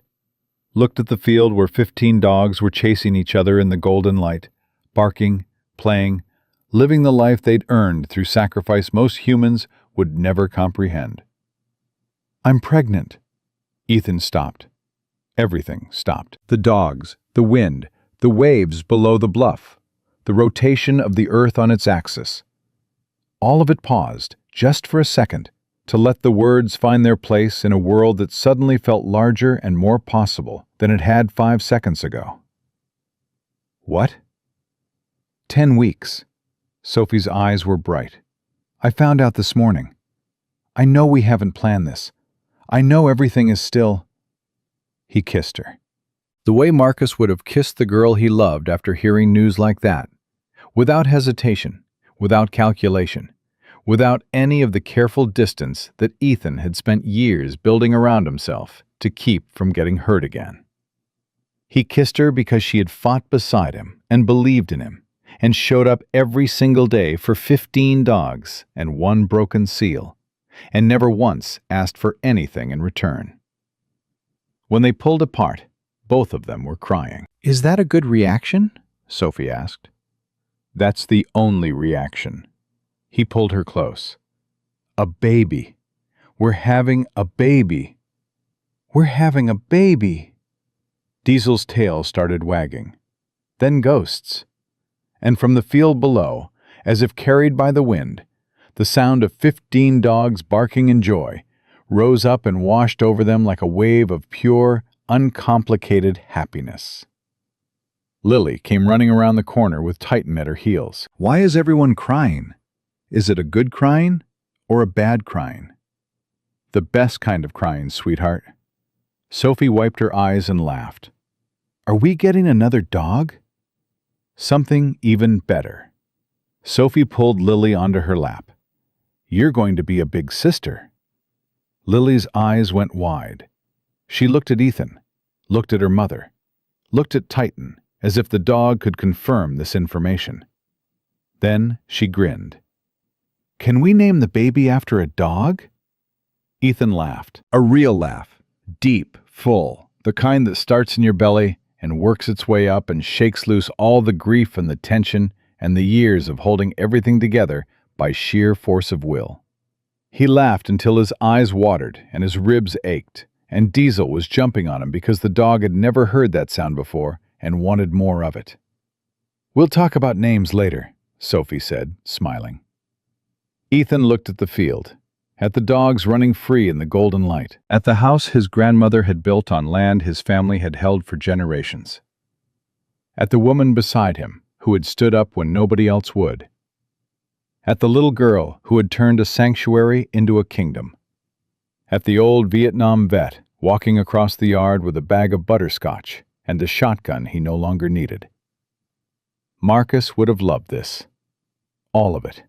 looked at the field where 15 dogs were chasing each other in the golden light, barking, playing, living the life they'd earned through sacrifice most humans would never comprehend. "I'm pregnant." Ethan stopped. Everything stopped. The dogs, the wind, the waves below the bluff, the rotation of the earth on its axis. All of it paused, just for a second, to let the words find their place in a world that suddenly felt larger and more possible than it had 5 seconds ago. "What?" 10 weeks. Sophie's eyes were bright. "I found out this morning. I know we haven't planned this. I know everything is still—" He kissed her. The way Marcus would have kissed the girl he loved after hearing news like that. Without hesitation, without calculation, without any of the careful distance that Ethan had spent years building around himself to keep from getting hurt again. He kissed her because she had fought beside him and believed in him, and showed up every single day for 15 dogs and 1 broken seal, and never once asked for anything in return. When they pulled apart, both of them were crying. "Is that a good reaction?" Sophie asked. "That's the only reaction." He pulled her close. "A baby. We're having a baby. We're having a baby." Diesel's tail started wagging. Then ghosts. And from the field below, as if carried by the wind, the sound of 15 dogs barking in joy rose up and washed over them like a wave of pure, uncomplicated happiness. Lily came running around the corner with Titan at her heels. "Why is everyone crying? Is it a good crying or a bad crying?" "The best kind of crying, sweetheart." Sophie wiped her eyes and laughed. "Are we getting another dog?" "Something even better." Sophie pulled Lily onto her lap. "You're going to be a big sister." Lily's eyes went wide. She looked at Ethan, looked at her mother, looked at Titan, as if the dog could confirm this information. Then she grinned. "Can we name the baby after a dog?" Ethan laughed. A real laugh. Deep, full, the kind that starts in your belly and works its way up and shakes loose all the grief and the tension and the years of holding everything together by sheer force of will. He laughed until his eyes watered and his ribs ached, and Diesel was jumping on him because the dog had never heard that sound before and wanted more of it. "We'll talk about names later," Sophie said, smiling. Ethan looked at the field, at the dogs running free in the golden light, at the house his grandmother had built on land his family had held for generations, at the woman beside him who had stood up when nobody else would, at the little girl who had turned a sanctuary into a kingdom, at the old Vietnam vet walking across the yard with a bag of butterscotch and the shotgun he no longer needed. Marcus would have loved this. All of it.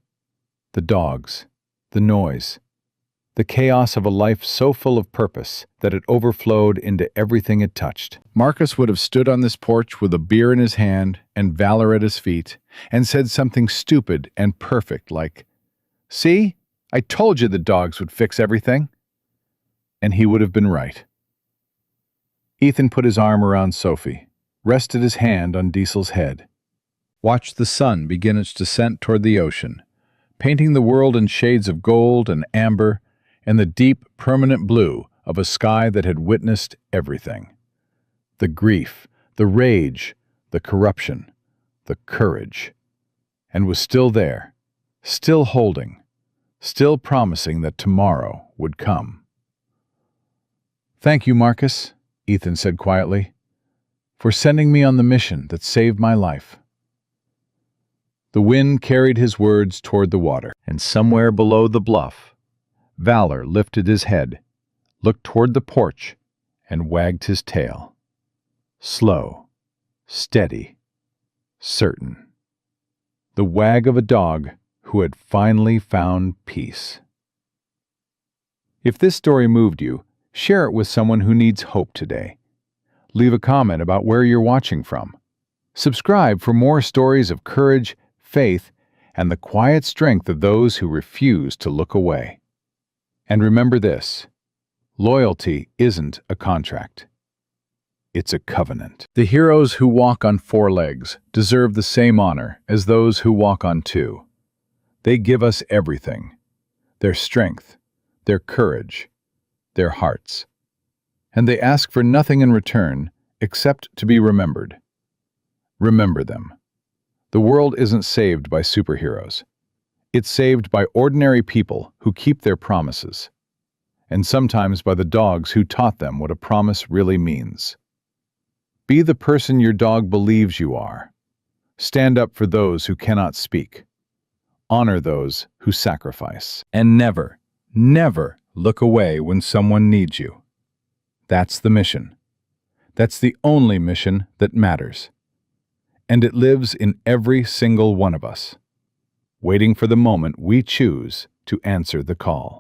The dogs, the noise, the chaos of a life so full of purpose that it overflowed into everything it touched. Marcus would have stood on this porch with a beer in his hand and Valor at his feet and said something stupid and perfect like, "See, I told you the dogs would fix everything." And he would have been right. Ethan put his arm around Sophie, rested his hand on Diesel's head, watched the sun begin its descent toward the ocean, painting the world in shades of gold and amber and the deep, permanent blue of a sky that had witnessed everything. The grief, the rage, the corruption, the courage, and was still there, still holding, still promising that tomorrow would come. "Thank you, Marcus," Ethan said quietly, "for sending me on the mission that saved my life." The wind carried his words toward the water, and somewhere below the bluff, Valor lifted his head, looked toward the porch, and wagged his tail. Slow, steady, certain. The wag of a dog who had finally found peace. If this story moved you, share it with someone who needs hope today. Leave a comment about where you're watching from. Subscribe for more stories of courage, faith, and the quiet strength of those who refuse to look away. And remember this: loyalty isn't a contract. It's a covenant. The heroes who walk on 4 legs deserve the same honor as those who walk on 2. They give us everything: their strength, their courage, their hearts. And they ask for nothing in return except to be remembered. Remember them. The world isn't saved by superheroes. It's saved by ordinary people who keep their promises, and sometimes by the dogs who taught them what a promise really means. Be the person your dog believes you are. Stand up for those who cannot speak. Honor those who sacrifice. And never, never look away when someone needs you. That's the mission. That's the only mission that matters. And it lives in every single one of us. waiting for the moment we choose to answer the call.